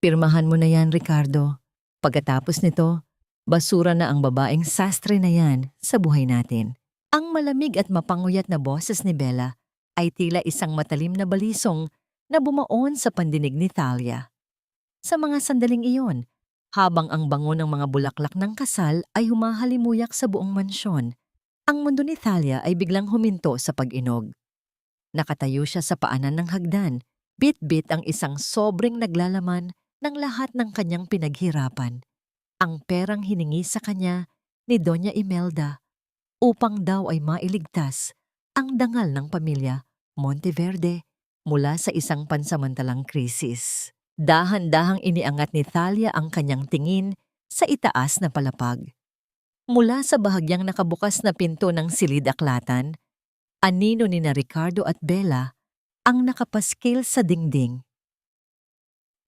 Pirmahan mo na yan, Ricardo. Pagkatapos nito, basura na ang babaeng sastre na yan sa buhay natin. Ang malamig at mapanguyat na boses ni Bella ay tila isang matalim na balisong na bumaon sa pandinig ni Thalia. Sa mga sandaling iyon, habang ang bango ng mga bulaklak ng kasal ay humahalimuyak sa buong mansyon, ang mundo ni Thalia ay biglang huminto sa pag-inog. Nakatayo siya sa paanan ng hagdan, bit-bit ang isang sobrang naglalaman ng lahat ng kanyang pinaghirapan, ang perang hiningi sa kanya ni Doña Imelda upang daw ay mailigtas ang dangal ng pamilya Monteverde mula sa isang pansamantalang krisis. Dahan-dahang iniangat ni Thalia ang kanyang tingin sa itaas na palapag. Mula sa bahagyang nakabukas na pinto ng silid-aklatan, anino ni na Ricardo at Bella ang nakapaskil sa dingding.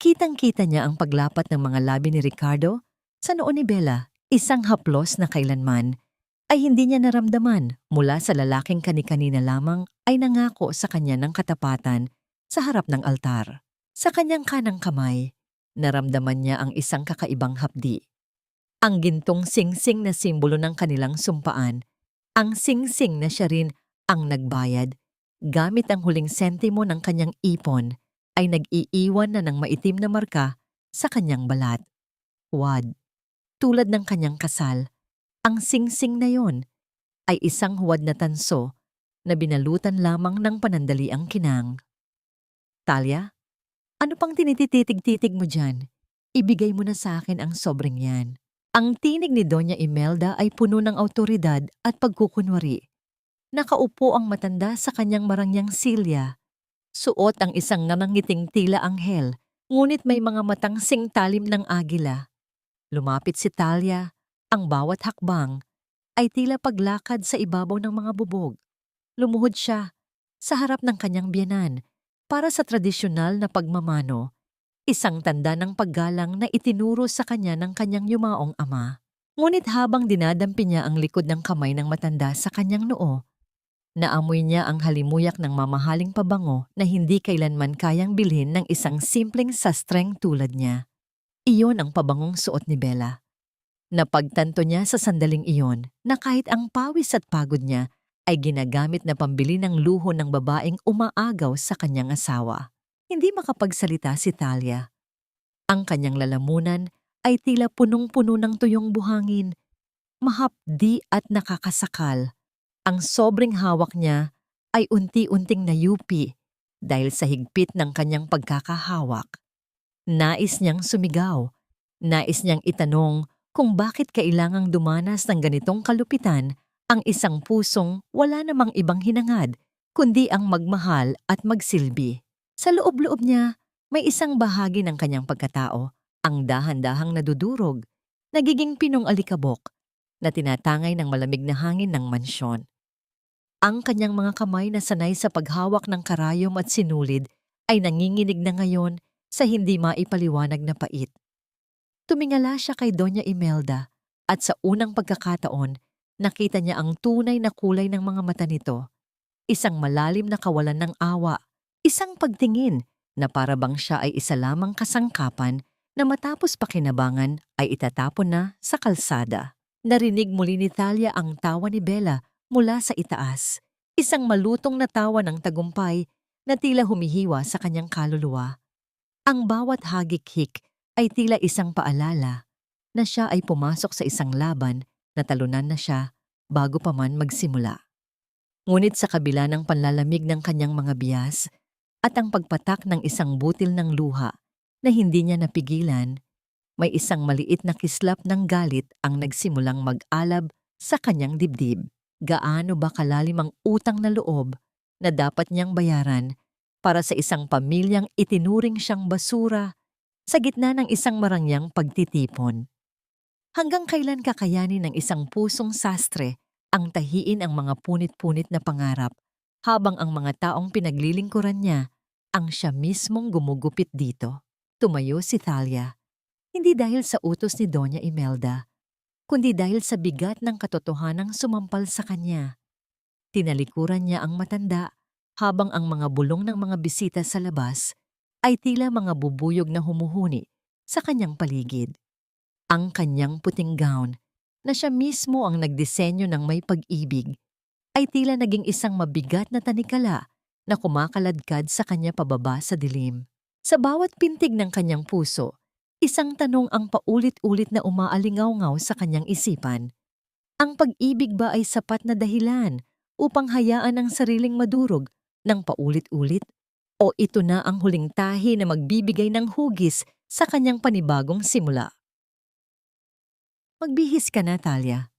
Kitang-kita niya ang paglapat ng mga labi ni Ricardo sa noo ni Bella, isang haplos na kailanman ay hindi niya naramdaman mula sa lalaking kani-kanina lamang ay nangako sa kanya ng katapatan sa harap ng altar. Sa kanyang kanang kamay, naramdaman niya ang isang kakaibang hapdi. Ang gintong singsing na simbolo ng kanilang sumpaan, ang singsing na siya rin ang nagbayad gamit ang huling sentimo ng kanyang ipon ay nag-iiwan na ng maitim na marka sa kanyang balat. Huwad. Tulad ng kanyang kasal, ang singsing na yon ay isang huwad na tanso na binalutan lamang ng panandaliang kinang. Thalia, ano pang tinititig-titig mo dyan? Ibigay mo na sa akin ang sobrang yan. Ang tinig ni Doña Imelda ay puno ng awtoridad at pagkukunwari. Nakaupo ang matanda sa kanyang marangyang silya. Suot ang isang nanangiting tila anghel, ngunit may mga matang singtalim ng agila. Lumapit si Thalia, ang bawat hakbang ay tila paglakad sa ibabaw ng mga bubog. Lumuhod siya sa harap ng kanyang biyenan para sa tradisyonal na pagmamano, isang tanda ng paggalang na itinuro sa kanya ng kanyang yumaong ama. Ngunit habang dinadampi niya ang likod ng kamay ng matanda sa kanyang noo, naamoy niya ang halimuyak ng mamahaling pabango na hindi kailanman kayang bilhin ng isang simpleng sastreng tulad niya. Iyon ang pabangong suot ni Bella. Napagtanto niya sa sandaling iyon na kahit ang pawis at pagod niya ay ginagamit na pambili ng luho ng babaeng umaagaw sa kanyang asawa. Hindi makapagsalita si Thalia. Ang kanyang lalamunan ay tila punong-puno ng tuyong buhangin, mahapdi at nakakasakal. Ang sobrang hawak niya ay unti-unting nayupi dahil sa higpit ng kanyang pagkakahawak. Nais niyang sumigaw. Nais niyang itanong kung bakit kailangang dumanas ng ganitong kalupitan ang isang pusong wala namang ibang hinangad kundi ang magmahal at magsilbi. Sa loob-loob niya, may isang bahagi ng kanyang pagkatao, ang dahan-dahang nadudurog, nagiging pinong alikabok na tinatangay ng malamig na hangin ng mansyon. Ang kanyang mga kamay na sanay sa paghawak ng karayom at sinulid ay nanginginig na ngayon sa hindi maipaliwanag na pait. Tumingala siya kay Doña Imelda at sa unang pagkakataon, nakita niya ang tunay na kulay ng mga mata nito. Isang malalim na kawalan ng awa, isang pagtingin na para bang siya ay isa lamang kasangkapan na matapos pakinabangan ay itatapon na sa kalsada. Narinig muli ni Thalia ang tawa ni Bella mula sa itaas, isang malutong na tawa ng tagumpay na tila humihiwa sa kanyang kaluluwa. Ang bawat hagik-hik ay tila isang paalala na siya ay pumasok sa isang laban na talunan na siya bago pa man magsimula. Ngunit sa kabila ng panlalamig ng kanyang mga biyas at ang pagpatak ng isang butil ng luha na hindi niya napigilan, may isang maliit na kislap ng galit ang nagsimulang mag-alab sa kanyang dibdib. Gaano ba kalalim ang utang na loob na dapat niyang bayaran para sa isang pamilyang itinuring siyang basura sa gitna ng isang marangyang pagtitipon? Hanggang kailan kakayanin ng isang pusong sastre ang tahiin ang mga punit-punit na pangarap habang ang mga taong pinaglilingkuran niya ang siya mismong gumugupit dito? Tumayo si Thalia, hindi dahil sa utos ni Doña Imelda, kundi dahil sa bigat ng katotohanang sumampal sa kanya. Tinalikuran niya ang matanda habang ang mga bulong ng mga bisita sa labas ay tila mga bubuyog na humuhuni sa kanyang paligid. Ang kanyang puting gown, na siya mismo ang nagdisenyo ng may pag-ibig, ay tila naging isang mabigat na tanikala na kumakaladkad sa kanya pababa sa dilim. Sa bawat pintig ng kanyang puso, isang tanong ang paulit-ulit na umaalingaw-ngaw sa kanyang isipan. Ang pag-ibig ba ay sapat na dahilan upang hayaan ang sariling madurog ng paulit-ulit? O ito na ang huling tahi na magbibigay ng hugis sa kanyang panibagong simula? Magbihis ka na, Talia.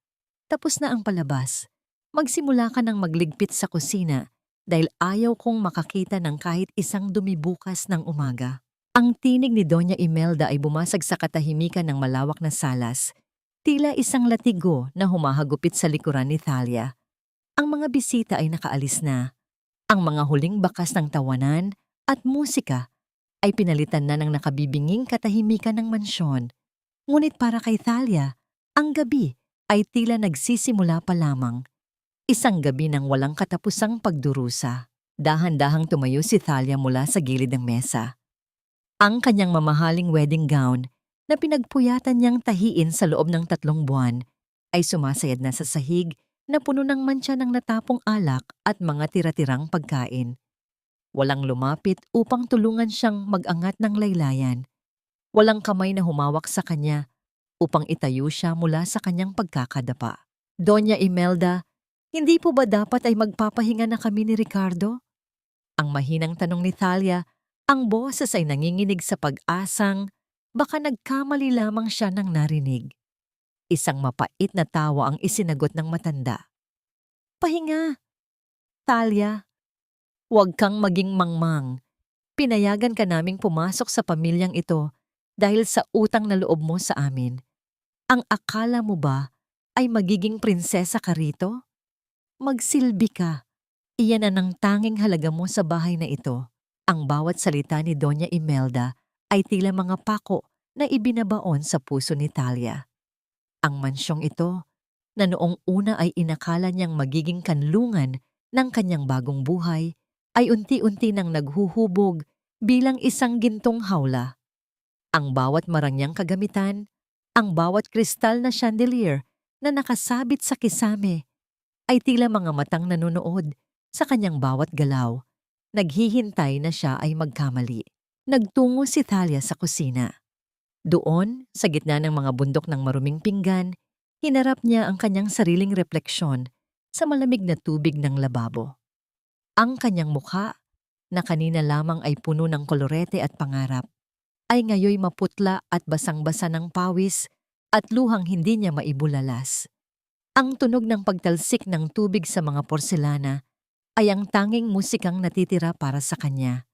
Tapos na ang palabas. Magsimula ka ng magligpit sa kusina dahil ayaw kong makakita ng kahit isang dumi bukas ng umaga. Ang tinig ni Doña Imelda ay bumasag sa katahimikan ng malawak na salas, tila isang latigo na humahagupit sa likuran ni Thalia. Ang mga bisita ay nakaalis na. Ang mga huling bakas ng tawanan at musika ay pinalitan na ng nakabibinging katahimikan ng mansyon. Ngunit para kay Thalia, ang gabi ay tila nagsisimula pa lamang. Isang gabi ng walang katapusang pagdurusa. Dahan-dahang tumayo si Thalia mula sa gilid ng mesa. Ang kanyang mamahaling wedding gown na pinagpuyatan niyang tahiin sa loob ng 3 buwan ay sumasayad na sa sahig na puno ng mantsa ng natapong alak at mga tira-tirang pagkain. Walang lumapit upang tulungan siyang mag-angat ng laylayan. Walang kamay na humawak sa kanya upang itayo siya mula sa kanyang pagkakadapa. Doña Imelda, hindi po ba dapat ay magpapahinga na kami ni Ricardo? Ang mahinang tanong ni Thalia, ang boses ay nanginginig sa pag-asang baka nagkamali lamang siya ng narinig. Isang mapait na tawa ang isinagot ng matanda. Pahinga, Thalia. Huwag kang maging mangmang. Pinayagan ka naming pumasok sa pamilyang ito dahil sa utang na loob mo sa amin. Ang akala mo ba ay magiging prinsesa ka rito? Magsilbi ka. Iyan ang tanging halaga mo sa bahay na ito. Ang bawat salita ni Doña Imelda ay tila mga pako na ibinabaon sa puso ni Thalia. Ang mansyong ito, na noong una ay inakala niyang magiging kanlungan ng kanyang bagong buhay, ay unti-unti nang naghuhubog bilang isang gintong hawla. Ang bawat marangyang kagamitan, ang bawat kristal na chandelier na nakasabit sa kisame, ay tila mga matang nanonood sa kanyang bawat galaw. Naghihintay na siya ay magkamali. Nagtungo si Thalia sa kusina. Doon, sa gitna ng mga bundok ng maruming pinggan, hinarap niya ang kanyang sariling refleksyon sa malamig na tubig ng lababo. Ang kanyang mukha, na kanina lamang ay puno ng kolorete at pangarap, ay ngayoy maputla at basang-basa ng pawis at luhang hindi niya maibulalas. Ang tunog ng pagtalsik ng tubig sa mga porselana ay ang tanging musikang natitira para sa kanya.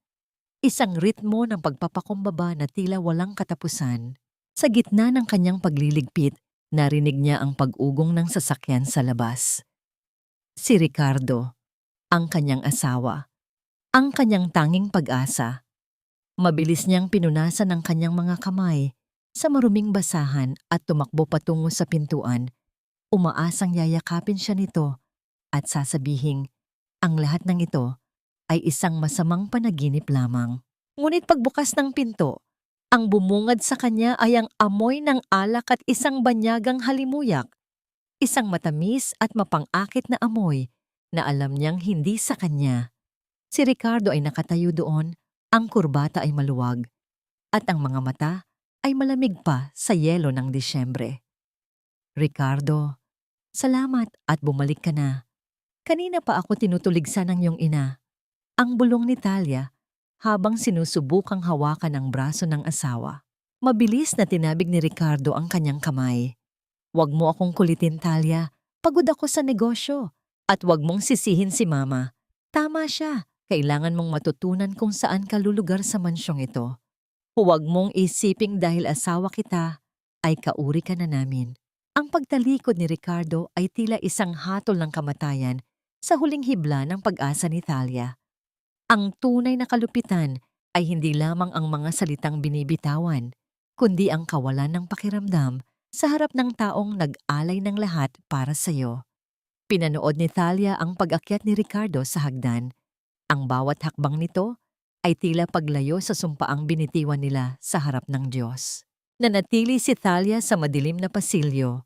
Isang ritmo ng pagpapakumbaba na tila walang katapusan. Sa gitna ng kanyang pagliligpit, narinig niya ang pag-ugong ng sasakyan sa labas. Si Ricardo, ang kanyang asawa, ang kanyang tanging pag-asa. Mabilis niyang pinunasan ang kanyang mga kamay sa maruming basahan at tumakbo patungo sa pintuan. Umaasang yayakapin siya nito at sasabihing, ang lahat ng ito ay isang masamang panaginip lamang. Ngunit pagbukas ng pinto, ang bumungad sa kanya ay ang amoy ng alak at isang banyagang halimuyak. Isang matamis at mapang-akit na amoy na alam niyang hindi sa kanya. Si Ricardo ay nakatayo doon, ang kurbata ay maluwag, at ang mga mata ay malamig pa sa yelo ng Disyembre. Ricardo, salamat at bumalik ka na. Kanina pa ako tinutuligsan ng iyong ina. Ang bulong ni Thalia habang sinusubukang hawakan ang braso ng asawa. Mabilis na tinabig ni Ricardo ang kanyang kamay. Huwag mo akong kulitin, Thalia. Pagod ako sa negosyo. At huwag mong sisihin si Mama. Tama siya. Kailangan mong matutunan kung saan ka lulugar sa mansyong ito. Huwag mong isiping dahil asawa kita, ay kauri ka na namin. Ang pagtalikod ni Ricardo ay tila isang hatol ng kamatayan sa huling hibla ng pag-asa ni Thalia. Ang tunay na kalupitan ay hindi lamang ang mga salitang binibitawan, kundi ang kawalan ng pakiramdam sa harap ng taong nag-alay ng lahat para sa iyo. Pinanood ni Thalia ang pag-akyat ni Ricardo sa hagdan. Ang bawat hakbang nito ay tila paglayo sa sumpaang binitiwan nila sa harap ng Diyos. Nanatili si Thalia sa madilim na pasilyo.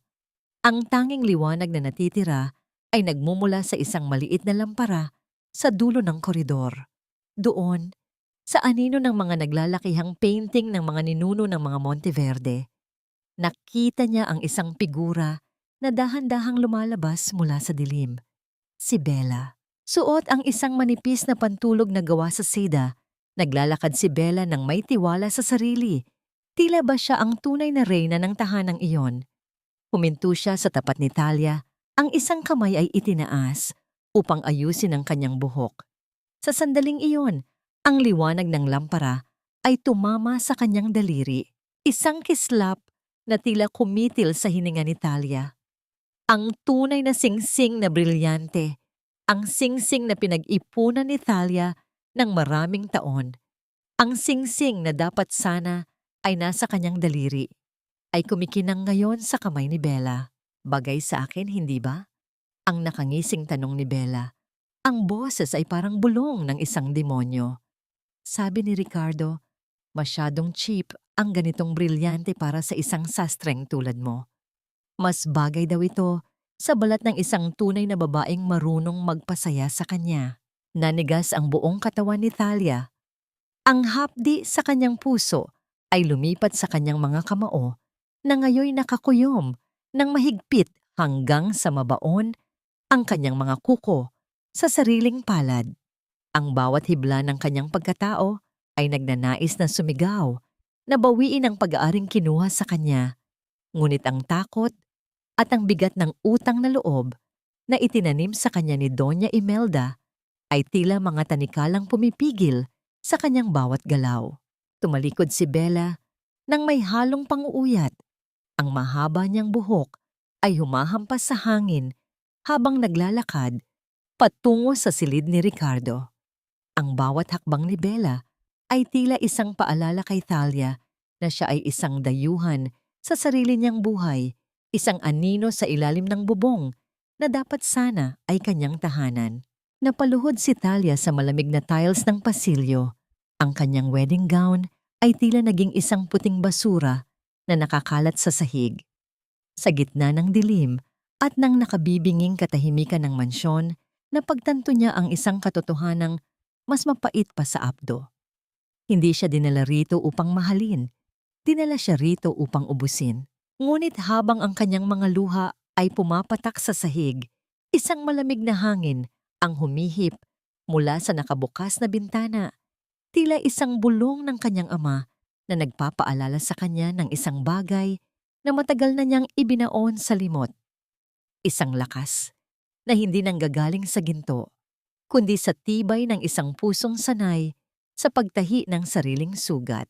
Ang tanging liwanag na natitira ay nagmumula sa isang maliit na lampara sa dulo ng koridor. Doon, sa anino ng mga naglalakihang painting ng mga ninuno ng mga Monteverde, nakita niya ang isang figura na dahan-dahang lumalabas mula sa dilim. Si Bella. Suot ang isang manipis na pantulog na gawa sa seda. Naglalakad si Bella ng may tiwala sa sarili. Tila ba siya ang tunay na reyna ng tahanang iyon? Huminto siya sa tapat ni Thalia. Ang isang kamay ay itinaas upang ayusin ang kanyang buhok. Sa sandaling iyon, ang liwanag ng lampara ay tumama sa kanyang daliri. Isang kislap na tila kumitil sa hininga ni Thalia. Ang tunay na singsing na brilyante. Ang singsing na pinag-ipunan ni Thalia ng maraming taon. Ang singsing na dapat sana ay nasa kanyang daliri ay kumikinang ngayon sa kamay ni Bella. Bagay sa akin, hindi ba? Ang nakangising tanong ni Bella. Ang boses ay parang bulong ng isang demonyo. Sabi ni Ricardo, masyadong cheap ang ganitong brilyante para sa isang sastreng tulad mo. Mas bagay daw ito sa balat ng isang tunay na babaeng marunong magpasaya sa kanya. Nanigas ang buong katawan ni Thalia. Ang hapdi sa kanyang puso ay lumipat sa kanyang mga kamao na ngayoy nakakuyom ng mahigpit hanggang sa mabaon ang kanyang mga kuko sa sariling palad. Ang bawat hibla ng kanyang pagkatao ay nagnanais na sumigaw, na bawiin ang pag-aaring kinuha sa kanya. Ngunit ang takot at ang bigat ng utang na loob na itinanim sa kanya ni Doña Imelda ay tila mga tanikalang pumipigil sa kanyang bawat galaw. Tumalikod si Bella nang may halong panguuyat. Ang mahaba niyang buhok ay humahampas sa hangin habang naglalakad patungo sa silid ni Ricardo. Ang bawat hakbang ni Bella ay tila isang paalala kay Thalia na siya ay isang dayuhan sa sarili niyang buhay, isang anino sa ilalim ng bubong na dapat sana ay kanyang tahanan. Napaluhod si Thalia sa malamig na tiles ng pasilyo. Ang kanyang wedding gown ay tila naging isang puting basura na nakakalat sa sahig. Sa gitna ng dilim at ng nakabibinging katahimikan ng mansyon, napagtanto niya ang isang katotohanang mas mapait pa sa abdo. Hindi siya dinala rito upang mahalin, dinala siya rito upang ubusin. Ngunit habang ang kanyang mga luha ay pumapatak sa sahig, isang malamig na hangin ang humihip mula sa nakabukas na bintana. Tila isang bulong ng kanyang ama na nagpapaalala sa kanya ng isang bagay na matagal na niyang ibinaon sa limot. Isang lakas na hindi nanggagaling sa ginto, kundi sa tibay ng isang pusong sanay sa pagtahi ng sariling sugat.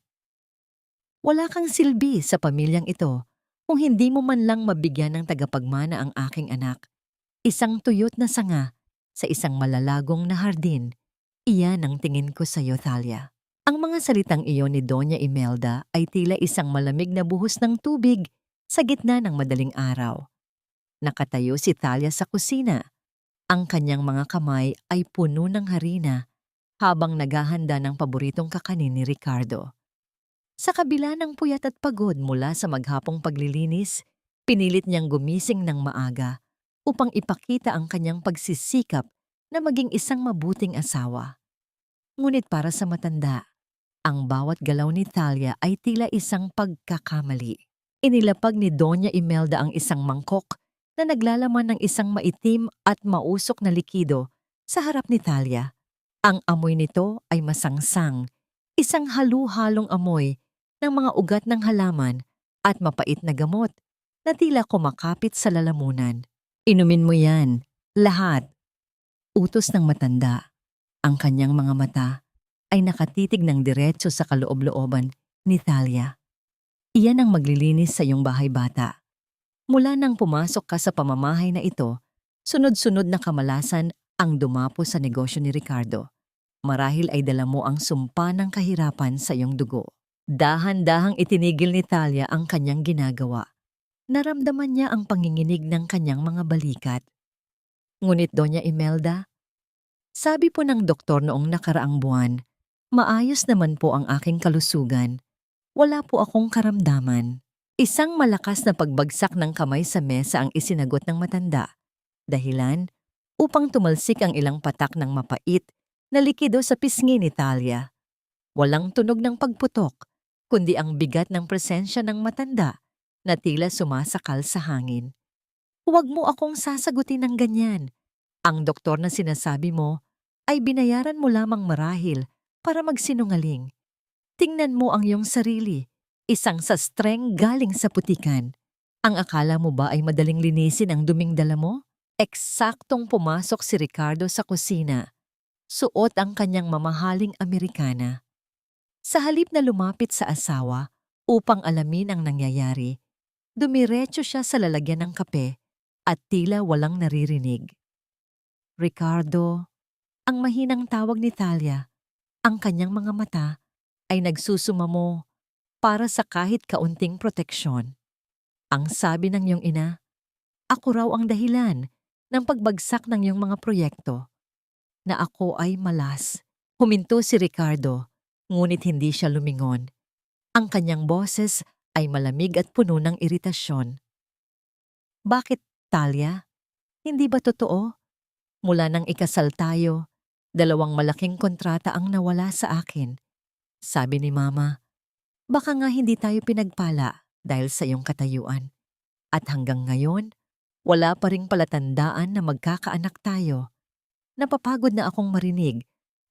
Wala kang silbi sa pamilyang ito kung hindi mo man lang mabigyan ng tagapagmana ang aking anak. Isang tuyot na sanga sa isang malalagong na hardin. Iyan ang tingin ko sa iyo, Thalia. Ang mga salitang iyon ni Doña Imelda ay tila isang malamig na buhos ng tubig sa gitna ng madaling araw. Nakatayo si Thalia sa kusina. Ang kanyang mga kamay ay puno ng harina habang naghahanda ng paboritong kakanin ni Ricardo. Sa kabila ng puyat at pagod mula sa maghapong paglilinis, pinilit niyang gumising ng maaga upang ipakita ang kanyang pagsisikap na maging isang mabuting asawa. Ngunit para sa matanda, ang bawat galaw ni Thalia ay tila isang pagkakamali. Inilapag ni Doña Imelda ang isang mangkok na naglalaman ng isang maitim at mausok na likido sa harap ni Thalia. Ang amoy nito ay masangsang, isang halu-halong amoy ng mga ugat ng halaman at mapait na gamot na tila kumakapit sa lalamunan. Inumin mo yan, lahat. Utos ng matanda. Ang kanyang mga mata ay nakatitig ng diretso sa kaloob-looban ni Thalia. Iyan ang maglilinis sa iyong bahay bata. Mula nang pumasok ka sa pamamahay na ito, sunod-sunod na kamalasan ang dumapo sa negosyo ni Ricardo. Marahil ay dala mo ang sumpa ng kahirapan sa iyong dugo. Dahan-dahang itinigil ni Thalia ang kanyang ginagawa. Naramdaman niya ang panginginig ng kanyang mga balikat. Ngunit Doña Imelda, sabi po ng doktor noong nakaraang buwan Maayos naman po ang aking kalusugan. Wala po akong karamdaman. Isang malakas na pagbagsak ng kamay sa mesa ang isinagot ng matanda. Dahilan upang tumalsik ang ilang patak ng mapait na likido sa pisngi ni Talia. Walang tunog ng pagputok, kundi ang bigat ng presensya ng matanda na tila sumasakal sa hangin. Huwag mo akong sasagutin ng ganyan. Ang doktor na sinasabi mo ay binayaran mo lamang marahil para magsinungaling. Tingnan mo ang iyong sarili, isang sastreng galing sa putikan. Ang akala mo ba ay madaling linisin ang duming dala mo? Eksaktong pumasok si Ricardo sa kusina. Suot ang kanyang mamahaling Amerikana. Sa halip na lumapit sa asawa upang alamin ang nangyayari, dumiretso siya sa lalagyan ng kape at tila walang naririnig. Ricardo, ang mahinang tawag ni Talia, ang kanyang mga mata ay nagsusumamo para sa kahit kaunting proteksyon. Ang sabi ng iyong ina, ako raw ang dahilan ng pagbagsak ng iyong mga proyekto, na ako ay malas. Huminto si Ricardo, ngunit hindi siya lumingon. Ang kanyang boses ay malamig at puno ng iritasyon. Bakit, Talia? Hindi ba totoo? Mula nang ikasal tayo, 2 malaking kontrata ang nawala sa akin. Sabi ni Mama, baka nga hindi tayo pinagpala dahil sa iyong katayuan. At hanggang ngayon, wala pa ring palatandaan na magkakaanak tayo. Napapagod na akong marinig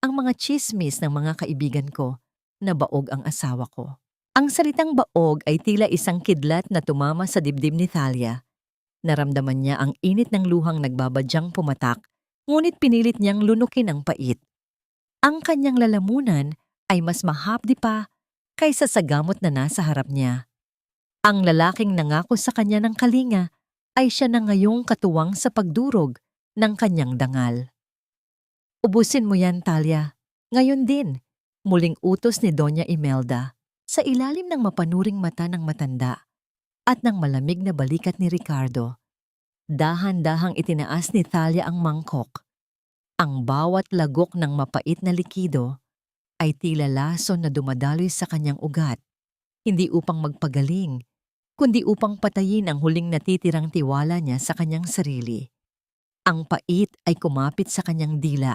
ang mga tsismis ng mga kaibigan ko na baog ang asawa ko. Ang salitang baog ay tila isang kidlat na tumama sa dibdib ni Talia. Naramdaman niya ang init ng luhang nagbabadyang pumatak, ngunit pinilit niyang lunukin ang pait. Ang kanyang lalamunan ay mas mahapdi pa kaysa sa gamot na nasa harap niya. Ang lalaking nangako sa kanya ng kalinga ay siya na ngayong katuwang sa pagdurog ng kanyang dangal. Ubusin mo yan, Talia. Ngayon din, muling utos ni Doña Imelda sa ilalim ng mapanuring mata ng matanda at ng malamig na balikat ni Ricardo. Dahan-dahang itinaas ni Talia ang mangkok. Ang bawat lagok ng mapait na likido ay tila lason na dumadaloy sa kanyang ugat, hindi upang magpagaling, kundi upang patayin ang huling natitirang tiwala niya sa kanyang sarili. Ang pait ay kumapit sa kanyang dila,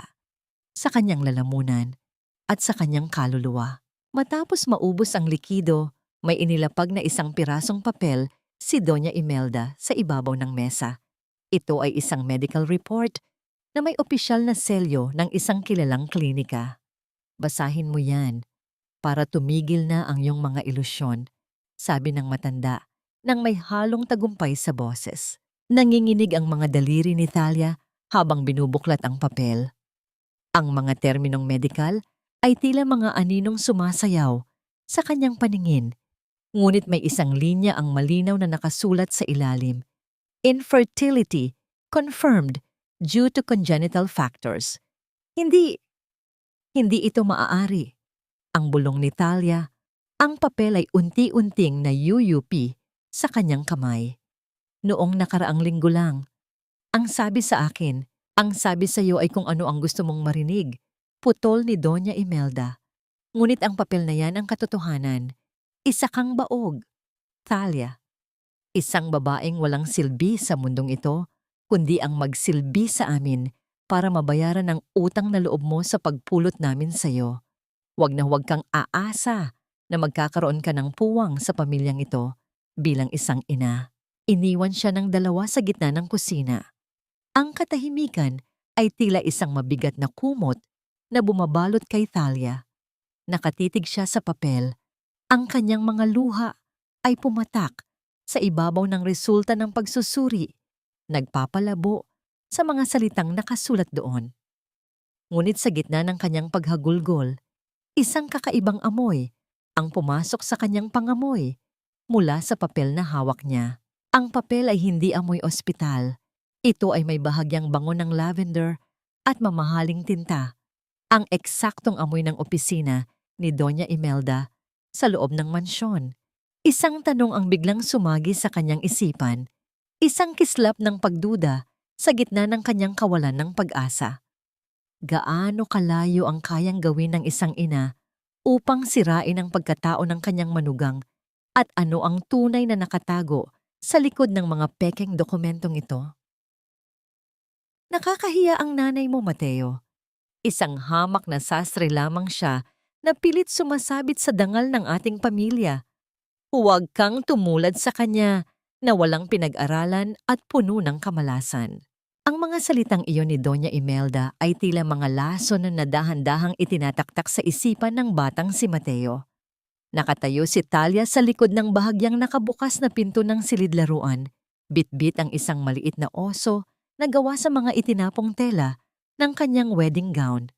sa kanyang lalamunan, at sa kanyang kaluluwa. Matapos maubos ang likido, may inilapag na isang pirasong papel si Doña Imelda sa ibabaw ng mesa. Ito ay isang medical report na may opisyal na selyo ng isang kilalang klinika. Basahin mo yan para tumigil na ang iyong mga ilusyon, sabi ng matanda nang may halong tagumpay sa boses. Nanginginig ang mga daliri ni Talia habang binubuklat ang papel. Ang mga terminong medikal ay tila mga aninong sumasayaw sa kanyang paningin, ngunit may isang linya ang malinaw na nakasulat sa ilalim. Infertility confirmed due to congenital factors. Hindi ito maaari. Ang bulong ni Talia, ang papel ay unti-unting na-UUP sa kanyang kamay. Noong nakaraang linggo lang, ang sabi sa akin, ang sabi sa iyo ay kung ano ang gusto mong marinig. Putol ni Doña Imelda. Ngunit ang papel na yan ang katotohanan. Isa kang baog, Talia. Isang babaeng walang silbi sa mundong ito, kundi ang magsilbi sa amin para mabayaran ang utang na loob mo sa pagpulot namin sa iyo. Huwag na huwag kang aasa na magkakaroon ka ng puwang sa pamilyang ito bilang isang ina. Iniwan siya ng 2 sa gitna ng kusina. Ang katahimikan ay tila isang mabigat na kumot na bumabalot kay Talia. Nakatitig siya sa papel. Ang kanyang mga luha ay pumatak sa ibabaw ng resulta ng pagsusuri, nagpapalabo sa mga salitang nakasulat doon. Ngunit sa gitna ng kanyang paghagulgol, isang kakaibang amoy ang pumasok sa kanyang pangamoy mula sa papel na hawak niya. Ang papel ay hindi amoy ospital. Ito ay may bahagyang bango ng lavender at mamahaling tinta. Ang eksaktong amoy ng opisina ni Doña Imelda sa loob ng mansyon. Isang tanong ang biglang sumagi sa kanyang isipan, isang kislap ng pagduda sa gitna ng kanyang kawalan ng pag-asa. Gaano kalayo ang kayang gawin ng isang ina upang sirain ang pagkatao ng kanyang manugang at ano ang tunay na nakatago sa likod ng mga pekeng dokumentong ito? Nakakahiya ang nanay mo, Mateo. Isang hamak na sastre lamang siya na pilit sumasabit sa dangal ng ating pamilya. Huwag kang tumulad sa kanya na walang pinag-aralan at puno ng kamalasan. Ang mga salitang iyon ni Doña Imelda ay tila mga lason na dahan-dahang itinataktak sa isipan ng batang si Mateo. Nakatayo si Talia sa likod ng bahagyang nakabukas na pinto ng silid-laruan. Bitbit ang isang maliit na oso na gawa sa mga itinapong tela ng kanyang wedding gown.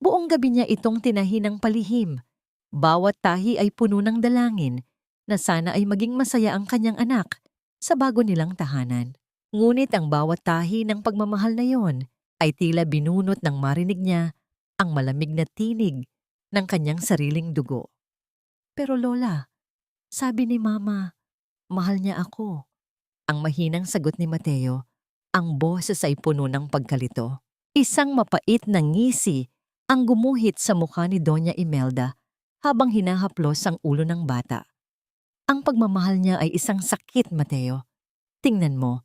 Buong gabi niya itong tinahi ng palihim. Bawat tahi ay puno ng dalangin na sana ay maging masaya ang kanyang anak sa bago nilang tahanan. Ngunit ang bawat tahi ng pagmamahal na yon ay tila binunot ng marinig niya ang malamig na tinig ng kanyang sariling dugo. Pero Lola, sabi ni Mama, mahal niya ako. Ang mahinang sagot ni Mateo, ang boses ay puno ng pagkalito. Isang mapait na ngisi ang gumuhit sa mukha ni Doña Imelda habang hinahaplos ang ulo ng bata. Ang pagmamahal niya ay isang sakit, Mateo. Tingnan mo,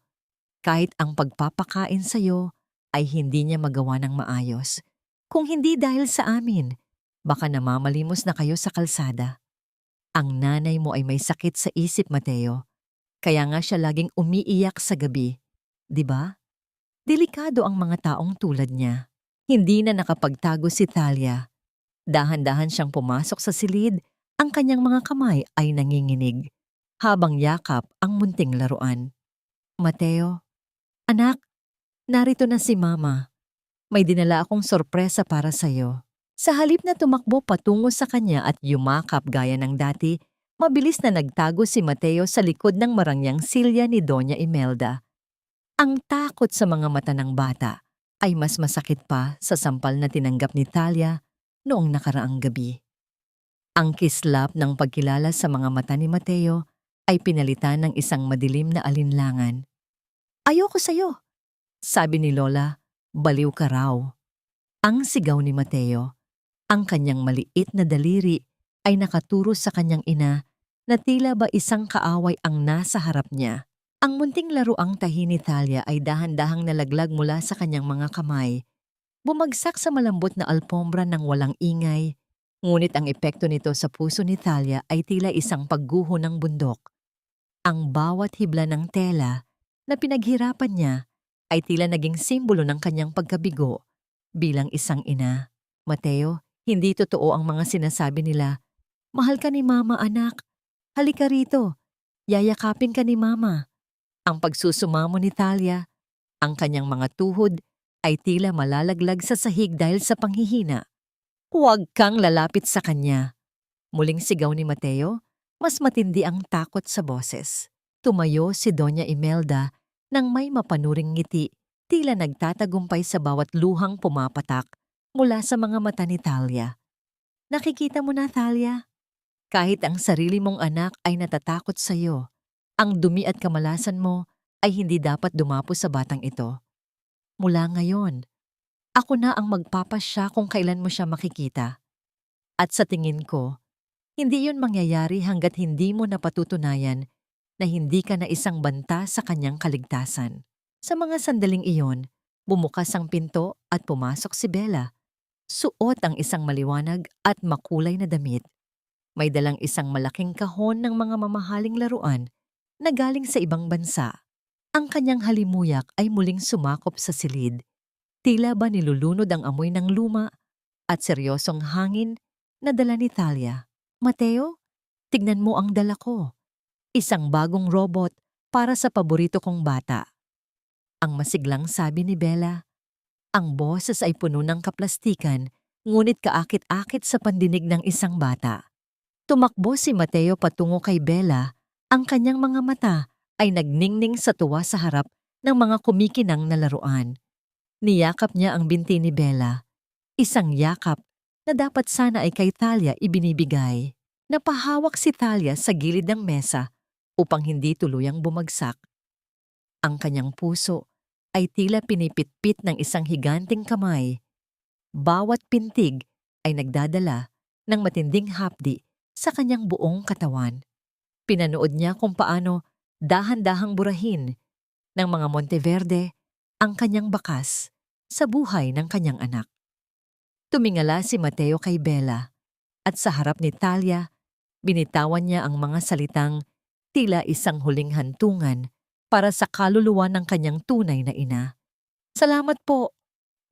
kahit ang pagpapakain sa'yo ay hindi niya magawa ng maayos. Kung hindi dahil sa amin, baka namamalimos na kayo sa kalsada. Ang nanay mo ay may sakit sa isip, Mateo. Kaya nga siya laging umiiyak sa gabi. 'Di ba? Delikado ang mga taong tulad niya. Hindi na nakapagtago si Talia. Dahan-dahan siyang pumasok sa silid, ang kanyang mga kamay ay nanginginig, habang yakap ang munting laruan. Mateo, anak, narito na si Mama. May dinala akong sorpresa para sa'yo. Sa halip na tumakbo patungo sa kanya at yumakap gaya ng dati, mabilis na nagtago si Mateo sa likod ng marangyang silya ni Doña Imelda. Ang takot sa mga mata ng bata ay mas masakit pa sa sampal na tinanggap ni Talia noong nakaraang gabi. Ang kislap ng pagkilala sa mga mata ni Mateo ay pinalitan ng isang madilim na alinlangan. "Ayoko sa'yo," sabi ni Lola, "baliw ka raw." Ang sigaw ni Mateo. Ang kanyang maliit na daliri ay nakaturo sa kanyang ina na tila ba isang kaaway ang nasa harap niya. Ang munting laruang tahi ni Talia ay dahan-dahang nalaglag mula sa kanyang mga kamay. Bumagsak sa malambot na alpombra ng walang ingay, ngunit ang epekto nito sa puso ni Talia ay tila isang pagguho ng bundok. Ang bawat hibla ng tela na pinaghirapan niya ay tila naging simbolo ng kanyang pagkabigo bilang isang ina. Mateo, hindi totoo ang mga sinasabi nila. Mahal ka ni Mama, anak. Halika rito. Yayakapin ka ni Mama. Ang pagsusumamo ni Talia, ang kanyang mga tuhod ay tila malalaglag sa sahig dahil sa panghihina. Huwag kang lalapit sa kanya. Muling sigaw ni Mateo, mas matindi ang takot sa boses. Tumayo si Doña Imelda nang may mapanuring ngiti, tila nagtatagumpay sa bawat luhang pumapatak mula sa mga mata ni Talia. Nakikita mo na, Talia? Kahit ang sarili mong anak ay natatakot sa iyo, ang dumi at kamalasan mo ay hindi dapat dumapo sa batang ito. Mula ngayon, ako na ang magpapasya kung kailan mo siya makikita. At sa tingin ko, hindi yun mangyayari hanggat hindi mo napatutunayan na hindi ka na isang banta sa kanyang kaligtasan. Sa mga sandaling iyon, bumukas ang pinto at pumasok si Bella. Suot ang isang maliwanag at makulay na damit. May dalang isang malaking kahon ng mga mamahaling laruan na galing sa ibang bansa. Ang kanyang halimuyak ay muling sumakop sa silid. Tila ba nilulunod ang amoy ng luma at seryosong hangin na dala ni Talia. Mateo, tignan mo ang dala ko. Isang bagong robot para sa paborito kong bata. Ang masiglang sabi ni Bella. Ang boses ay puno ng kaplastikan, ngunit kaakit-akit sa pandinig ng isang bata. Tumakbo si Mateo patungo kay Bella. Ang kanyang mga mata ay nagningning sa tuwa sa harap ng mga kumikinang na laruan. Niyakap niya ang binti ni Bella. Isang yakap na dapat sana ay kay Talia ibinibigay. Napahawak si Talia sa gilid ng mesa upang hindi tuluyang bumagsak. Ang kanyang puso ay tila pinipitpit ng isang higanting kamay. Bawat pintig ay nagdadala ng matinding hapdi sa kanyang buong katawan. Pinanood niya kung paano dahan-dahang burahin ng mga Monteverde ang kanyang bakas sa buhay ng kanyang anak. Tumingala si Mateo kay Bella at sa harap ni Talia, binitawan niya ang mga salitang tila isang huling hantungan para sa kaluluwa ng kanyang tunay na ina. Salamat po,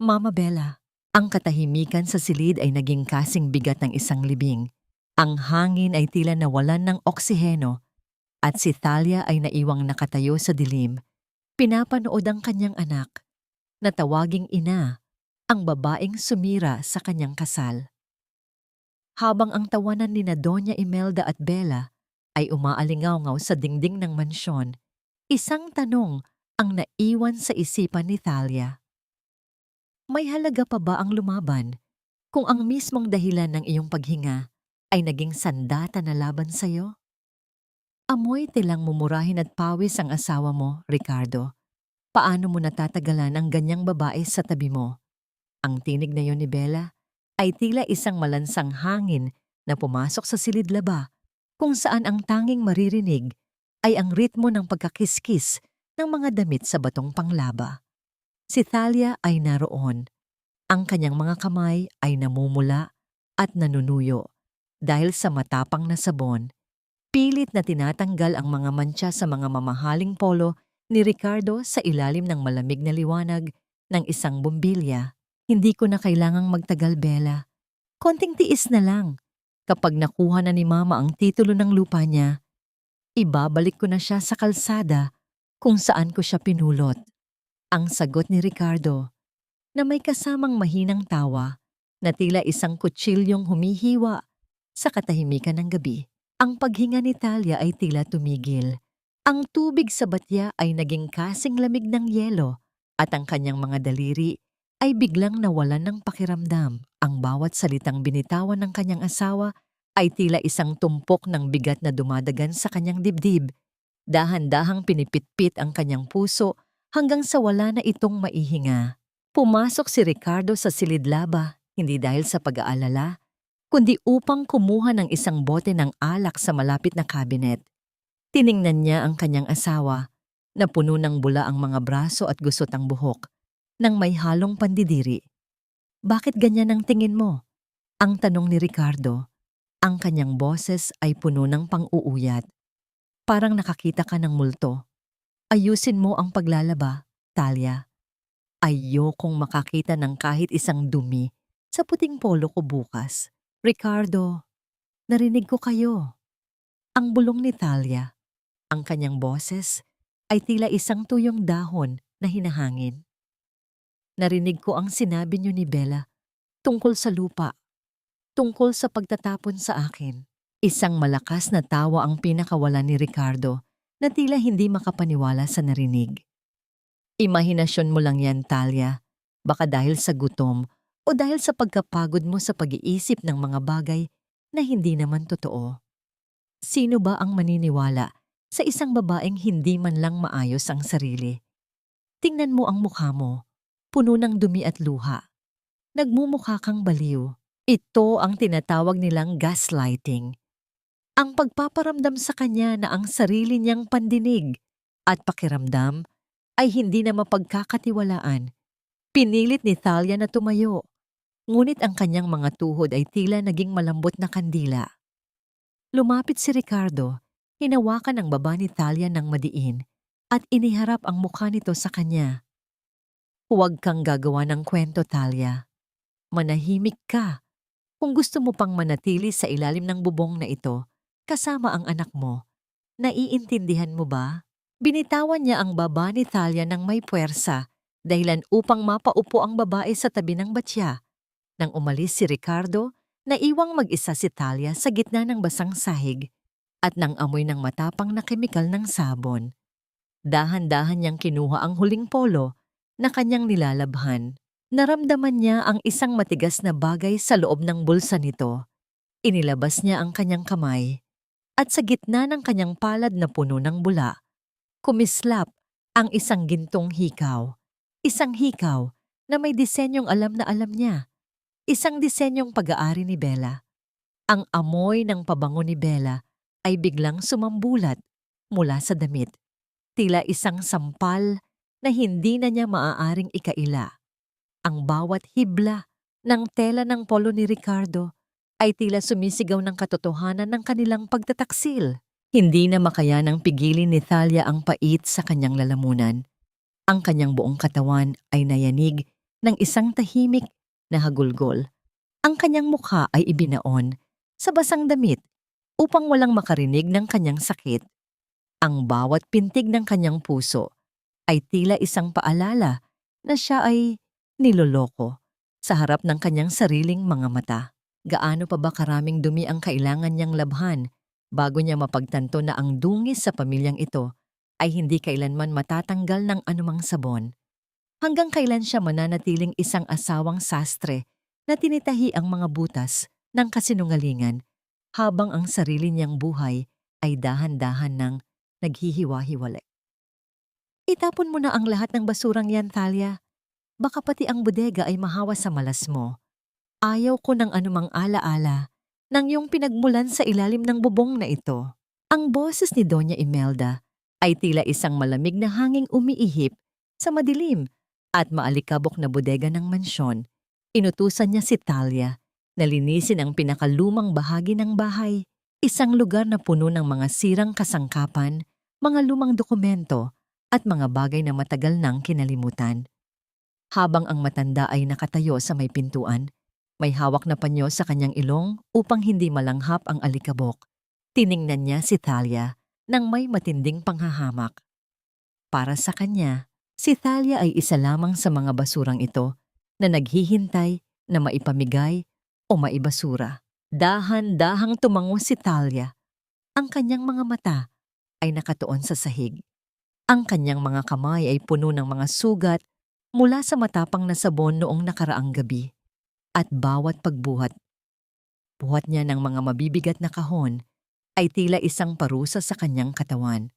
Mama Bella. Ang katahimikan sa silid ay naging kasing bigat ng isang libing. Ang hangin ay tila nawalan ng oksiheno at si Talia ay naiwang nakatayo sa dilim. Pinapanood ang kanyang anak na tawaging ina ang babaeng sumira sa kanyang kasal. Habang ang tawanan ni Doña Imelda at Bella ay umaalingaw-ngaw sa dingding ng mansyon, isang tanong ang naiwan sa isipan ni Talia. May halaga pa ba ang lumaban kung ang mismong dahilan ng iyong paghinga ay naging sandata na laban sa'yo? Amoy tilang mumurahin at pawis ang asawa mo, Ricardo. Paano mo natatagalan ang ganyang babae sa tabi mo? Ang tinig na yon ni Bella ay tila isang malansang hangin na pumasok sa silid-laba kung saan ang tanging maririnig ay ang ritmo ng pagkakiskis ng mga damit sa batong panglaba. Si Talia ay naroon. Ang kanyang mga kamay ay namumula at nanunuyo dahil sa matapang na sabon. Pilit na tinatanggal ang mga mantsa sa mga mamahaling polo ni Ricardo sa ilalim ng malamig na liwanag ng isang bombilya. Hindi ko na kailangang magtagal, Bella. Konting tiis na lang. Kapag nakuha na ni Mama ang titulo ng lupa niya, ibabalik ko na siya sa kalsada kung saan ko siya pinulot. Ang sagot ni Ricardo, na may kasamang mahinang tawa na tila isang kutsilyong humihiwa sa katahimikan ng gabi. Ang paghinga ni Talia ay tila tumigil. Ang tubig sa batya ay naging kasing lamig ng yelo at ang kanyang mga daliri ay biglang nawalan ng pakiramdam. Ang bawat salitang binitawan ng kanyang asawa ay tila isang tumpok ng bigat na dumadagan sa kanyang dibdib. Dahan-dahang pinipitpit ang kanyang puso hanggang sa wala na itong maihinga. Pumasok si Ricardo sa silid-laba, hindi dahil sa pag-aalala, kundi upang kumuha ng isang bote ng alak sa malapit na kabinet. Tiningnan niya ang kanyang asawa na puno ng bula ang mga braso at gusot ang buhok nang may halong pandidiri. Bakit ganyan ang tingin mo? Ang tanong ni Ricardo. Ang kanyang boses ay puno ng pang-uuyat. Parang nakakita ka ng multo. Ayusin mo ang paglalaba, Talia. Ayokong makakita ng kahit isang dumi sa puting polo ko bukas. Ricardo, narinig ko kayo. Ang bulong ni Talia. Ang kanyang boses ay tila isang tuyong dahon na hinahangin. Narinig ko ang sinabi niyo ni Bella tungkol sa lupa, tungkol sa pagtatapon sa akin. Isang malakas na tawa ang pinakawalan ni Ricardo na tila hindi makapaniwala sa narinig. Imahinasyon mo lang yan, Talia. Baka dahil sa gutom o dahil sa pagkapagod mo sa pag-iisip ng mga bagay na hindi naman totoo. Sino ba ang maniniwala sa isang babaeng hindi man lang maayos ang sarili? Tingnan mo ang mukha mo, puno ng dumi at luha. Nagmumukha kang baliw. Ito ang tinatawag nilang gaslighting. Ang pagpaparamdam sa kanya na ang sarili niyang pandinig at pakiramdam ay hindi na mapagkakatiwalaan. Pinilit ni Talia na tumayo, ngunit ang kanyang mga tuhod ay tila naging malambot na kandila. Lumapit si Ricardo, hinawakan ang baba ni Talia ng madiin at iniharap ang mukha nito sa kanya. Huwag kang gagawa ng kwento, Talia. Manahimik ka. Kung gusto mo pang manatili sa ilalim ng bubong na ito, kasama ang anak mo, naiintindihan mo ba? Binitawan niya ang baba ni Talia ng may puwersa, dahilan upang mapaupo ang babae sa tabi ng batya. Nang umalis si Ricardo, naiwang mag-isa si Talia sa gitna ng basang sahig at nang amoy ng matapang na kemikal ng sabon. Dahan-dahan niyang kinuha ang huling polo na kanyang nilalabhan. Naramdaman niya ang isang matigas na bagay sa loob ng bulsa nito. Inilabas niya ang kanyang kamay at sa gitna ng kanyang palad na puno ng bula, kumislap ang isang gintong hikaw. Isang hikaw na may disenyong alam na alam niya Isang disenyong pag-aari ni Bella. Ang amoy ng pabango ni Bella ay biglang sumambulat mula sa damit. Tila isang sampal na hindi na niya maaaring ikaila. Ang bawat hibla ng tela ng polo ni Ricardo ay tila sumisigaw ng katotohanan ng kanilang pagtataksil. Hindi na makayanang pigilin ni Thalia ang pait sa kanyang lalamunan. Ang kanyang buong katawan ay nayanig ng isang tahimik na hagulgol. Ang kanyang mukha ay ibinaon sa basang damit upang walang makarinig ng kanyang sakit. Ang bawat pintig ng kanyang puso ay tila isang paalala na siya ay niloloko sa harap ng kanyang sariling mga mata. Gaano pa ba karaming dumi ang kailangan niyang labhan bago niya mapagtanto na ang dungis sa pamilyang ito ay hindi kailanman matatanggal ng anumang sabon? Hanggang kailan siya mananatiling isang asawang sastre na tinitahi ang mga butas ng kasinungalingan habang ang sarili niyang buhay ay dahan-dahan ng naghihiwa-hiwalay? Itapon mo na ang lahat ng basurang yan, Thalia. Baka pati ang bodega ay mahawa sa malas mo. Ayaw ko ng anumang alaala ng iyong pinagmulan sa ilalim ng bubong na ito. Ang boses ni Doña Imelda ay tila isang malamig na hanging umiihip sa madilim at maalikabok na bodega ng mansyon. Inutusan niya si Thalia na linisin ang pinakalumang bahagi ng bahay, isang lugar na puno ng mga sirang kasangkapan, mga lumang dokumento at mga bagay na matagal nang kinalimutan. Habang ang matanda ay nakatayo sa may pintuan, may hawak na panyo sa kanyang ilong upang hindi malanghap ang alikabok. Tiningnan niya si Thalia nang may matinding panghahamak. Para sa kanya, si Thalia ay isa lamang sa mga basurang ito na naghihintay na maipamigay o maibasura. Dahan-dahang tumango si Thalia. Ang kanyang mga mata ay nakatuon sa sahig. Ang kanyang mga kamay ay puno ng mga sugat mula sa matapang na sabon noong nakaraang gabi. At bawat pagbuhat niya ng mga mabibigat na kahon ay tila isang parusa sa kanyang katawan.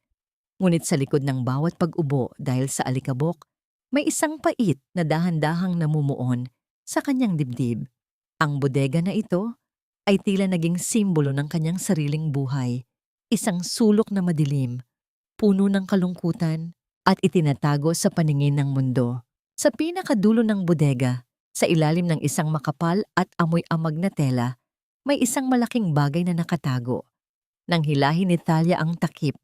Ngunit sa likod ng bawat pag-ubo dahil sa alikabok, may isang pait na dahan-dahang namumuon sa kanyang dibdib. Ang bodega na ito ay tila naging simbolo ng kanyang sariling buhay, isang sulok na madilim, puno ng kalungkutan at itinatago sa paningin ng mundo. Sa pinakadulo ng bodega, sa ilalim ng isang makapal at amoy-amag na tela, may isang malaking bagay na nakatago. Nang hilahin ni Thalia ang takip,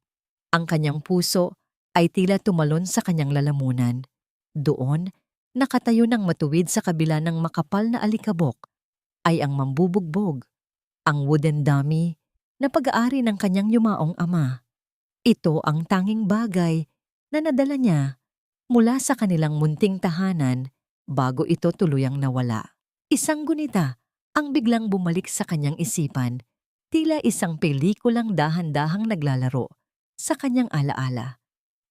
ang kanyang puso ay tila tumalon sa kanyang lalamunan. Doon, nakatayo ng matuwid sa kabila ng makapal na alikabok, ay ang mambubugbog, ang wooden dummy na pag-aari ng kanyang yumaong ama. Ito ang tanging bagay na nadala niya mula sa kanilang munting tahanan bago ito tuluyang nawala. Isang gunita ang biglang bumalik sa kanyang isipan, tila isang pelikulang dahan-dahang naglalaro sa kanyang alaala.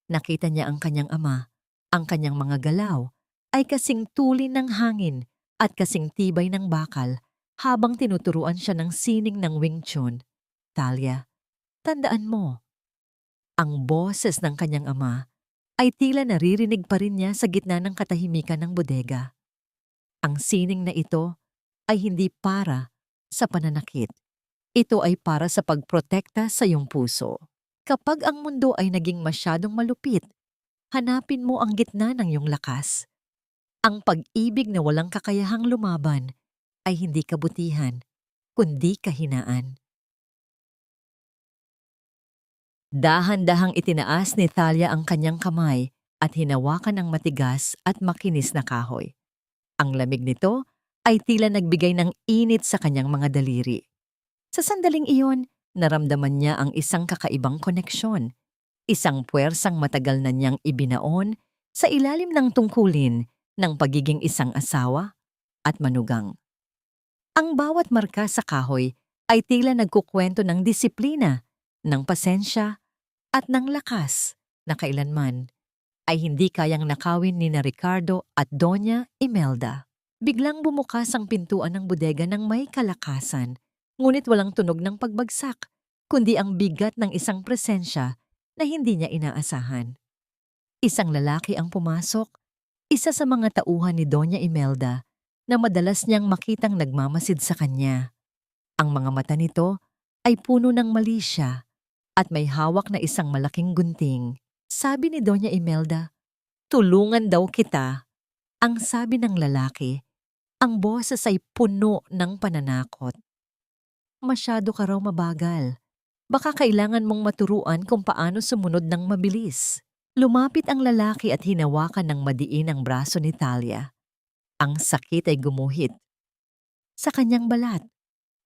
Nakita niya ang kanyang ama, ang kanyang mga galaw ay kasing tulin ng hangin at kasing tibay ng bakal habang tinuturuan siya ng sining ng Wing Chun. Thalia, tandaan mo, ang boses ng kanyang ama ay tila naririnig pa rin niya sa gitna ng katahimikan ng bodega. Ang sining na ito ay hindi para sa pananakit. Ito ay para sa pagprotekta sa iyong puso. Kapag ang mundo ay naging masyadong malupit, hanapin mo ang gitna ng iyong lakas. Ang pag-ibig na walang kakayahang lumaban ay hindi kabutihan, kundi kahinaan. Dahan-dahang itinaas ni Thalia ang kanyang kamay at hinawakan ng matigas at makinis na kahoy. Ang lamig nito ay tila nagbigay ng init sa kanyang mga daliri. Sa sandaling iyon, naramdaman niya ang isang kakaibang koneksyon, isang puwersang matagal na niyang ibinaon sa ilalim ng tungkulin ng pagiging isang asawa at manugang. Ang bawat marka sa kahoy ay tila nagkukwento ng disiplina, ng pasensya, at ng lakas na kailanman ay hindi kayang nakawin ni na Ricardo at Doña Imelda. Biglang bumukas ang pintuan ng bodega ng may kalakasan, ngunit walang tunog ng pagbagsak, kundi ang bigat ng isang presensya na hindi niya inaasahan. Isang lalaki ang pumasok, isa sa mga tauhan ni Doña Imelda na madalas niyang makitang nagmamasid sa kanya. Ang mga mata nito ay puno ng malisya at may hawak na isang malaking gunting. Sabi ni Doña Imelda, "Tulungan daw kita." Ang sabi ng lalaki, ang boses ay puno ng pananakot. "Masyado ka raw mabagal. Baka kailangan mong maturuan kung paano sumunod ng mabilis." Lumapit ang lalaki at hinawakan ng madiin ang braso ni Talia. Ang sakit ay gumuhit sa kanyang balat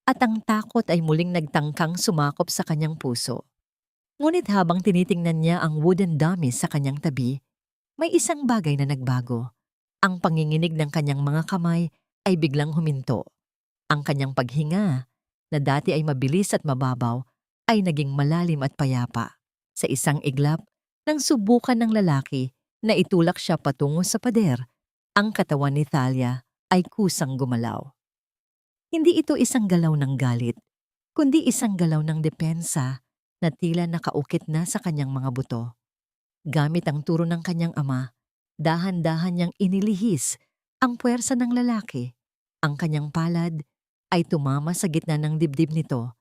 at ang takot ay muling nagtangkang sumakop sa kanyang puso. Ngunit habang tinitingnan niya ang wooden dummy sa kanyang tabi, may isang bagay na nagbago. Ang panginginig ng kanyang mga kamay ay biglang huminto. Ang kanyang paghinga, na dati ay mabilis at mababaw, ay naging malalim at payapa. Sa isang iglap, nang subukan ng lalaki na itulak siya patungo sa pader, ang katawan ni Talia ay kusang gumalaw. Hindi ito isang galaw ng galit, kundi isang galaw ng depensa na tila nakaukit na sa kanyang mga buto. Gamit ang turo ng kanyang ama, dahan-dahan niyang inilihis ang puwersa ng lalaki. Ang kanyang palad ay tumama sa gitna ng dibdib nito,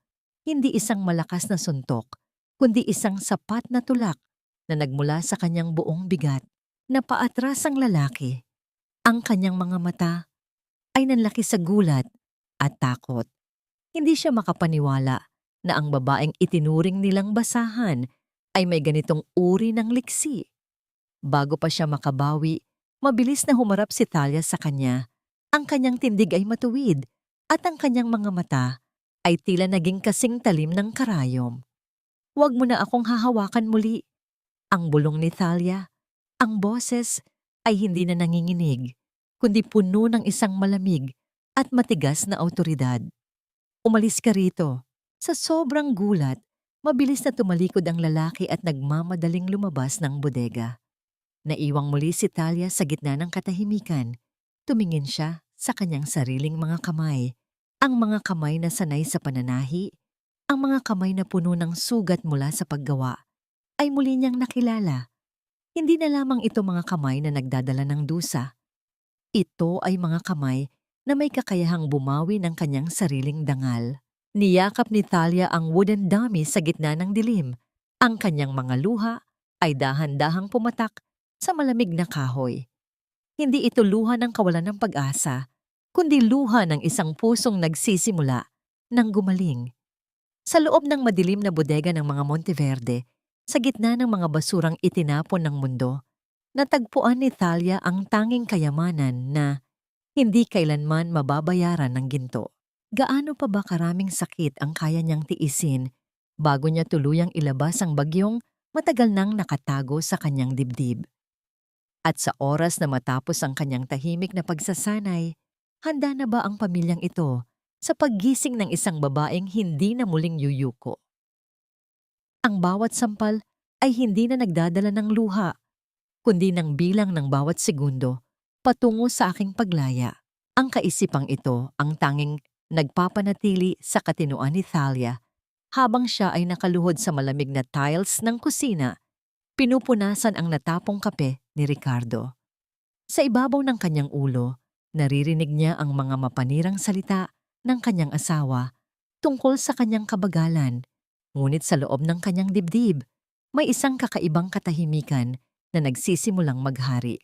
hindi isang malakas na suntok, kundi isang sapat na tulak na nagmula sa kanyang buong bigat. Napaatras ang lalaki. Ang kanyang mga mata ay nanlaki sa gulat at takot. Hindi siya makapaniwala na ang babaeng itinuring nilang basahan ay may ganitong uri ng liksi. Bago pa siya makabawi, mabilis na humarap si Talia sa kanya. Ang kanyang tindig ay matuwid at ang kanyang mga mata ay tila naging kasing talim ng karayom. "Huwag mo na akong hahawakan muli." Ang bulong ni Talia. Ang boses ay hindi na nanginginig, kundi puno ng isang malamig at matigas na awtoridad. "Umalis ka rito." Sa sobrang gulat, mabilis na tumalikod ang lalaki at nagmamadaling lumabas ng bodega. Naiwang muli si Talia sa gitna ng katahimikan. Tumingin siya sa kanyang sariling mga kamay. Ang mga kamay na sanay sa pananahi, ang mga kamay na puno ng sugat mula sa paggawa, ay muli niyang nakilala. Hindi na lamang ito mga kamay na nagdadala ng dusa. Ito ay mga kamay na may kakayahang bumawi ng kanyang sariling dangal. Niyakap ni Talia ang wooden dummy sa gitna ng dilim. Ang kanyang mga luha ay dahan-dahang pumatak sa malamig na kahoy. Hindi ito luha ng kawalan ng pag-asa, kundi luha ng isang pusong nagsisimula ng gumaling. Sa loob ng madilim na bodega ng mga Monteverde, sa gitna ng mga basurang itinapon ng mundo, natagpuan ni Talia ang tanging kayamanan na hindi kailanman mababayaran ng ginto. Gaano pa ba karaming sakit ang kaya niyang tiisin bago niya tuluyang ilabas ang bagyong matagal nang nakatago sa kanyang dibdib? At sa oras na matapos ang kanyang tahimik na pagsasanay, handa na ba ang pamilyang ito sa paggising ng isang babaeng hindi na muling yuyuko? Ang bawat sampal ay hindi na nagdadala ng luha, kundi ng bilang ng bawat segundo patungo sa aking paglaya. Ang kaisipang ito ang tanging nagpapanatili sa katinuan ni Talia habang siya ay nakaluhod sa malamig na tiles ng kusina, pinupunasan ang natapong kape ni Ricardo. Sa ibabaw ng kanyang ulo, naririnig niya ang mga mapanirang salita ng kanyang asawa tungkol sa kanyang kabagalan. Ngunit sa loob ng kanyang dibdib, may isang kakaibang katahimikan na nagsisimulang maghari.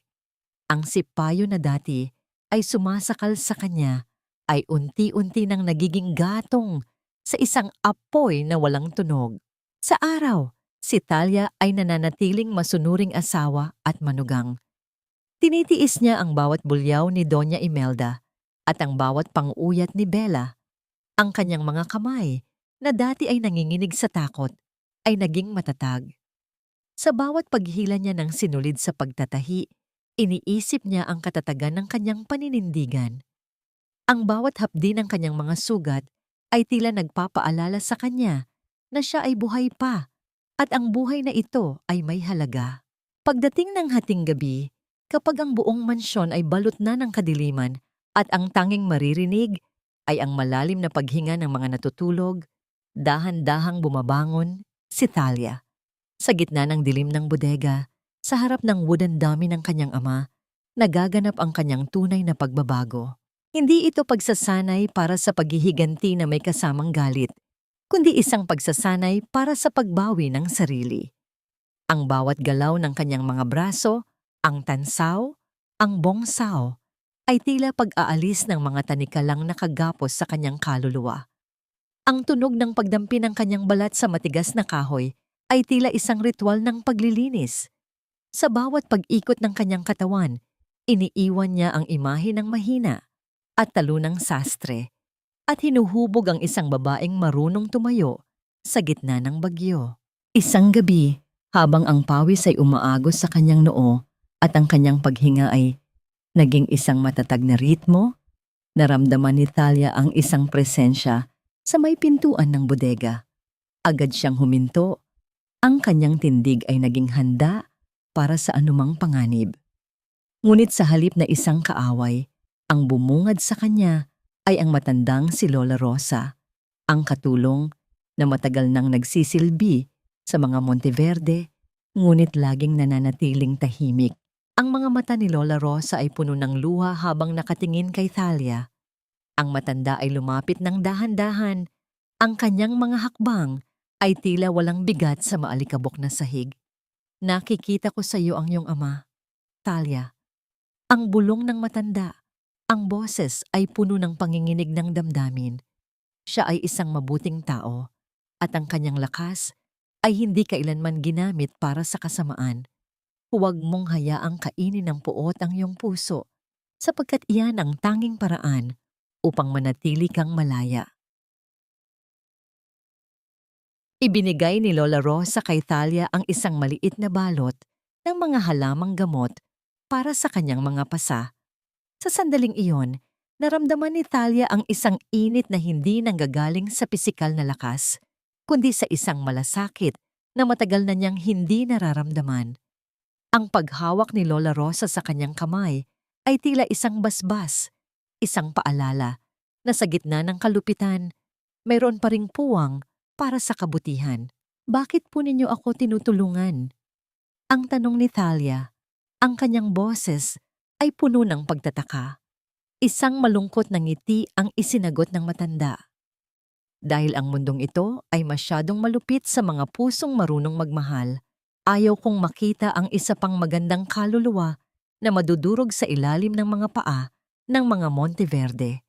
Ang sipayo na dati ay sumasakal sa kanya ay unti-unti nang nagiging gatong sa isang apoy na walang tunog. Sa araw, si Talia ay nananatiling masunuring asawa at manugang. Tinitiis niya ang bawat bulyaw ni Doña Imelda at ang bawat pang-uyat ni Bella. Ang kanyang mga kamay, na dati ay nanginginig sa takot, ay naging matatag. Sa bawat paghila niya ng sinulid sa pagtatahi, iniisip niya ang katatagan ng kanyang paninindigan. Ang bawat hapdi ng kanyang mga sugat ay tila nagpapaalala sa kanya na siya ay buhay pa at ang buhay na ito ay may halaga. Pagdating ng hating gabi, kapag ang buong mansyon ay balot na ng kadiliman at ang tanging maririnig ay ang malalim na paghinga ng mga natutulog, dahan-dahang bumabangon si Talia. Sa gitna ng dilim ng bodega, sa harap ng wooden dummy ng kanyang ama, nagaganap ang kanyang tunay na pagbabago. Hindi ito pagsasanay para sa paghihiganti na may kasamang galit, kundi isang pagsasanay para sa pagbawi ng sarili. Ang bawat galaw ng kanyang mga braso, ang tansaw, ang bongsaw, ay tila pag-aalis ng mga tanikalang nakagapos sa kanyang kaluluwa. Ang tunog ng pagdampi ng kanyang balat sa matigas na kahoy ay tila isang ritual ng paglilinis. Sa bawat pag-ikot ng kanyang katawan, iniiwan niya ang imahe ng mahina at talunang sastre at hinuhubog ang isang babaeng marunong tumayo sa gitna ng bagyo. Isang gabi, habang ang pawis ay umaagos sa kanyang noo at ang kanyang paghinga ay naging isang matatag na ritmo, naramdaman ni Talia ang isang presensya sa may pintuan ng bodega. Agad siyang huminto, ang kanyang tindig ay naging handa para sa anumang panganib. Ngunit sa halip na isang kaaway, ang bumungad sa kanya ay ang matandang si Lola Rosa, ang katulong na matagal nang nagsisilbi sa mga Monteverde, ngunit laging nananatiling tahimik. Ang mga mata ni Lola Rosa ay puno ng luha habang nakatingin kay Thalia. Ang matanda ay lumapit ng dahan-dahan. Ang kanyang mga hakbang ay tila walang bigat sa maalikabok na sahig. Nakikita ko sa iyo ang iyong ama, Thalia. Ang bulong ng matanda, ang boses ay puno ng panginginig ng damdamin. Siya ay isang mabuting tao at ang kanyang lakas ay hindi kailanman ginamit para sa kasamaan. Huwag mong hayaang kainin ng puot ang iyong puso sapagkat iyan ang tanging paraan upang manatili kang malaya. Ibinigay ni Lola Rosa kay Thalia ang isang maliit na balot ng mga halamang gamot para sa kanyang mga pasa. Sa sandaling iyon, naramdaman ni Thalia ang isang init na hindi nanggagaling sa pisikal na lakas, kundi sa isang malasakit na matagal na niyang hindi nararamdaman. Ang paghawak ni Lola Rosa sa kanyang kamay ay tila isang basbas, isang paalala na sa gitna ng kalupitan, mayroon pa ring puwang para sa kabutihan. Bakit po ninyo ako tinutulungan? Ang tanong ni Thalia, ang kanyang boses ay puno ng pagtataka. Isang malungkot na ngiti ang isinagot ng matanda. Dahil ang mundong ito ay masyadong malupit sa mga pusong marunong magmahal, ayaw kong makita ang isa pang magandang kaluluwa na madudurog sa ilalim ng mga paa ng mga Monteverde.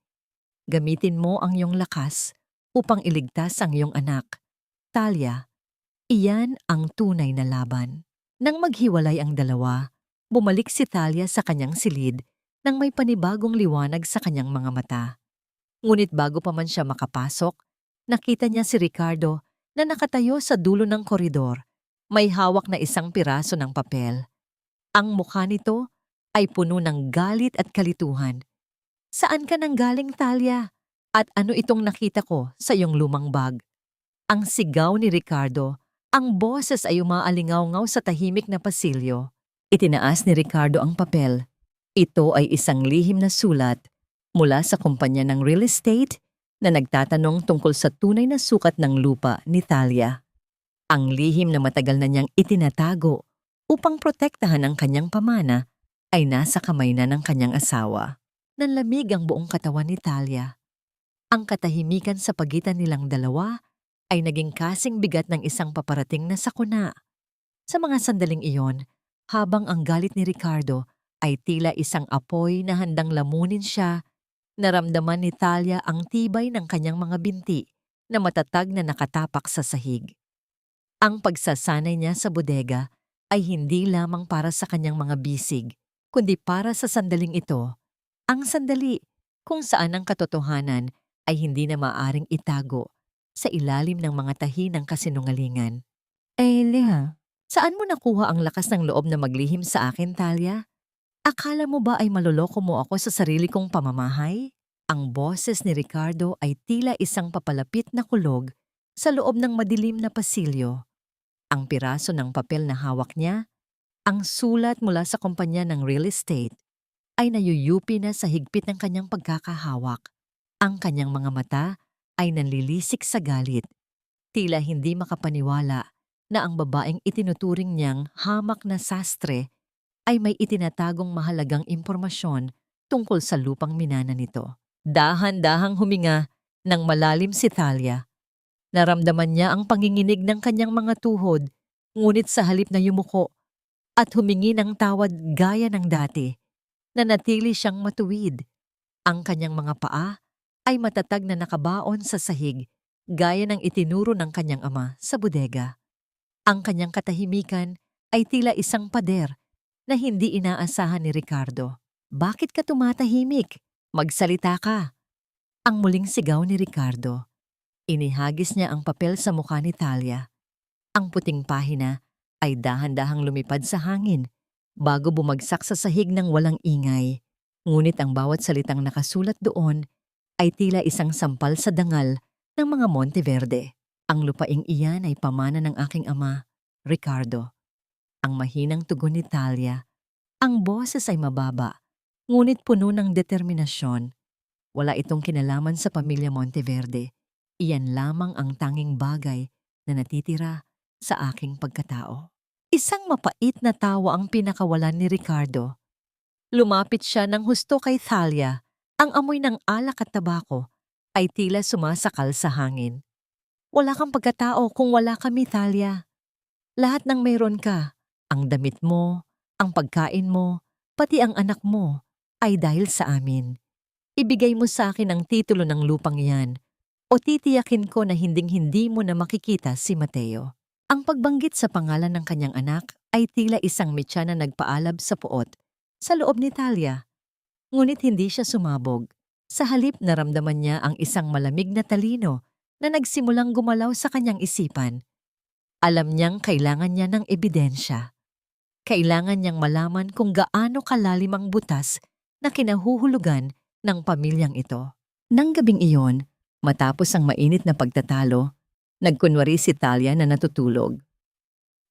Gamitin mo ang iyong lakas upang iligtas ang iyong anak. Thalia, iyan ang tunay na laban. Nang maghiwalay ang dalawa, bumalik si Thalia sa kanyang silid nang may panibagong liwanag sa kanyang mga mata. Ngunit bago pa man siya makapasok, nakita niya si Ricardo na nakatayo sa dulo ng koridor. May hawak na isang piraso ng papel. Ang mukha nito ay puno ng galit at kalituhan. Saan ka nanggaling, Thalia? At ano itong nakita ko sa iyong lumang bag? Ang sigaw ni Ricardo, ang boses ay umaalingaw-ngaw sa tahimik na pasilyo. Itinaas ni Ricardo ang papel. Ito ay isang lihim na sulat mula sa kumpanya ng real estate na nagtatanong tungkol sa tunay na sukat ng lupa ni Thalia. Ang lihim na matagal na niyang itinatago upang protektahan ang kanyang pamana ay nasa kamay na ng kanyang asawa. Nanlamig ang buong katawan ni Thalia. Ang katahimikan sa pagitan nilang dalawa ay naging kasing bigat ng isang paparating na sakuna. Sa mga sandaling iyon, habang ang galit ni Ricardo ay tila isang apoy na handang lamunin siya, naramdaman ni Thalia ang tibay ng kanyang mga binti na matatag na nakatapak sa sahig. Ang pagsasanay niya sa bodega ay hindi lamang para sa kanyang mga bisig, kundi para sa sandaling ito, ang sandali kung saan ang katotohanan ay hindi na maaring itago sa ilalim ng mga tahi ng kasinungalingan. Leha, saan mo nakuha ang lakas ng loob na maglihim sa akin, Thalia? Akala mo ba ay maloloko mo ako sa sarili kong pamamahay? Ang boses ni Ricardo ay tila isang papalapit na kulog sa loob ng madilim na pasilyo. Ang piraso ng papel na hawak niya, ang sulat mula sa kumpanya ng real estate, ay nayuyupi na sa higpit ng kanyang pagkakahawak. Ang kanyang mga mata ay nanlilisik sa galit. Tila hindi makapaniwala na ang babaeng itinuturing niyang hamak na sastre ay may itinatagong mahalagang impormasyon tungkol sa lupang minana nito. Dahan-dahang huminga ng malalim si Thalia. Naramdaman niya ang panginginig ng kanyang mga tuhod, ngunit sa halip na yumuko at humingi ng tawad gaya ng dati, nanatili siyang matuwid. Ang kanyang mga paa ay matatag na nakabaon sa sahig, gaya ng itinuro ng kanyang ama sa bodega. Ang kanyang katahimikan ay tila isang pader na hindi inaasahan ni Ricardo. Bakit ka tumatahimik? Magsalita ka. Ang muling sigaw ni Ricardo. Inihagis niya ang papel sa mukha ni Thalia. Ang puting pahina ay dahan-dahang lumipad sa hangin bago bumagsak sa sahig ng walang ingay. Ngunit ang bawat salitang nakasulat doon ay tila isang sampal sa dangal ng mga Monteverde. Ang lupaing iyan ay pamana ng aking ama, Ricardo. Ang mahinang tugon ni Thalia. Ang boses ay mababa, ngunit puno ng determinasyon. Wala itong kinalaman sa pamilya Monteverde. Iyan lamang ang tanging bagay na natitira sa aking pagkatao. Isang mapait na tawa ang pinakawalan ni Ricardo. Lumapit siya ng husto kay Thalia. Ang amoy ng alak at tabako ay tila sumasakal sa hangin. Wala kang pagkatao kung wala kami, Thalia. Lahat ng mayroon ka, ang damit mo, ang pagkain mo, pati ang anak mo, ay dahil sa amin. Ibigay mo sa akin ang titulo ng lupang iyan o titiyakin ko na hinding-hindi mo na makikita si Mateo. Ang pagbanggit sa pangalan ng kanyang anak ay tila isang mitya na nagpaalab sa puot sa loob ni Thalia. Ngunit hindi siya sumabog. Sa halip naramdaman niya ang isang malamig na talino na nagsimulang gumalaw sa kanyang isipan. Alam niyang kailangan niya ng ebidensya. Kailangan niyang malaman kung gaano kalalim ang butas na kinahuhulugan ng pamilyang ito. Nang gabing iyon, matapos ang mainit na pagtatalo, nagkunwari si Thalia na natutulog.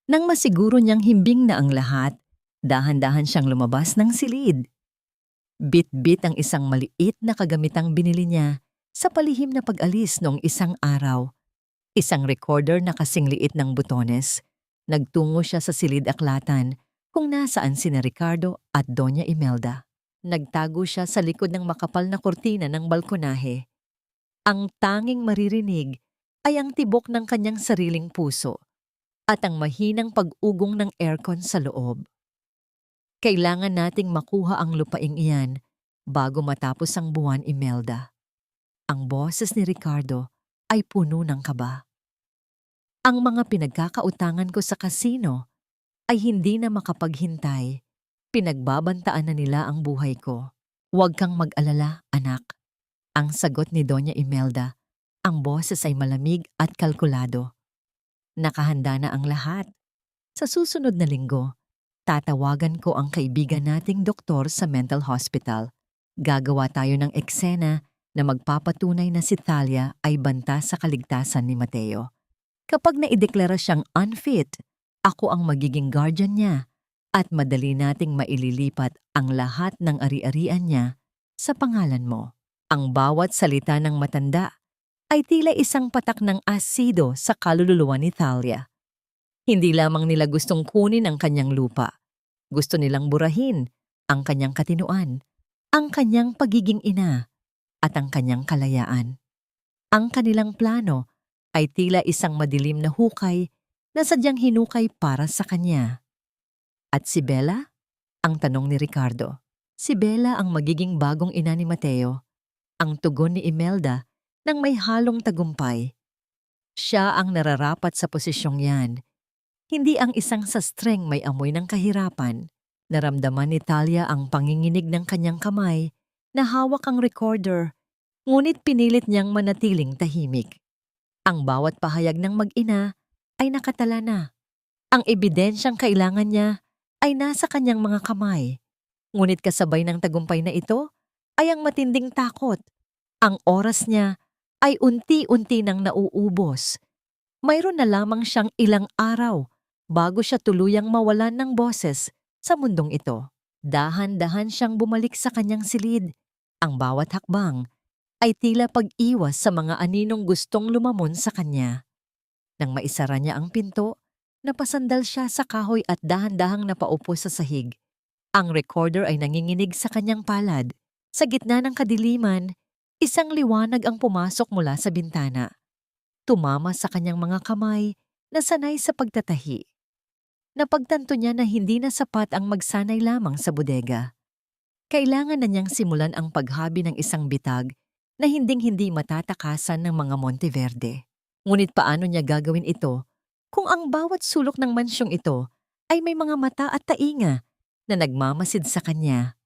Nang masiguro niyang himbing na ang lahat, dahan-dahan siyang lumabas ng silid. Bit-bit ang isang maliit na kagamitang binili niya sa palihim na pag-alis noong isang araw. Isang recorder na kasing liit ng butones. Nagtungo siya sa silid-aklatan kung nasaan sina Ricardo at Doña Imelda. Nagtago siya sa likod ng makapal na kurtina ng balkonahe. Ang tanging maririnig ay ang tibok ng kanyang sariling puso at ang mahinang pag-ugong ng aircon sa loob. Kailangan nating makuha ang lupaing iyan bago matapos ang buwan, Imelda. Ang boses ni Ricardo ay puno ng kaba. Ang mga pinagkakautangan ko sa kasino ay hindi na makapaghintay. Pinagbabantaan na nila ang buhay ko. Huwag kang mag-alala, anak. Ang sagot ni Doña Imelda. Ang boses ay malamig at kalkulado. Nakahanda na ang lahat. Sa susunod na linggo, tatawagan ko ang kaibigan nating doktor sa mental hospital. Gagawa tayo ng eksena na magpapatunay na si Thalia ay banta sa kaligtasan ni Mateo. Kapag naideklara siyang unfit, ako ang magiging guardian niya at madali nating maililipat ang lahat ng ari-arian niya sa pangalan mo. Ang bawat salita ng matanda ay tila isang patak ng asido sa kaluluwa ni Thalia. Hindi lamang nila gustong kunin ang kanyang lupa. Gusto nilang burahin ang kanyang katinuan, ang kanyang pagiging ina, at ang kanyang kalayaan. Ang kanilang plano ay tila isang madilim na hukay na sadyang hinukay para sa kanya. At si Bella? Ang tanong ni Ricardo. Si Bella ang magiging bagong ina ni Mateo. Ang tugon ni Imelda nang may halong tagumpay. Siya ang nararapat sa posisyong yan. Hindi ang isang sastreng may amoy ng kahirapan. Naramdaman ni Thalia ang panginginig ng kanyang kamay na hawak ang recorder, ngunit pinilit niyang manatiling tahimik. Ang bawat pahayag ng mag-ina ay nakatala na. Ang ebidensyang kailangan niya ay nasa kanyang mga kamay. Ngunit kasabay ng tagumpay na ito ay ang matinding takot. Ang oras niya ay unti-unti nang nauubos. Mayroon na lamang siyang ilang araw bago siya tuluyang mawalan ng boses sa mundong ito. Dahan-dahan siyang bumalik sa kanyang silid. Ang bawat hakbang ay tila pag-iwas sa mga aninong gustong lumamon sa kanya. Nang maisara niya ang pinto, napasandal siya sa kahoy at dahan-dahang napaupo sa sahig. Ang recorder ay nanginginig sa kanyang palad. Sa gitna ng kadiliman, isang liwanag ang pumasok mula sa bintana. Tumama sa kanyang mga kamay na sanay sa pagtatahi. Napagtanto niya na hindi na sapat ang magsanay lamang sa bodega. Kailangan na niyang simulan ang paghabi ng isang bitag na hinding-hindi matatakasan ng mga Monteverde. Ngunit paano niya gagawin ito kung ang bawat sulok ng mansyong ito ay may mga mata at tainga na nagmamasid sa kanya?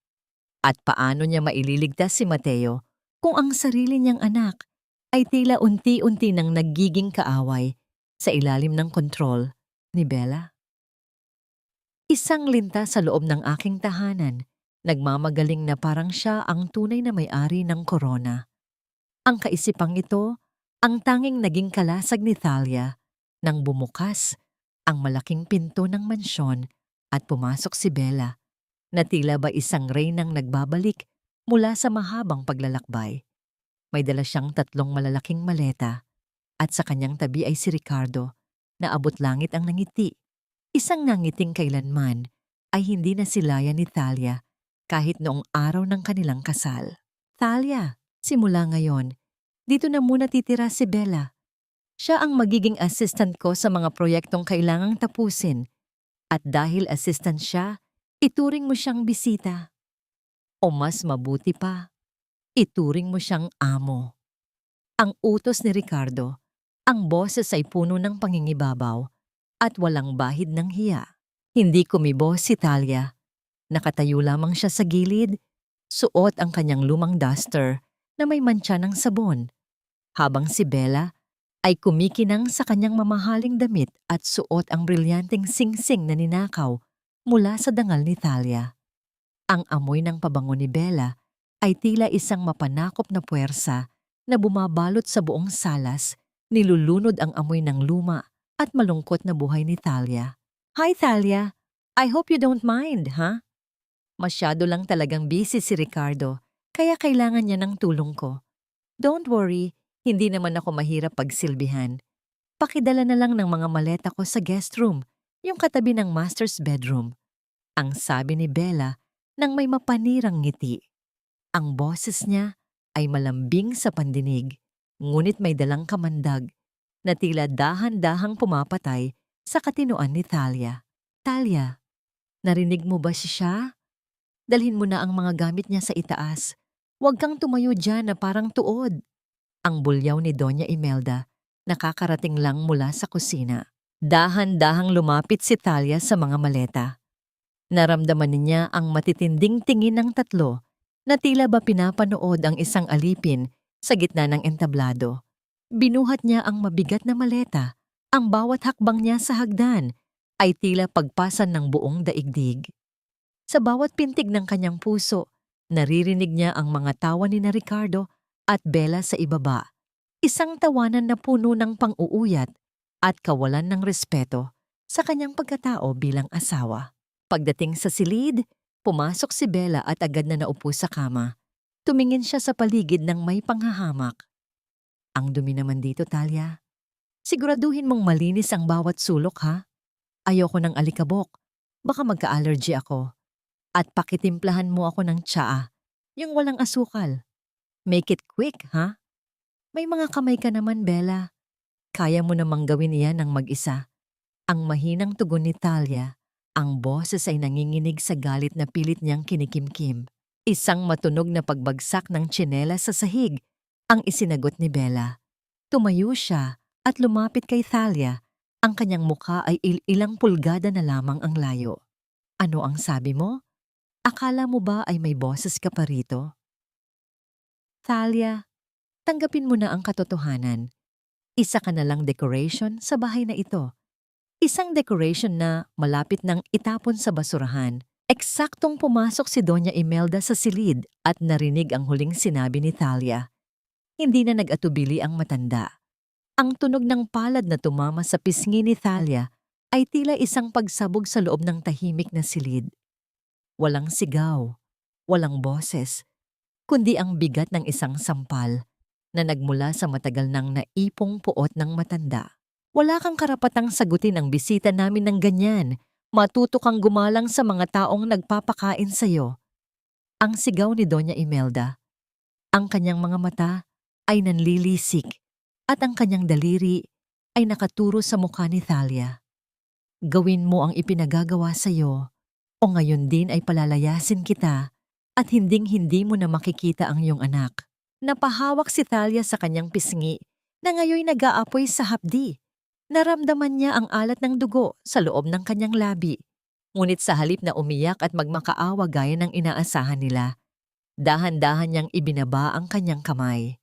At paano niya maililigtas si Mateo kung ang sarili niyang anak ay tila unti-unti nang nagiging kaaway sa ilalim ng kontrol ni Bella? Isang linta sa loob ng aking tahanan, nagmamagaling na parang siya ang tunay na may-ari ng korona. Ang kaisipang ito, ang tanging naging kalasag ni Thalia nang bumukas ang malaking pinto ng mansyon at pumasok si Bella, na tila ba isang reynang nagbabalik mula sa mahabang paglalakbay. May dala siyang 3 malalaking maleta at sa kanyang tabi ay si Ricardo na abot langit ang nangiti. Isang nangiting kailanman ay hindi na silaya ni Thalia kahit noong araw ng kanilang kasal. Thalia, simula ngayon, dito na muna titira si Bella. Siya ang magiging assistant ko sa mga proyektong kailangang tapusin. At dahil assistant siya, ituring mo siyang bisita. O mas mabuti pa, ituring mo siyang amo. Ang utos ni Ricardo, ang boses ay puno ng pangingibabaw at walang bahid ng hiya. Hindi kumibo si Thalia. Nakatayo lamang siya sa gilid, suot ang kanyang lumang duster na may mantsa ng sabon, habang si Bella ay kumikinang sa kanyang mamahaling damit at suot ang brilyanteng singsing na ninakaw mula sa dangal ni Thalia. Ang amoy ng pabango ni Bella ay tila isang mapanakop na puwersa na bumabalot sa buong salas, nilulunod ang amoy ng luma at malungkot na buhay ni Thalia. Hi Thalia, I hope you don't mind, ha? Masyado lang talagang busy si Ricardo, kaya kailangan niya ng tulong ko. Don't worry, hindi naman ako mahirap pagsilbihan. Pakidala na lang ng mga maleta ko sa guest room, yung katabi ng master's bedroom. Ang sabi ni Bella nang may mapanirang ngiti. Ang boses niya ay malambing sa pandinig, ngunit may dalang kamandag na tila dahan-dahang pumapatay sa katinoan ni Thalia. Thalia, narinig mo ba siya? Dalhin mo na ang mga gamit niya sa itaas. Huwag kang tumayo dyan na parang tuod. Ang bulyaw ni Doña Imelda, nakakarating lang mula sa kusina. Dahan-dahang lumapit si Thalia sa mga maleta. Naramdaman niya ang matitinding tingin ng tatlo na tila ba pinapanood ang isang alipin sa gitna ng entablado. Binuhat niya ang mabigat na maleta. Ang bawat hakbang niya sa hagdan ay tila pagpasan ng buong daigdig. Sa bawat pintig ng kanyang puso, naririnig niya ang mga tawa ni na Ricardo at Bella sa ibaba. Isang tawanan na puno ng pang-uuyat at kawalan ng respeto sa kanyang pagkatao bilang asawa. Pagdating sa silid, pumasok si Bella at agad na naupo sa kama. Tumingin siya sa paligid ng may panghahamak. Ang dumi naman dito, Thalia. Siguraduhin mong malinis ang bawat sulok, ha? Ayoko ng alikabok. Baka magka-allergy ako. At pakitimplahan mo ako ng tsaa, yung walang asukal. Make it quick, ha? May mga kamay ka naman, Bella. Kaya mo namang gawin iyan ng mag-isa. Ang mahinang tugon ni Thalia, ang boses ay nanginginig sa galit na pilit niyang kinikimkim. Isang matunog na pagbagsak ng tsinelas sa sahig ang isinagot ni Bella. Tumayo siya at lumapit kay Thalia. Ang kanyang mukha ay ilang pulgada na lamang ang layo. Ano ang sabi mo? Akala mo ba ay may boses ka pa rito? Thalia, tanggapin mo na ang katotohanan. Isa ka na lang decoration sa bahay na ito. Isang decoration na malapit nang itapon sa basurahan. Eksaktong pumasok si Doña Imelda sa silid at narinig ang huling sinabi ni Thalia. Hindi na nag-atubili ang matanda. Ang tunog ng palad na tumama sa pisngi ni Thalia ay tila isang pagsabog sa loob ng tahimik na silid. Walang sigaw, walang boses, kundi ang bigat ng isang sampal na nagmula sa matagal nang naipong puot ng matanda. Wala kang karapatang sagutin ang bisita namin ng ganyan. Matuto kang gumalang sa mga taong nagpapakain sa'yo. Ang sigaw ni Doña Imelda. Ang kanyang mga mata ay nanlilisik at ang kanyang daliri ay nakaturo sa mukha ni Thalia. Gawin mo ang ipinagagawa sa iyo o ngayon din ay palalayasin kita at hinding-hindi mo na makikita ang iyong anak. Napahawak si Thalia sa kanyang pisngi na ngayoy nag-aapoy sa hapdi. Naramdaman niya ang alat ng dugo sa loob ng kanyang labi. Ngunit sa halip na umiyak at magmakaawa gaya ng inaasahan nila, dahan-dahan niyang ibinaba ang kanyang kamay.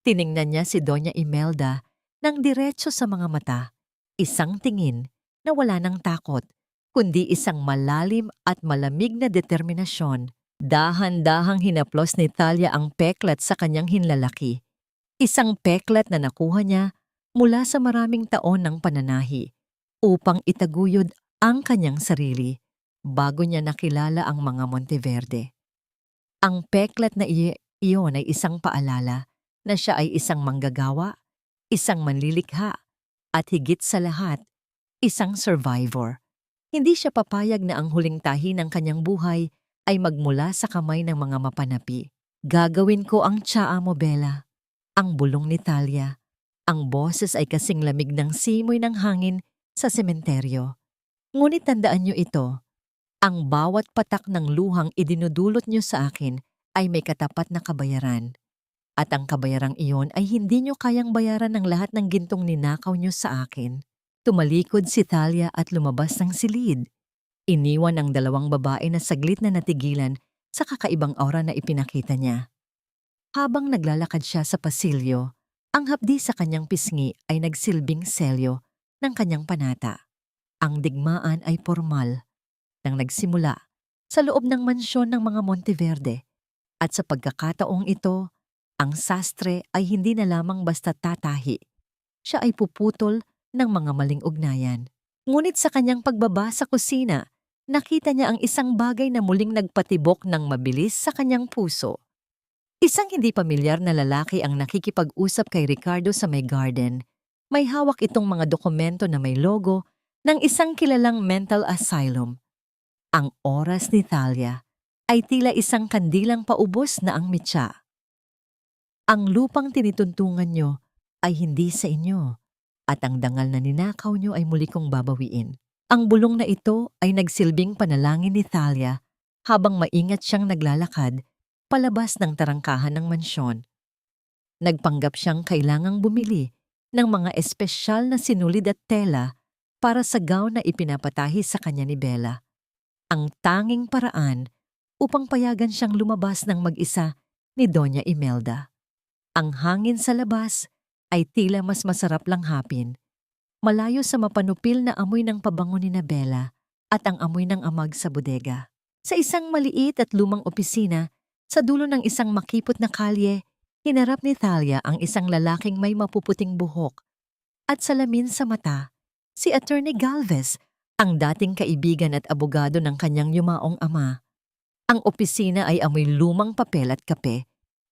Tiningnan niya si Doña Imelda ng diretso sa mga mata, isang tingin na wala ng takot, kundi isang malalim at malamig na determinasyon. Dahan-dahang hinaplos ni Thalia ang peklat sa kanyang hinlalaki. Isang peklat na nakuha niya mula sa maraming taon ng pananahi upang itaguyod ang kanyang sarili bago niya nakilala ang mga Monteverde. Ang peklat na iyon ay isang paalala na siya ay isang manggagawa, isang manlilikha, at higit sa lahat, isang survivor. Hindi siya papayag na ang huling tahi ng kanyang buhay ay magmula sa kamay ng mga mapanapi. Gagawin ko ang tsaa mo, Bella. Ang bulong ni Thalia. Ang boses ay kasing lamig ng simoy ng hangin sa sementeryo. Ngunit tandaan niyo ito, ang bawat patak ng luhang idinudulot niyo sa akin ay may katapat na kabayaran. At ang kabayarang iyon ay hindi niyo kayang bayaran ng lahat ng gintong ninakaw niyo sa akin. Tumalikod si Thalia at lumabas ng silid. Iniwan ang dalawang babae na saglit na natigilan sa kakaibang aura na ipinakita niya. Habang naglalakad siya sa pasilyo, ang hapdi sa kanyang pisngi ay nagsilbing selyo ng kanyang panata. Ang digmaan ay formal nang nagsimula sa loob ng mansyon ng mga Monteverde at sa pagkakataong ito, ang sastre ay hindi na lamang basta tatahi. Siya ay puputol ng mga maling ugnayan. Ngunit sa kanyang pagbaba sa kusina, nakita niya ang isang bagay na muling nagpatibok ng mabilis sa kanyang puso. Isang hindi pamilyar na lalaki ang nakikipag-usap kay Ricardo sa may garden. May hawak itong mga dokumento na may logo ng isang kilalang mental asylum. Ang oras ni Thalia ay tila isang kandilang paubos na ang mitya. Ang lupang tinituntungan nyo ay hindi sa inyo at ang dangal na ninakaw nyo ay muli kong babawiin. Ang bulong na ito ay nagsilbing panalangin ni Thalia habang maingat siyang naglalakad palabas ng tarangkahan ng mansyon. Nagpanggap siyang kailangang bumili ng mga espesyal na sinulid at tela para sa gown na ipinapatahi sa kanya ni Bella. Ang tanging paraan upang payagan siyang lumabas ng mag-isa ni Doña Imelda. Ang hangin sa labas ay tila mas masarap lang hapin, malayo sa mapanupil na amoy ng pabango ni Bella at ang amoy ng amag sa bodega. Sa isang maliit at lumang opisina, sa dulo ng isang makipot na kalye, hinarap ni Thalia ang isang lalaking may mapuputing buhok at salamin sa mata, si Attorney Galvez, ang dating kaibigan at abogado ng kanyang yumaong ama. Ang opisina ay amoy lumang papel at kape,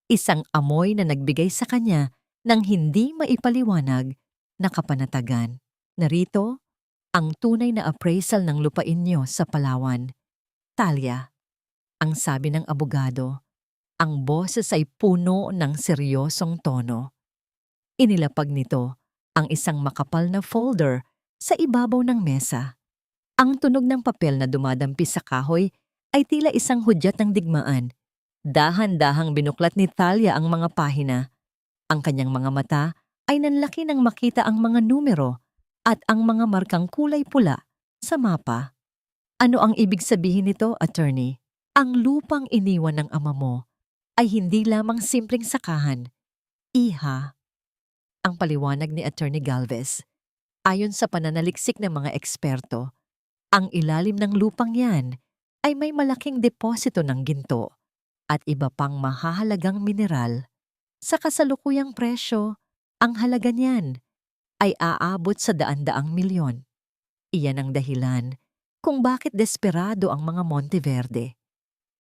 isang amoy na nagbigay sa kanya ng hindi maipaliwanag na kapanatagan. Narito, ang tunay na appraisal ng lupain niyo sa Palawan. Thalia, ang sabi ng abogado, ang boses ay puno ng seryosong tono. Inilapag nito ang isang makapal na folder sa ibabaw ng mesa. Ang tunog ng papel na dumadampi sa kahoy ay tila isang hudyat ng digmaan. Dahan-dahang binuklat ni Thalia ang mga pahina. Ang kanyang mga mata ay nanlaki nang makita ang mga numero at ang mga markang kulay pula sa mapa. Ano ang ibig sabihin nito, attorney? Ang lupang iniwan ng ama mo ay hindi lamang simpleng sakahan. Iha, ang paliwanag ni Attorney Galvez. Ayon sa pananaliksik ng mga eksperto, ang ilalim ng lupang yan ay may malaking deposito ng ginto at iba pang mahahalagang mineral. Sa kasalukuyang presyo, ang halaga niyan ay aabot sa daan-daang milyon. Iyan ang dahilan kung bakit desperado ang mga Monteverde.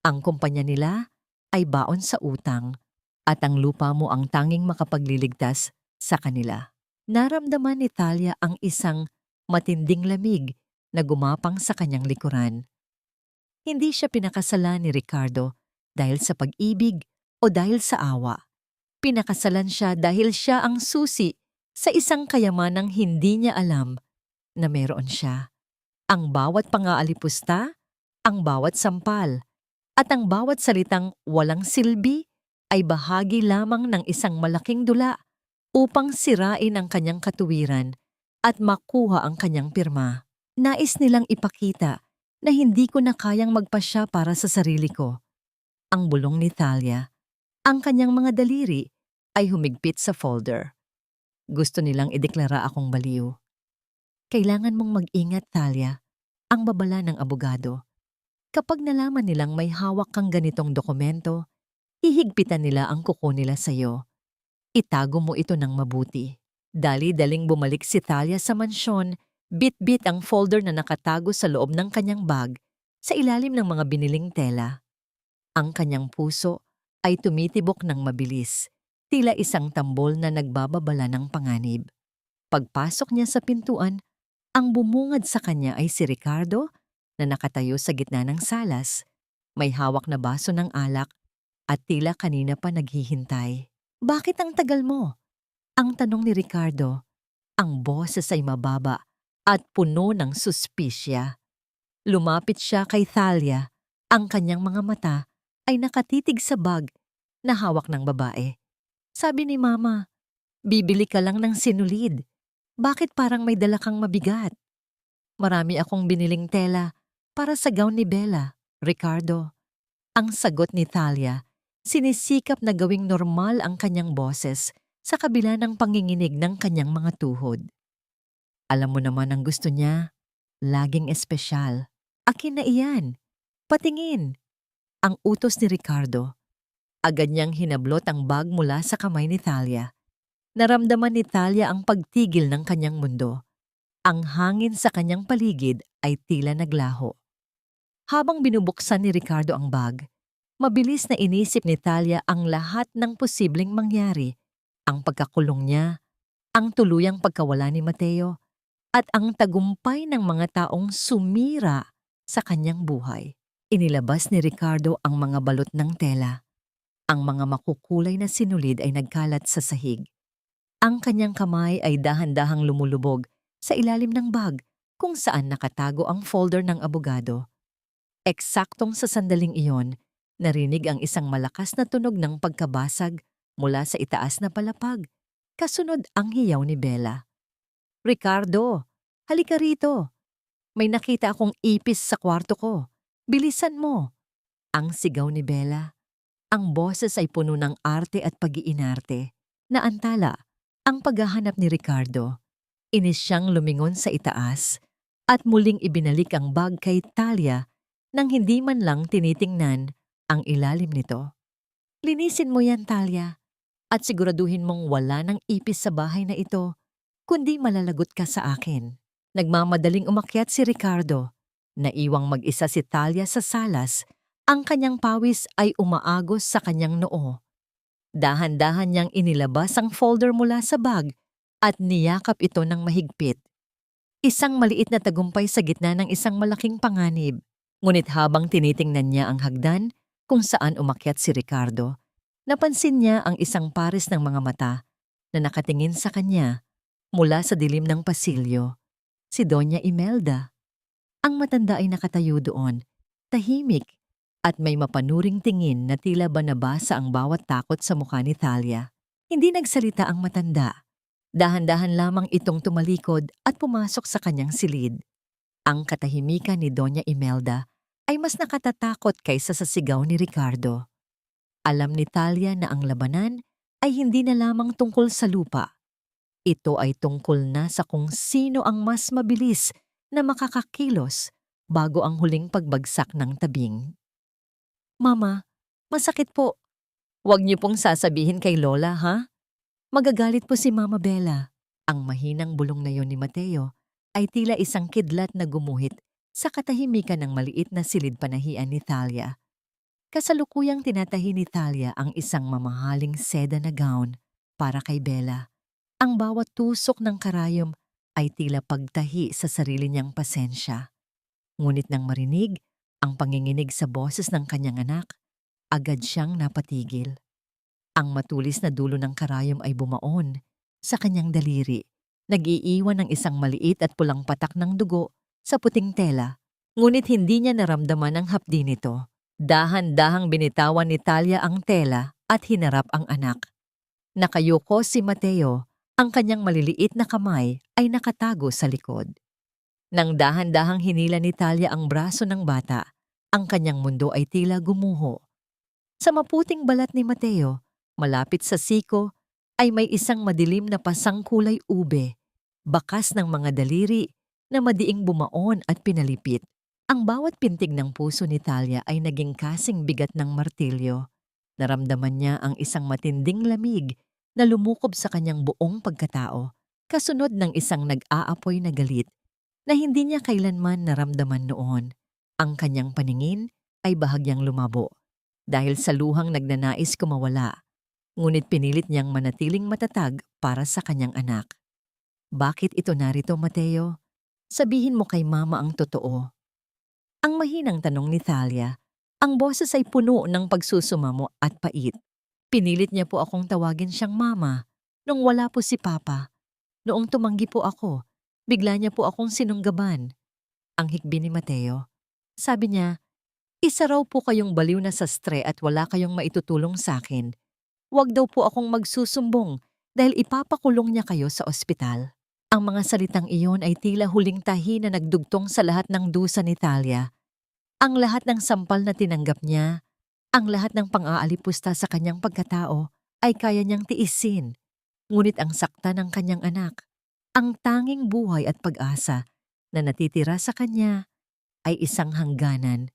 Ang kumpanya nila ay baon sa utang at ang lupa mo ang tanging makapagliligtas sa kanila. Naramdaman ni Thalia ang isang matinding lamig na gumapang sa kanyang likuran. Hindi siya pinakasalan ni Ricardo dahil sa pag-ibig o dahil sa awa. Pinakasalan siya dahil siya ang susi sa isang kayamanang hindi niya alam na meron siya. Ang bawat pangaalipusta, ang bawat sampal, at ang bawat salitang walang silbi ay bahagi lamang ng isang malaking dula upang sirain ang kanyang katuwiran at makuha ang kanyang pirma. Nais nilang ipakita na hindi ko na kayang magpasya para sa sarili ko. Ang bulong ni Thalia, ang kanyang mga daliri ay humigpit sa folder. Gusto nilang ideklara akong baliw. Kailangan mong mag-ingat, Thalia, ang babala ng abogado. Kapag nalaman nilang may hawak kang ganitong dokumento, hihigpitan nila ang kuko nila sa iyo. Itago mo ito ng mabuti. Dali-daling bumalik si Thalia sa mansyon, bit-bit ang folder na nakatago sa loob ng kanyang bag sa ilalim ng mga biniling tela. Ang kanyang puso ay tumitibok ng mabilis, tila isang tambol na nagbababala ng panganib. Pagpasok niya sa pintuan, ang bumungad sa kanya ay si Ricardo na nakatayo sa gitna ng salas, may hawak na baso ng alak at tila kanina pa naghihintay. "Bakit ang tagal mo?" ang tanong ni Ricardo. Ang boses ay mababa at puno ng suspisya. Lumapit siya kay Thalia. Ang kanyang mga mata ay nakatitig sa bag na hawak ng babae. Sabi ni Mama, "Bibili ka lang ng sinulid. Bakit parang may dala kang mabigat?" "Marami akong biniling tela para sa gown ni Bella, Ricardo." Ang sagot ni Thalia, sinisikap na gawing normal ang kanyang boses sa kabila ng panginginig ng kanyang mga tuhod. "Alam mo naman ang gusto niya, laging espesyal. Akin na iyan. Patingin." Ang utos ni Ricardo. Agad niyang hinablot ang bag mula sa kamay ni Thalia. Naramdaman ni Thalia ang pagtigil ng kanyang mundo. Ang hangin sa kanyang paligid ay tila naglaho. Habang binubuksan ni Ricardo ang bag, mabilis na inisip ni Thalia ang lahat ng posibleng mangyari. Ang pagkakulong niya, ang tuluyang pagkawala ni Mateo, at ang tagumpay ng mga taong sumira sa kanyang buhay. Inilabas ni Ricardo ang mga balot ng tela. Ang mga makukulay na sinulid ay nagkalat sa sahig. Ang kanyang kamay ay dahan-dahang lumulubog sa ilalim ng bag kung saan nakatago ang folder ng abogado. Eksaktong sa sandaling iyon, narinig ang isang malakas na tunog ng pagkabasag mula sa itaas na palapag. Kasunod ang hiyaw ni Bella. "Ricardo, halika rito. May nakita akong ipis sa kwarto ko. Bilisan mo." Ang sigaw ni Bella. Ang boses ay puno ng arte at pag-iinarte. Naantala ang paghahanap ni Ricardo. Inis siyang lumingon sa itaas at muling ibinalik ang bag kay Thalia nang hindi man lang tinitingnan ang ilalim nito. "Linisin mo yan, Thalia, at siguraduhin mong wala ng ipis sa bahay na ito, kundi malalagot ka sa akin." Nagmamadaling umakyat si Ricardo. Naiwang mag-isa si Thalia sa salas. Ang kanyang pawis ay umaagos sa kanyang noo. Dahan-dahan niyang inilabas ang folder mula sa bag at niyakap ito ng mahigpit. Isang maliit na tagumpay sa gitna ng isang malaking panganib. Ngunit habang tinitingnan niya ang hagdan kung saan umakyat si Ricardo, napansin niya ang isang pares ng mga mata na nakatingin sa kanya mula sa dilim ng pasilyo. Si Doña Imelda. Ang matanda ay nakatayo doon, tahimik, at may mapanuring tingin na tila ba nabasa ang bawat takot sa mukha ni Thalia. Hindi nagsalita ang matanda. Dahan-dahan lamang itong tumalikod at pumasok sa kanyang silid. Ang katahimikan ni Doña Imelda ay mas nakatatakot kaysa sa sigaw ni Ricardo. Alam ni Thalia na ang labanan ay hindi na lamang tungkol sa lupa. Ito ay tungkol na sa kung sino ang mas mabilis na makakakilos bago ang huling pagbagsak ng tabing. "Mama, masakit po." "Huwag niyo pong sasabihin kay Lola, ha? Magagalit po si Mama Bella." Ang mahinang bulong na yon ni Mateo ay tila isang kidlat na gumuhit sa katahimikan ng maliit na silid panahian ni Thalia. Kasalukuyang tinatahi ni Thalia ang isang mamahaling seda na gown para kay Bella. Ang bawat tusok ng karayom ay tila pagtahi sa sarili niyang pasensya. Ngunit nang marinig ang panginginig sa boses ng kanyang anak, Agad siyang napatigil. Ang matulis na dulo ng karayom ay bumaon sa kanyang daliri. Nag-iiwan ng isang maliit at pulang patak ng dugo sa puting tela. Ngunit hindi niya naramdaman ang hapdi nito. Dahan-dahang binitawan ni Talia ang tela at hinarap ang anak. Nakayuko si Mateo, ang kanyang maliliit na kamay ay nakatago sa likod. Nang dahan-dahang hinila ni Talia ang braso ng bata, ang kanyang mundo ay tila gumuho. Sa maputing balat ni Mateo, malapit sa siko, ay may isang madilim na pasang kulay ube, bakas ng mga daliri na madiing bumaon at pinalipit. Ang bawat pintig ng puso ni Talia ay naging kasing bigat ng martilyo. Naramdaman niya ang isang matinding lamig na lumukob sa kanyang buong pagkatao, kasunod ng isang nag-aapoy na galit na hindi niya kailanman naramdaman noon. Ang kanyang paningin ay bahagyang lumabo dahil sa luhang nagnanais kumawala, ngunit pinilit niyang manatiling matatag para sa kanyang anak. Bakit ito narito, Mateo? Sabihin mo kay mama ang totoo. Ang mahinang tanong ni Talia, ang boses ay puno ng pagsusumamo at pait. Pinilit niya po akong tawagin siyang mama nung wala po si papa. Noong tumanggi po ako, bigla niya po akong sinunggaban. Ang hikbi ni Mateo. Sabi niya, isa raw po kayong baliw na sastre at wala kayong maitutulong sa akin. Huwag daw po akong magsusumbong dahil ipapakulong niya kayo sa ospital. Ang mga salitang iyon ay tila huling tahi na nagdugtong sa lahat ng dusa ni Talia. Ang lahat ng sampal na tinanggap niya, ang lahat ng pang-aalipusta sa kanyang pagkatao ay kaya niyang tiisin. Ngunit ang sakta ng kanyang anak, ang tanging buhay at pag-asa na natitira sa kanya ay isang hangganan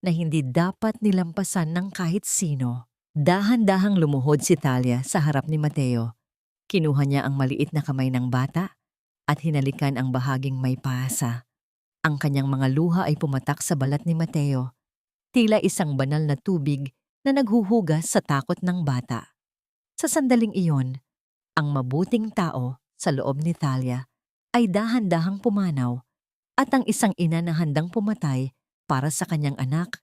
na hindi dapat nilampasan ng kahit sino. Dahan-dahang lumuhod si Talia sa harap ni Mateo. Kinuha niya ang maliit na kamay ng bata at hinalikan ang bahaging may pasa. Ang kanyang mga luha ay pumatak sa balat ni Mateo, tila isang banal na tubig na naghuhugas sa takot ng bata. Sa sandaling iyon, ang mabuting tao sa loob ni Talia ay dahan-dahang pumanaw at ang isang ina na handang pumatay para sa kanyang anak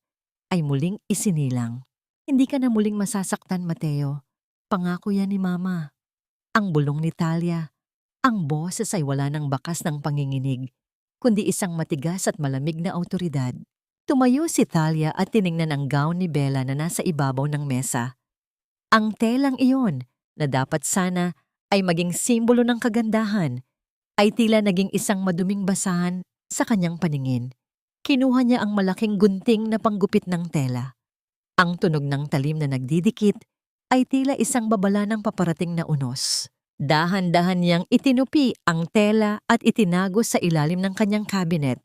ay muling isinilang. Hindi ka na muling masasaktan, Mateo. Pangako yan ni Mama. Ang bulong ni Talia. Ang boses ay wala ng bakas ng panginginig, kundi isang matigas at malamig na awtoridad. Tumayo si Talia at tiningnan ang gown ni Bella na nasa ibabaw ng mesa. Ang telang iyon, na dapat sana ay maging simbolo ng kagandahan, ay tila naging isang maduming basahan sa kanyang paningin. Kinuha niya ang malaking gunting na panggupit ng tela. Ang tunog ng talim na nagdidikit ay tila isang babala ng paparating na unos. Dahan-dahan niyang itinupi ang tela at itinago sa ilalim ng kanyang cabinet.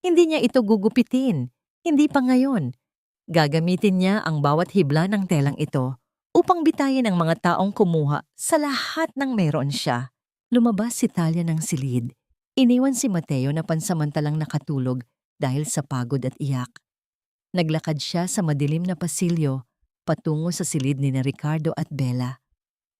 Hindi niya ito gugupitin, hindi pa ngayon. Gagamitin niya ang bawat hibla ng telang ito upang bitayin ang mga taong kumuha sa lahat ng meron siya. Lumabas si Talia ng silid. Iniwan si Mateo na pansamantalang nakatulog dahil sa pagod at iyak. Naglakad siya sa madilim na pasilyo patungo sa silid ni Ricardo at Bella.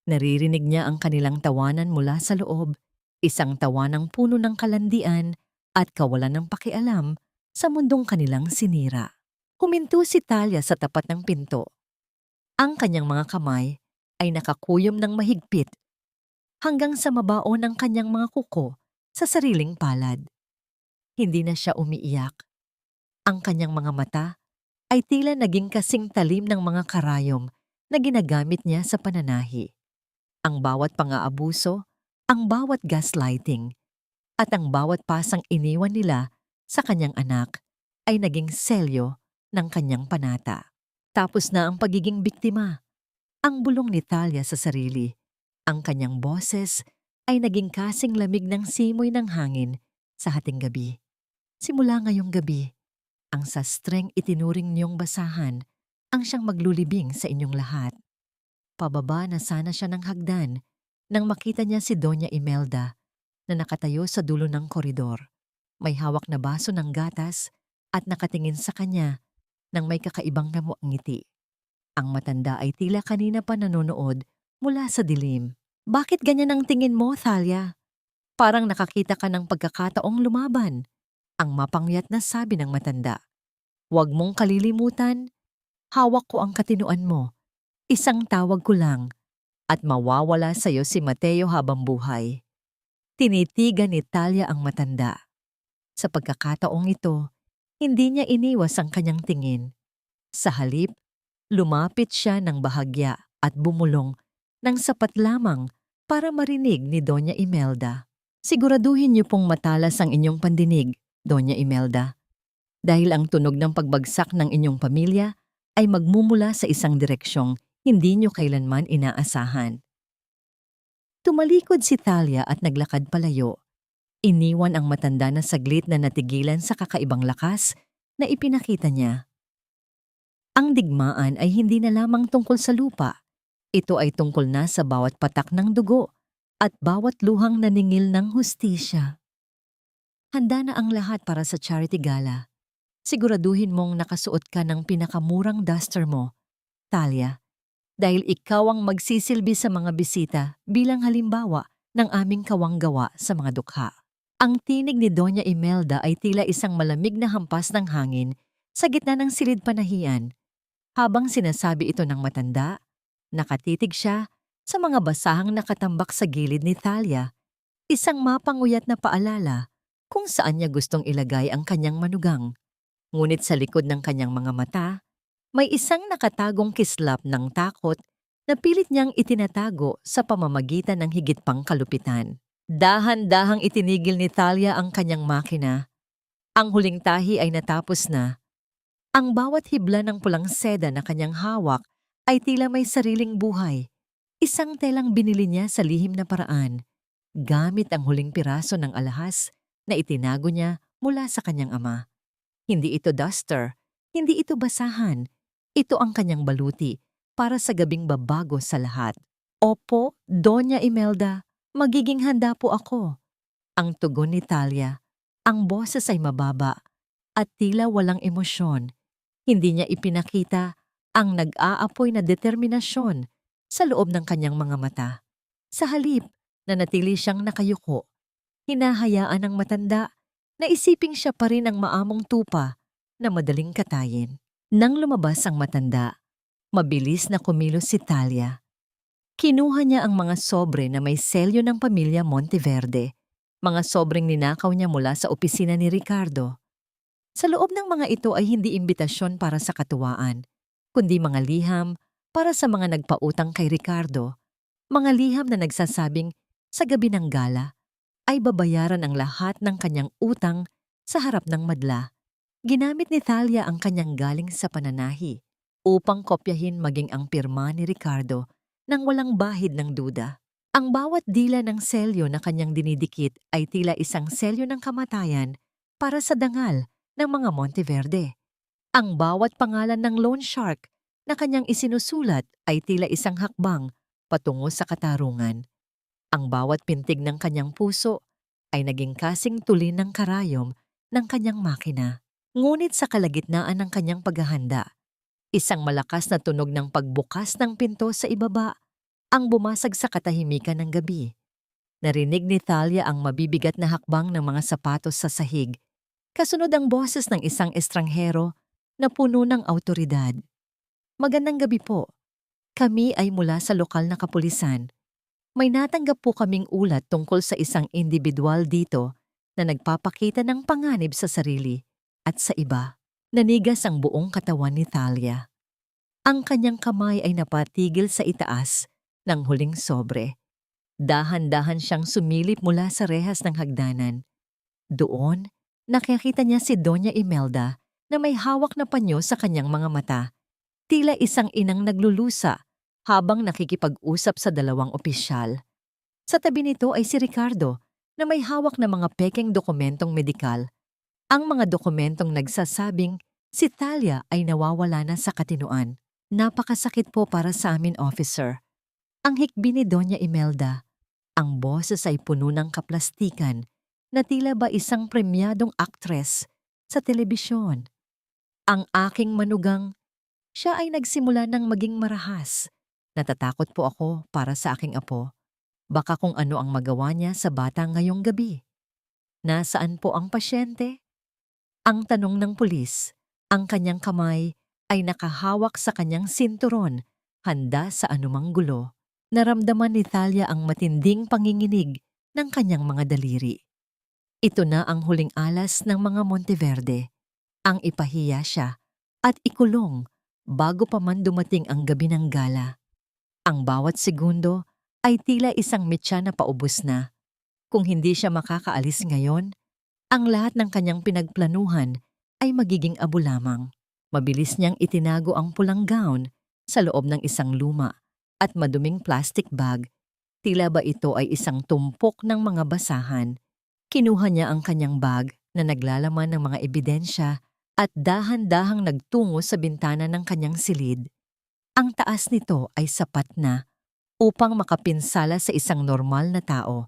Naririnig niya ang kanilang tawanan mula sa loob, isang tawanang puno ng kalandian at kawalan ng pakialam sa mundong kanilang sinira. Huminto si Talia sa tapat ng pinto. Ang kanyang mga kamay ay nakakuyom ng mahigpit hanggang sa mabaon ng kanyang mga kuko sa sariling palad. Hindi na siya umiiyak. Ang kanyang mga mata ay tila naging kasing talim ng mga karayom na ginagamit niya sa pananahi. Ang bawat pang-aabuso, ang bawat gaslighting, at ang bawat pasang iniwan nila sa kanyang anak ay naging selyo ng kanyang panata. Tapos na ang pagiging biktima. Ang bulong ni Talia sa sarili. Ang kanyang boses ay naging kasing lamig ng simoy ng hangin sa hating gabi. Simula ngayong gabi, ang sastreng itinuring niyong basahan ang siyang maglulibing sa inyong lahat. Pababa na sana siya ng hagdan nang makita niya si Doña Imelda na nakatayo sa dulo ng koridor. May hawak na baso ng gatas at nakatingin sa kanya nang may kakaibang ngiti. Ang matanda ay tila kanina pa nanonood mula sa dilim. Bakit ganyan ang tingin mo, Thalia? Parang nakakita ka ng pagkakataong lumaban. Ang mapangyat na sabi ng matanda. Huwag mong kalilimutan, Hawak ko ang katinuan mo. Isang tawag ko lang at mawawala sa'yo si Mateo habang buhay. Tinitigan ni Talia ang matanda. Sa pagkakataong ito, hindi niya iniwas ang kanyang tingin. Sa halip, lumapit siya ng bahagya at bumulong ng sapat lamang para marinig ni Doña Imelda. Siguraduhin niyo pong matalas ang inyong pandinig, Doña Imelda, dahil ang tunog ng pagbagsak ng inyong pamilya ay magmumula sa isang direksyong hindi niyo kailanman inaasahan. Tumalikod si Talia at naglakad palayo. Iniwan ang matanda na saglit na natigilan sa kakaibang lakas na ipinakita niya. Ang digmaan ay hindi na lamang tungkol sa lupa. Ito ay tungkol na sa bawat patak ng dugo at bawat luhang naningil ng hustisya. Handa na ang lahat para sa charity gala. Siguraduhin mong nakasuot ka ng pinakamurang duster mo, Talia, dahil ikaw ang magsisilbi sa mga bisita bilang halimbawa ng aming kawanggawa sa mga dukha. Ang tinig ni Doña Imelda ay tila isang malamig na hampas ng hangin sa gitna ng silid panahian. Habang sinasabi ito ng matanda, nakatitig siya sa mga basahang nakatambak sa gilid ni Talia, isang mapanguyat na paalala kung saan niya gustong ilagay ang kanyang manugang. Ngunit sa likod ng kanyang mga mata, may isang nakatagong kislap ng takot na pilit niyang itinatago sa pamamagitan ng higit pang kalupitan. Dahan-dahang itinigil ni Talia ang kanyang makina. Ang huling tahi ay natapos na. Ang bawat hibla ng pulang seda na kanyang hawak ay tila may sariling buhay. Isang telang binili niya sa lihim na paraan, gamit ang huling piraso ng alahas na itinago niya mula sa kanyang ama. Hindi ito duster, hindi ito basahan. Ito ang kanyang baluti para sa gabing babago sa lahat. Opo, Doña Imelda, magiging handa po ako. Ang tugon ni Talia, ang boses ay mababa at tila walang emosyon. Hindi niya ipinakita ang nag-aapoy na determinasyon sa loob ng kanyang mga mata. Sa halip, nanatili siyang nakayuko. Hinahayaan ng matanda na isiping siya pa rin ang maamong tupa na madaling katayin. Nang lumabas ang matanda, mabilis na kumilos si Talia. Kinuha niya ang mga sobre na may selyo ng pamilya Monteverde, mga sobreng ninakaw niya mula sa opisina ni Ricardo. Sa loob ng mga ito ay hindi imbitasyon para sa katuwaan, kundi mga liham para sa mga nagpautang kay Ricardo, mga liham na nagsasabing sa gabi ng gala ay babayaran ang lahat ng kanyang utang sa harap ng madla. Ginamit ni Talia ang kanyang galing sa pananahi upang kopyahin maging ang pirma ni Ricardo nang walang bahid ng duda. Ang bawat dila ng selyo na kanyang dinidikit ay tila isang selyo ng kamatayan para sa dangal ng mga Monteverde. Ang bawat pangalan ng loan shark na kanyang isinusulat ay tila isang hakbang patungo sa katarungan. Ang bawat pintig ng kanyang puso ay naging kasing tuli ng karayom ng kanyang makina. Ngunit sa kalagitnaan ng kanyang paghahanda, isang malakas na tunog ng pagbukas ng pinto sa ibaba ang bumasag sa katahimikan ng gabi. Narinig ni Talia ang mabibigat na hakbang ng mga sapatos sa sahig, kasunod ang boses ng isang estranghero na puno ng awtoridad. Magandang gabi po. Kami ay mula sa lokal na kapulisan. May natanggap po kaming ulat tungkol sa isang individual dito na nagpapakita ng panganib sa sarili at sa iba. Nanigas ang buong katawan ni Talia. Ang kanyang kamay ay napatigil sa itaas ng huling sobre. Dahan-dahan siyang sumilip mula sa rehas ng hagdanan. Doon, nakikita niya si Doña Imelda na may hawak na panyo sa kanyang mga mata. Tila isang inang naglulusa habang nakikipag-usap sa dalawang opisyal. Sa tabi nito ay si Ricardo na may hawak na mga pekeng dokumentong medikal. Ang mga dokumentong nagsasabing si Talia ay nawawala na sa katinuan. Napakasakit po para sa amin, officer. Ang hikbi ni Doña Imelda. Ang boses ay puno ng kaplastikan na tila ba isang premyadong aktres sa telebisyon. Ang aking manugang, siya ay nagsimula ng maging marahas. Natatakot po ako para sa aking apo. Baka kung ano ang magawa niya sa bata ngayong gabi. Nasaan po ang pasyente? Ang tanong ng pulis. Ang kanyang kamay ay nakahawak sa kanyang sinturon, handa sa anumang gulo. Naramdaman ni Thalia ang matinding panginginig ng kanyang mga daliri. Ito na ang huling alas ng mga Monteverde, ang ipahiya siya at ikulong bago pa man dumating ang gabi ng gala. Ang bawat segundo ay tila isang mitya na paubos na. Kung hindi siya makakaalis ngayon, ang lahat ng kanyang pinagplanuhan ay magiging abo lamang. Mabilis niyang itinago ang pulang gown sa loob ng isang luma at maduming plastic bag. Tila ba ito ay isang tumpok ng mga basahan. Kinuha niya ang kanyang bag na naglalaman ng mga ebidensya at dahan-dahang nagtungo sa bintana ng kanyang silid. Ang taas nito ay sapat na upang makapinsala sa isang normal na tao.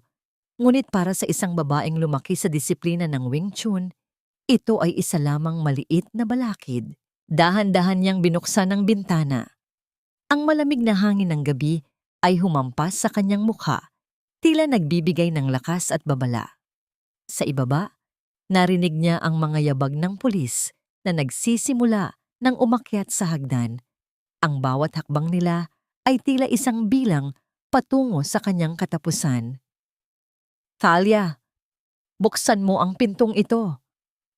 Ngunit para sa isang babaeng lumaki sa disiplina ng Wing Chun, ito ay isa lamang maliit na balakid. Dahan-dahan niyang binuksan ang bintana. Ang malamig na hangin ng gabi ay humampas sa kanyang mukha, tila nagbibigay ng lakas at babala. Sa ibaba, narinig niya ang mga yabag ng pulis na nagsisimula ng umakyat sa hagdan. Ang bawat hakbang nila ay tila isang bilang patungo sa kanyang katapusan. "Thalia, buksan mo ang pintong ito!"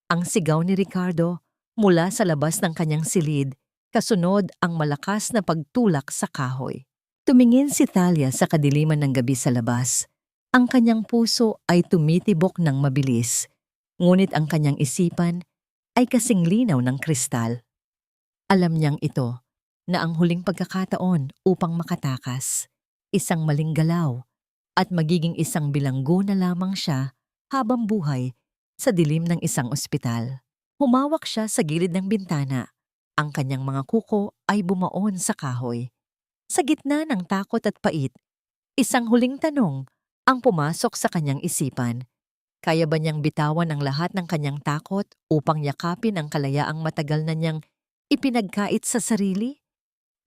Ang sigaw ni Ricardo mula sa labas ng kanyang silid, kasunod ang malakas na pagtulak sa kahoy. Tumingin si Thalia sa kadiliman ng gabi sa labas. Ang kanyang puso ay tumitibok ng mabilis, ngunit ang kanyang isipan ay kasing linaw ng kristal. Alam niyang ito na ang huling pagkakataon upang makatakas, isang maling galaw, at magiging isang bilanggo na lamang siya habang buhay sa dilim ng isang ospital. Humawak siya sa gilid ng bintana. Ang kanyang mga kuko ay bumaon sa kahoy. Sa gitna ng takot at pait, isang huling tanong ang pumasok sa kanyang isipan. Kaya ba niyang bitawan ang lahat ng kanyang takot upang yakapin ang kalayaang matagal na niyang ipinagkait sa sarili?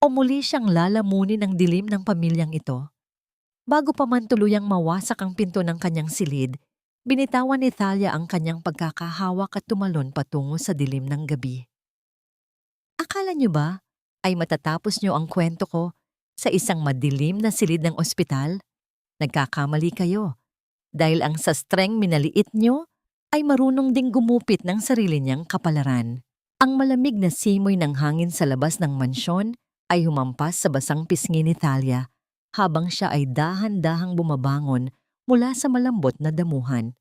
O muli siyang lalamunin ng dilim ng pamilyang ito? Bago pa man tuluyang mawasak ang pinto ng kanyang silid, binitawan ni Thalia ang kanyang pagkakahawak at tumalon patungo sa dilim ng gabi. Akala niyo ba ay matatapos niyo ang kwento ko sa isang madilim na silid ng ospital? Nagkakamali kayo dahil ang sastreng minaliit niyo ay marunong ding gumupit ng sarili niyang kapalaran. Ang malamig na simoy ng hangin sa labas ng mansyon ay humampas sa basang pisngi ni Thalia habang siya ay dahan-dahang bumabangon mula sa malambot na damuhan.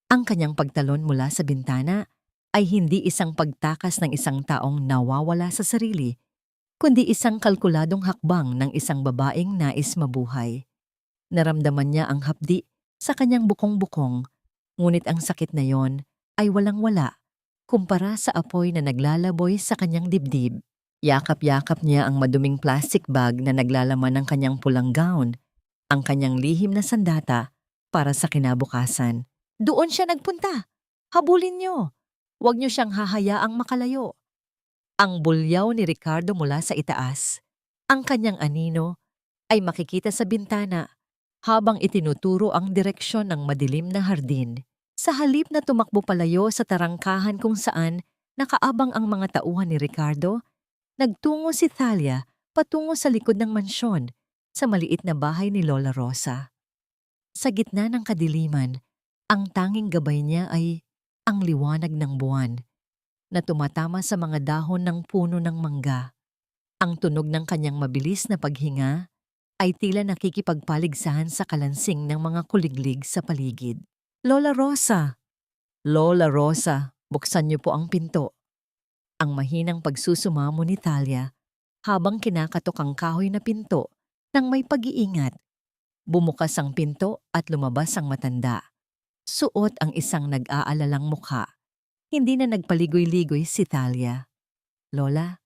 Ang kanyang pagtalon mula sa bintana ay hindi isang pagtakas ng isang taong nawawala sa sarili, kundi isang kalkuladong hakbang ng isang babaeng nais mabuhay. Naramdaman niya ang hapdi sa kanyang bukong-bukong, ngunit ang sakit na yon ay walang-wala kumpara sa apoy na naglalaboy sa kanyang dibdib. Yakap-yakap niya ang maduming plastic bag na naglalaman ng kanyang pulang gown, ang kanyang lihim na sandata para sa kinabukasan. Doon siya nagpunta. Habulin niyo. Huwag niyo siyang hahayaang makalayo. Ang bulyaw ni Ricardo mula sa itaas. Ang kanyang anino ay makikita sa bintana habang itinuturo ang direksyon ng madilim na hardin. Sa halip na tumakbo palayo sa tarangkahan kung saan nakaabang ang mga tauhan ni Ricardo, nagtungo si Thalia patungo sa likod ng mansyon sa maliit na bahay ni Lola Rosa. Sa gitna ng kadiliman, ang tanging gabay niya ay ang liwanag ng buwan na tumatama sa mga dahon ng puno ng mangga. Ang tunog ng kanyang mabilis na paghinga ay tila nakikipagpaligsahan sa kalansing ng mga kuliglig sa paligid. "Lola Rosa! Lola Rosa, buksan niyo po ang pinto." Ang mahinang pagsusumamo ni Thalia habang kinakatok ang kahoy na pinto ng may pag-iingat. Bumukas ang pinto at lumabas ang matanda. Suot ang isang nag-aalalang mukha. Hindi na nagpaligoy-ligoy si Thalia. "Lola,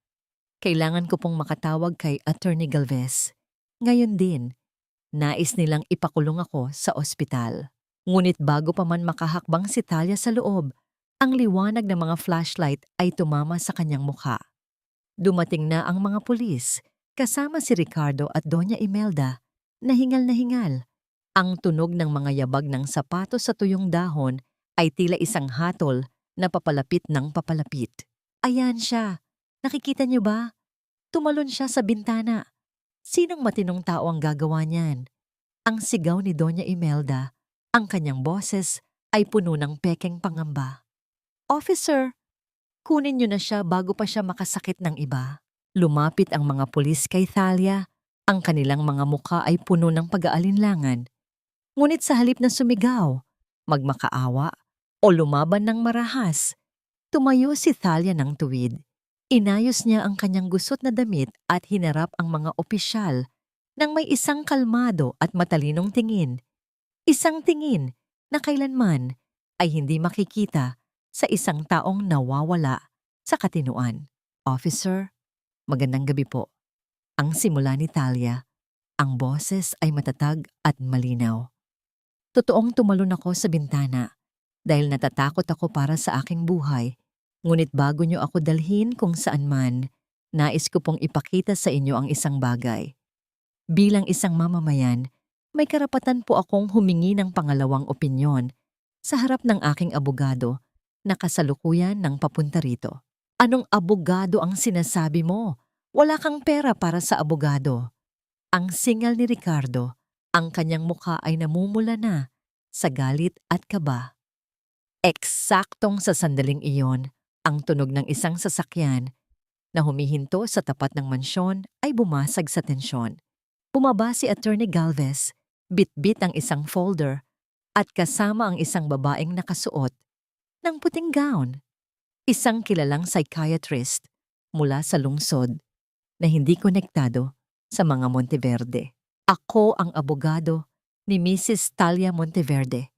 kailangan ko pong makatawag kay Attorney Galvez. Ngayon din, nais nilang ipakulong ako sa ospital." Ngunit bago pa man makahakbang si Thalia sa loob, ang liwanag ng mga flashlight ay tumama sa kanyang mukha. Dumating na ang mga pulis, kasama si Ricardo at Doña Imelda, na hingal. Ang tunog ng mga yabag ng sapatos sa tuyong dahon ay tila isang hatol na papalapit ng papalapit. Ayan siya, Nakikita niyo ba? Tumalon siya sa bintana. Sinong matinong tao ang gagawa niyan? Ang sigaw ni Doña Imelda, ang kanyang boses ay puno ng pekeng pangamba. Officer, kunin niyo na siya bago pa siya makasakit ng iba. Lumapit ang mga pulis kay Thalia. Ang kanilang mga mukha ay puno ng pag-aalinlangan. Ngunit sa halip na sumigaw, magmakaawa, o lumaban ng marahas, tumayo si Thalia ng tuwid. Inayos niya ang kanyang gusot na damit at hinarap ang mga opisyal nang may isang kalmado at matalinong tingin. Isang tingin na kailanman ay hindi makikita sa isang taong nawawala sa katinuan. Officer, magandang gabi po. Ang simula ni Thalia, ang boses ay matatag at malinaw. Totoong tumalon ako sa bintana dahil natatakot ako para sa aking buhay. Ngunit bago niyo ako dalhin kung saan man, nais ko pong ipakita sa inyo ang isang bagay. Bilang isang mamamayan, may karapatan po akong humingi ng pangalawang opinyon sa harap ng aking abogado na kasalukuyan ng papunta rito. Anong abogado ang sinasabi mo? Wala kang pera para sa abogado. Ang singal ni Ricardo, ang kanyang mukha ay namumula na sa galit at kaba. Eksaktong sa sandaling iyon, ang tunog ng isang sasakyan na humihinto sa tapat ng mansyon ay bumasag sa tensyon. Bumaba si Attorney Galvez, bitbit ang isang folder at kasama ang isang babaeng nakasuot ng puting gown. Isang kilalang psychiatrist mula sa lungsod na hindi konektado sa mga Monteverde. Ako ang abogado ni Mrs. Thalia Monteverde.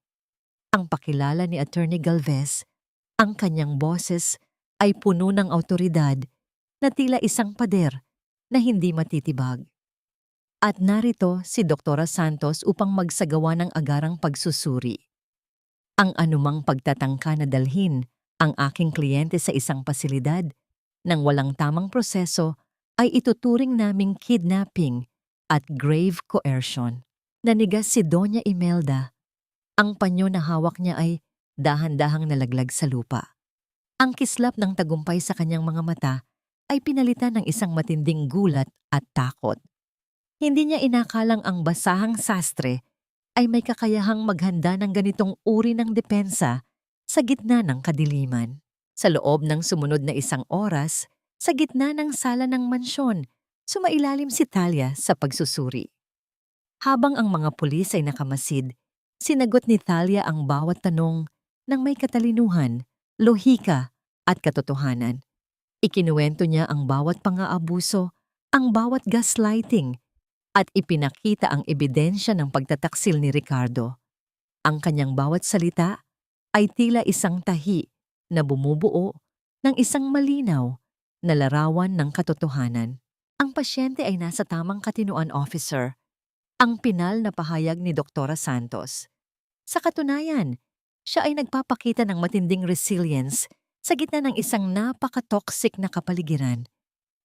Ang pakilala ni Attorney Galvez, ang kanyang boses ay puno ng awtoridad na tila isang pader na hindi matitibag. At narito si Dr. Santos upang magsagawa ng agarang pagsusuri. Ang anumang pagtatangka na dalhin ang aking kliyente sa isang pasilidad nang walang tamang proseso ay ituturing naming kidnapping at grave coercion. Nanigas si Doña Imelda. Ang panyo na hawak niya ay dahan-dahang nalaglag sa lupa. Ang kislap ng tagumpay sa kanyang mga mata ay pinalitan ng isang matinding gulat at takot. Hindi niya inakalang ang basahang sastre ay may kakayahang maghanda ng ganitong uri ng depensa sa gitna ng kadiliman. Sa loob ng sumunod na isang oras, sa gitna ng sala ng mansyon, sumailalim si Thalia sa pagsusuri. Habang ang mga pulis ay nakamasid, sinagot ni Thalia ang bawat tanong ng may katalinuhan, lohika at katotohanan. Ikinuwento niya ang bawat pang-aabuso, ang bawat gaslighting, at ipinakita ang ebidensya ng pagtataksil ni Ricardo. Ang kanyang bawat salita ay tila isang tahi na bumubuo ng isang malinaw na larawan ng katotohanan. Ang pasyente ay nasa tamang katinuan, officer. Ang pinal na pahayag ni Dr. Santos. Sa katunayan, siya ay nagpapakita ng matinding resilience sa gitna ng isang napaka-toxic na kapaligiran.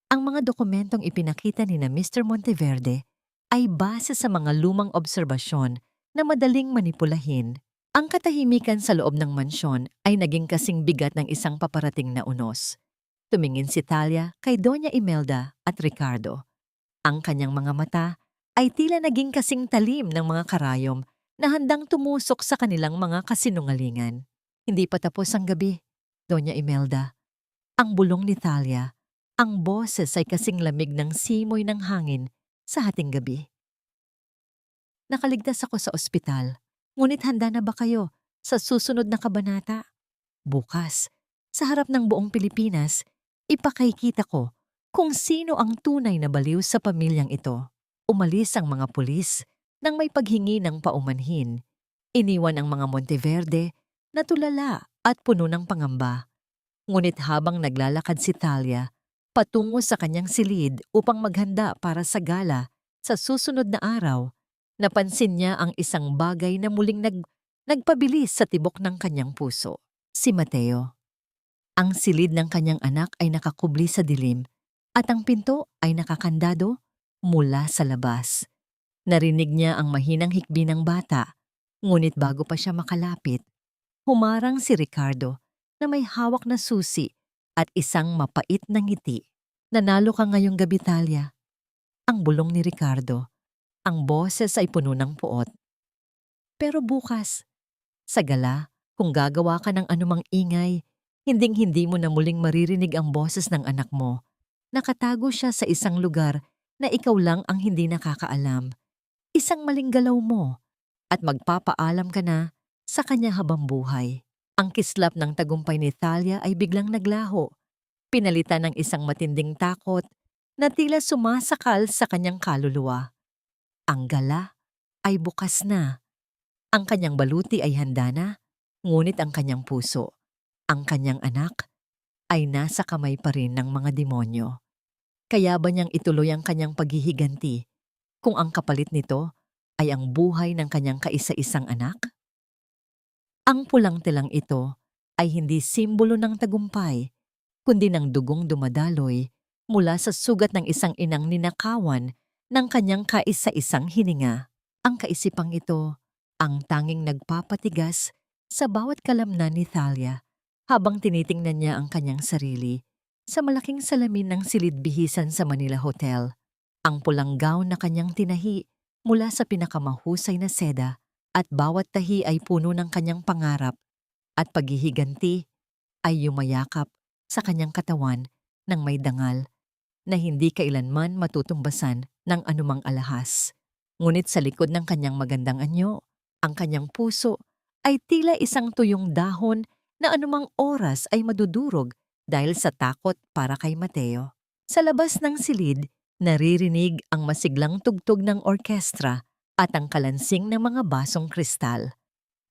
Ang mga dokumentong ipinakita ni na Mr. Monteverde ay base sa mga lumang obserbasyon na madaling manipulahin. Ang katahimikan sa loob ng mansyon ay naging kasing bigat ng isang paparating na unos. Tumingin si Thalia kay Doña Imelda at Ricardo. Ang kanyang mga mata ay tila naging kasing talim ng mga karayom na handang tumusok sa kanilang mga kasinungalingan. Hindi pa tapos ang gabi, Doña Imelda. Ang bulong ni Thalia, ang boses ay kasing lamig ng simoy ng hangin sa hating gabi. Nakaligtas ako sa ospital, ngunit handa na ba kayo sa susunod na kabanata? Bukas, sa harap ng buong Pilipinas, ipakikita ko kung sino ang tunay na baliw sa pamilyang ito. Umalis ang mga pulis nang may paghingi ng paumanhin. Iniwan ang mga Monteverde na tulala at puno ng pangamba. Ngunit habang naglalakad si Thalia patungo sa kanyang silid upang maghanda para sa gala sa susunod na araw, napansin niya ang isang bagay na muling nagpabilis sa tibok ng kanyang puso. Si Mateo. Ang silid ng kanyang anak ay nakakubli sa dilim at ang pinto ay nakakandado mula sa labas. Narinig niya ang mahinang hikbi ng bata, ngunit bago pa siya makalapit, humarang si Ricardo na may hawak na susi at isang mapait na ngiti. Nanalo ka ngayong gabi, Talia. Ang bulong ni Ricardo. Ang boses ay puno ng puot. Pero bukas, sa gala, kung gagawa ka ng anumang ingay, hinding-hindi mo na muling maririnig ang boses ng anak mo. Nakatago siya sa isang lugar na ikaw lang ang hindi nakakaalam. Isang maling galaw mo at magpapaalam ka na sa kanya habang buhay. Ang kislap ng tagumpay ni Thalia ay biglang naglaho, pinalitan ng isang matinding takot na tila sumasakal sa kanyang kaluluwa. Ang gala ay bukas na. Ang kanyang baluti ay handa na, ngunit ang kanyang puso, ang kanyang anak, ay nasa kamay pa rin ng mga demonyo. Kaya ba niyang ituloy ang kanyang paghihiganti kung ang kapalit nito ay ang buhay ng kanyang kaisa-isang anak? Ang pulang telang ito ay hindi simbolo ng tagumpay, kundi ng dugong dumadaloy mula sa sugat ng isang inang ninakawan ng kanyang kaisa-isang hininga. Ang kaisipang ito ang tanging nagpapatigas sa bawat kalamnan ni Thalia habang tinitingnan niya ang kanyang sarili sa malaking salamin ng silid-bihisan sa Manila Hotel. Ang pulang gown na kanyang tinahi mula sa pinakamahusay na seda at bawat tahi ay puno ng kanyang pangarap at paghihiganti ay yumayakap sa kanyang katawan ng may dangal na hindi kailanman matutumbasan ng anumang alahas. Ngunit sa likod ng kanyang magandang anyo, ang kanyang puso ay tila isang tuyong dahon na anumang oras ay madudurog dahil sa takot para kay Mateo. Sa labas ng silid, naririnig ang masiglang tugtog ng orkestra at ang kalansing ng mga basong kristal.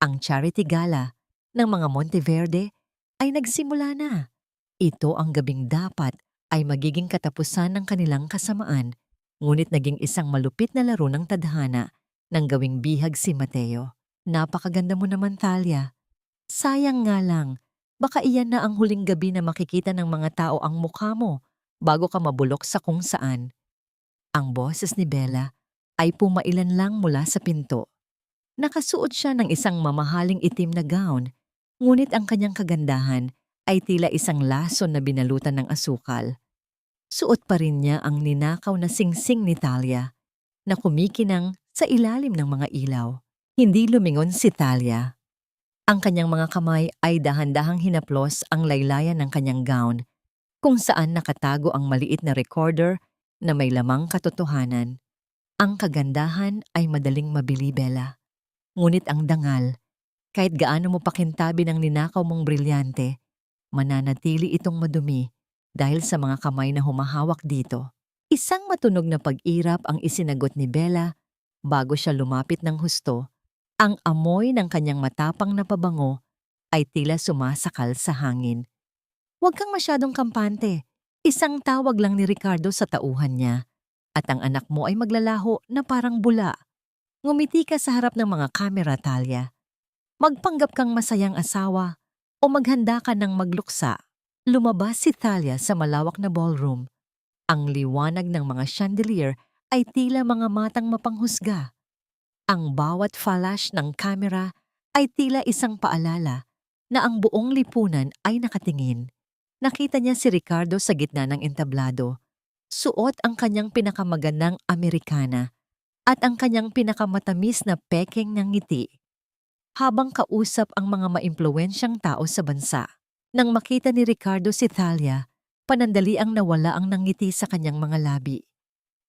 Ang charity gala ng mga Monteverde ay nagsimula na. Ito ang gabing dapat ay magiging katapusan ng kanilang kasamaan, ngunit naging isang malupit na laro ng tadhana nang gawing bihag si Mateo. Napakaganda mo naman, Thalia. Sayang nga lang, baka iyan na ang huling gabi na makikita ng mga tao ang mukha mo bago ka mabulok sa kung saan. Ang boses ni Bella ay pumailan lang mula sa pinto. Nakasuot siya ng isang mamahaling itim na gown, ngunit ang kanyang kagandahan ay tila isang lason na binalutan ng asukal. Suot pa rin niya ang ninakaw na singsing ni Thalia na kumikinang sa ilalim ng mga ilaw. Hindi lumingon si Thalia. Ang kanyang mga kamay ay dahan-dahang hinaplos ang laylayan ng kanyang gown, kung saan nakatago ang maliit na recorder na may lamang katotohanan. Ang kagandahan ay madaling mabili, Bella. Ngunit ang dangal, kahit gaano mo pakintabi ng ninakaw mong brilyante, mananatili itong madumi dahil sa mga kamay na humahawak dito. Isang matunog na pag-irap ang isinagot ni Bella bago siya lumapit ng husto. Ang amoy ng kanyang matapang na pabango ay tila sumasakal sa hangin. Huwag kang masyadong kampante. Isang tawag lang ni Ricardo sa tauhan niya. At ang anak mo ay maglalaho na parang bula. Ngumiti ka sa harap ng mga kamera, Thalia. Magpanggap kang masayang asawa o maghanda ka ng magluksa. Lumabas si Thalia sa malawak na ballroom. Ang liwanag ng mga chandelier ay tila mga matang mapanghusga. Ang bawat flash ng kamera ay tila isang paalala na ang buong lipunan ay nakatingin. Nakita niya si Ricardo sa gitna ng entablado. Suot ang kanyang pinakamagandang Amerikana at ang kanyang pinakamatamis na pekeng ng ngiti. Habang kausap ang mga maimpluwensyang tao sa bansa. Nang makita ni Ricardo si Thalia, panandali ang nawala ang nangiti sa kanyang mga labi.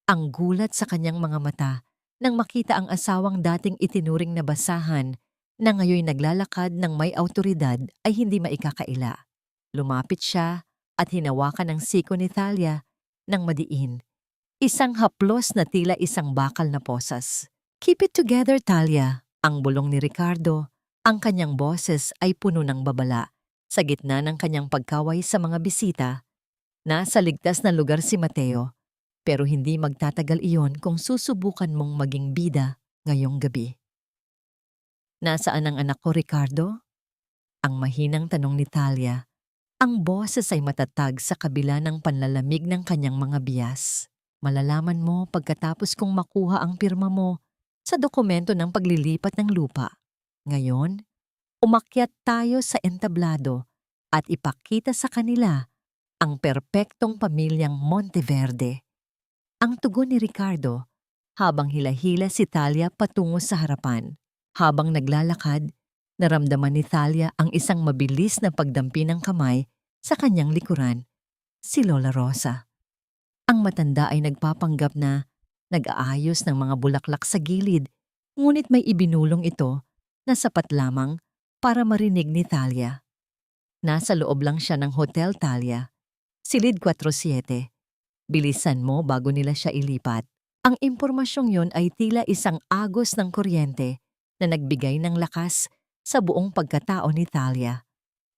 Ang gulat sa kanyang mga mata nang makita ang asawang dating itinuring na basahan na ngayoy naglalakad ng may awtoridad ay hindi maikakaila. Lumapit siya at hinawakan ang siko ni Thalia ng madiin. Isang haplos na tila isang bakal na posas. Keep it together, Thalia, ang bulong ni Ricardo. Ang kanyang boses ay puno ng babala. Sa gitna ng kanyang pagkaway sa mga bisita, nasa ligtas na lugar si Mateo. Pero hindi magtatagal iyon kung susubukan mong maging bida ngayong gabi. Nasaan ang anak ko, Ricardo? Ang mahinang tanong ni Thalia. Ang boses ay matatag sa kabila ng panlalamig ng kanyang mga bias. Malalaman mo pagkatapos kong makuha ang pirma mo sa dokumento ng paglilipat ng lupa. Ngayon, umakyat tayo sa entablado at ipakita sa kanila ang perpektong pamilyang Monteverde. Ang tugon ni Ricardo habang hila-hila si Talia patungo sa harapan. Habang naglalakad, naramdaman ni Talia ang isang mabilis na pagdampi ng kamay sa kanyang likuran, si Lola Rosa. Ang matanda ay nagpapanggap na nag-aayos ng mga bulaklak sa gilid, ngunit may ibinulong ito na sapat lamang para marinig ni Talia. Nasa loob lang siya ng Hotel Talia, Silid 47. Bilisan mo bago nila siya ilipat. Ang impormasyong yon ay tila isang agos ng kuryente na nagbigay ng lakas sa buong pagkatao ni Talia.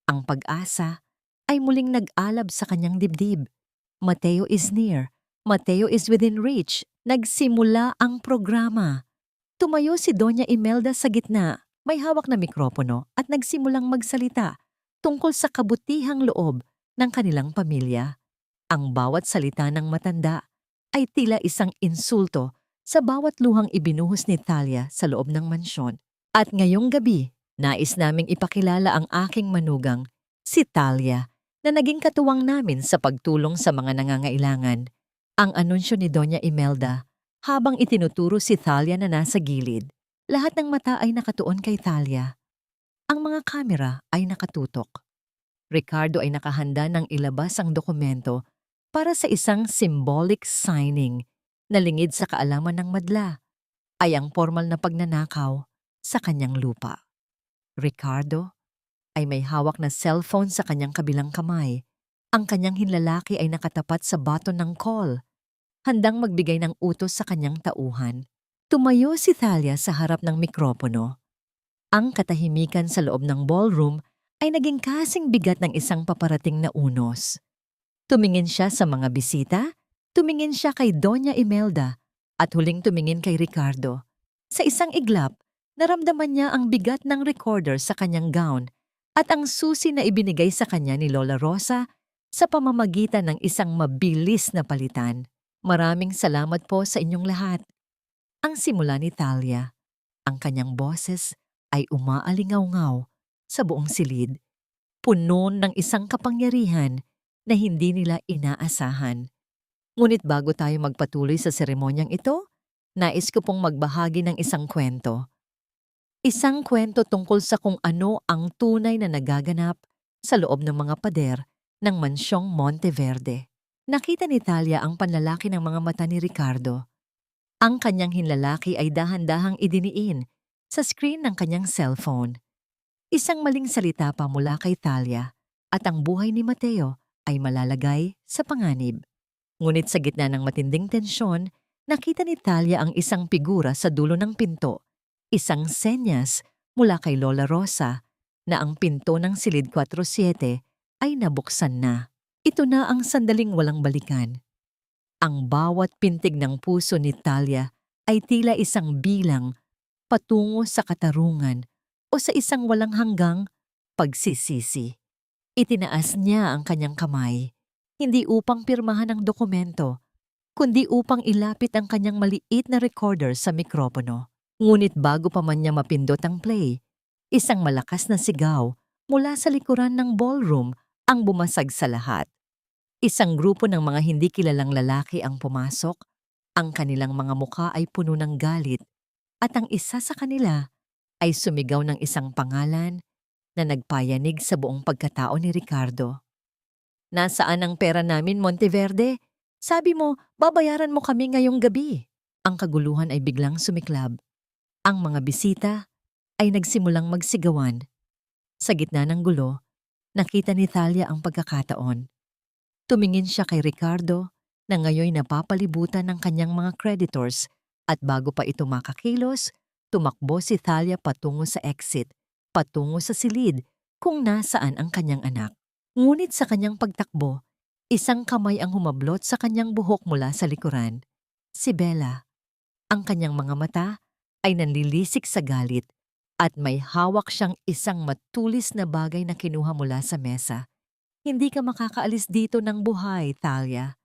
Ang pag-asa ay muling nag-alab sa kanyang dibdib. Mateo is near. Mateo is within reach. Nagsimula ang programa. Tumayo si Doña Imelda sa gitna, may hawak na mikropono at nagsimulang magsalita tungkol sa kabutihang loob ng kanilang pamilya. Ang bawat salita ng matanda ay tila isang insulto sa bawat luhang ibinuhos ni Talia sa loob ng mansyon. At ngayong gabi, nais naming ipakilala ang aking manugang, si Talia, na naging katuwang namin sa pagtulong sa mga nangangailangan. Ang anunsyo ni Doña Imelda habang itinuturo si Talia na nasa gilid. Lahat ng mata ay nakatuon kay Talia. Ang mga kamera ay nakatutok. Ricardo ay nakahanda ng ilabas ang dokumento para sa isang symbolic signing na lingid sa kaalaman ng madla ay ang formal na pagnanakaw sa kanyang lupa. Ricardo ay may hawak na cellphone sa kanyang kabilang kamay. Ang kanyang hinlalaki ay nakatapat sa button ng call, handang magbigay ng utos sa kanyang tauhan. Tumayo si Talia sa harap ng mikropono. Ang katahimikan sa loob ng ballroom ay naging kasing bigat ng isang paparating na unos. Tumingin siya sa mga bisita, tumingin siya kay Doña Imelda, at huling tumingin kay Ricardo. Sa isang iglap, naramdaman niya ang bigat ng recorder sa kanyang gown at ang susi na ibinigay sa kanya ni Lola Rosa sa pamamagitan ng isang mabilis na palitan. Maraming salamat po sa inyong lahat. Ang simula ni Talia, ang kanyang boses ay umaalingaw-ngaw sa buong silid, puno ng isang kapangyarihan na hindi nila inaasahan. Ngunit bago tayo magpatuloy sa seremonyang ito, nais ko pong magbahagi ng isang kwento. Isang kwento tungkol sa kung ano ang tunay na nagaganap sa loob ng mga pader ng mansyong Monteverde. Nakita ni Talia ang panlalaki ng mga mata ni Ricardo. Ang kanyang hinlalaki ay dahan-dahang idiniin sa screen ng kanyang cellphone. Isang maling salita pa mula kay Talia at ang buhay ni Mateo ay malalagay sa panganib. Ngunit sa gitna ng matinding tensyon, nakita ni Talia ang isang figura sa dulo ng pinto, isang senyas mula kay Lola Rosa na ang pinto ng Silid 47 ay nabuksan na. Ito na ang sandaling walang balikan. Ang bawat pintig ng puso ni Talia ay tila isang bilang patungo sa katarungan o sa isang walang hanggang pagsisisi. Itinaas niya ang kanyang kamay, hindi upang pirmahan ang dokumento, kundi upang ilapit ang kanyang maliit na recorder sa mikropono. Ngunit bago pa man niya mapindot ang play, isang malakas na sigaw mula sa likuran ng ballroom ang bumasag sa lahat. Isang grupo ng mga hindi kilalang lalaki ang pumasok, ang kanilang mga muka ay puno ng galit, at ang isa sa kanila ay sumigaw ng isang pangalan na nagpayanig sa buong pagkatao ni Ricardo. Nasaan ang pera namin, Monteverde? Sabi mo, babayaran mo kami ngayong gabi. Ang kaguluhan ay biglang sumiklab. Ang mga bisita ay nagsimulang magsigawan. Sa gitna ng gulo, nakita ni Talia ang pagkakataon. Tumingin siya kay Ricardo na ngayoy napapalibutan ng kanyang mga creditors at bago pa ito makakilos, tumakbo si Talia patungo sa exit, patungo sa silid kung nasaan ang kanyang anak. Ngunit sa kanyang pagtakbo, isang kamay ang humablot sa kanyang buhok mula sa likuran. Si Bella. Ang kanyang mga mata ay nanlilisik sa galit at may hawak siyang isang matulis na bagay na kinuha mula sa mesa. Hindi ka makakaalis dito ng buhay, Talia.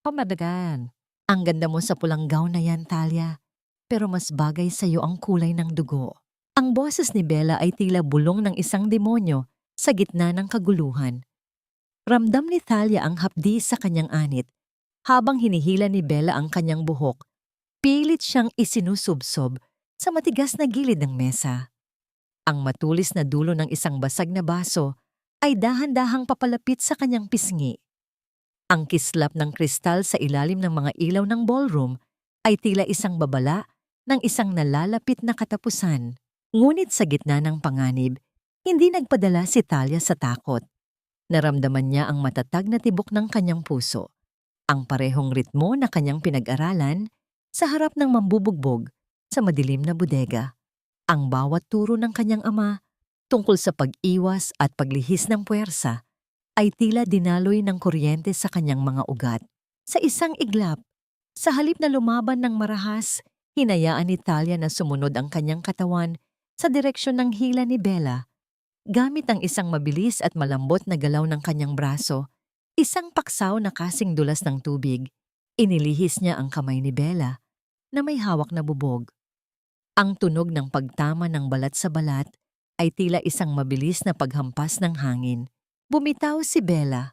Pamadagan. Ang ganda mo sa pulang gown na yan, Talia. Pero mas bagay sa iyo ang kulay ng dugo. Ang boses ni Bella ay tila bulong ng isang demonyo sa gitna ng kaguluhan. Ramdam ni Thalia ang hapdi sa kanyang anit. Habang hinihila ni Bella ang kanyang buhok, pilit siyang isinusubsob sa matigas na gilid ng mesa. Ang matulis na dulo ng isang basag na baso ay dahan-dahang papalapit sa kanyang pisngi. Ang kislap ng kristal sa ilalim ng mga ilaw ng ballroom ay tila isang babala ng isang nalalapit na katapusan. Ngunit sa gitna ng panganib, hindi nagpadala si Thalia sa takot. Naramdaman niya ang matatag na tibok ng kanyang puso, ang parehong ritmo na kanyang pinag-aralan sa harap ng mambubugbog sa madilim na bodega. Ang bawat turo ng kanyang ama tungkol sa pag-iwas at paglihis ng puwersa ay tila dinaloy ng kuryente sa kanyang mga ugat. Sa isang iglap, sa halip na lumaban ng marahas, hinayaan ni Thalia na sumunod ang kanyang katawan sa direksyon ng hila ni Bella. Gamit ang isang mabilis at malambot na galaw ng kanyang braso, isang paksaw na kasing dulas ng tubig, inilihis niya ang kamay ni Bella na may hawak na bubog. Ang tunog ng pagtama ng balat sa balat ay tila isang mabilis na paghampas ng hangin. Bumitaw si Bella.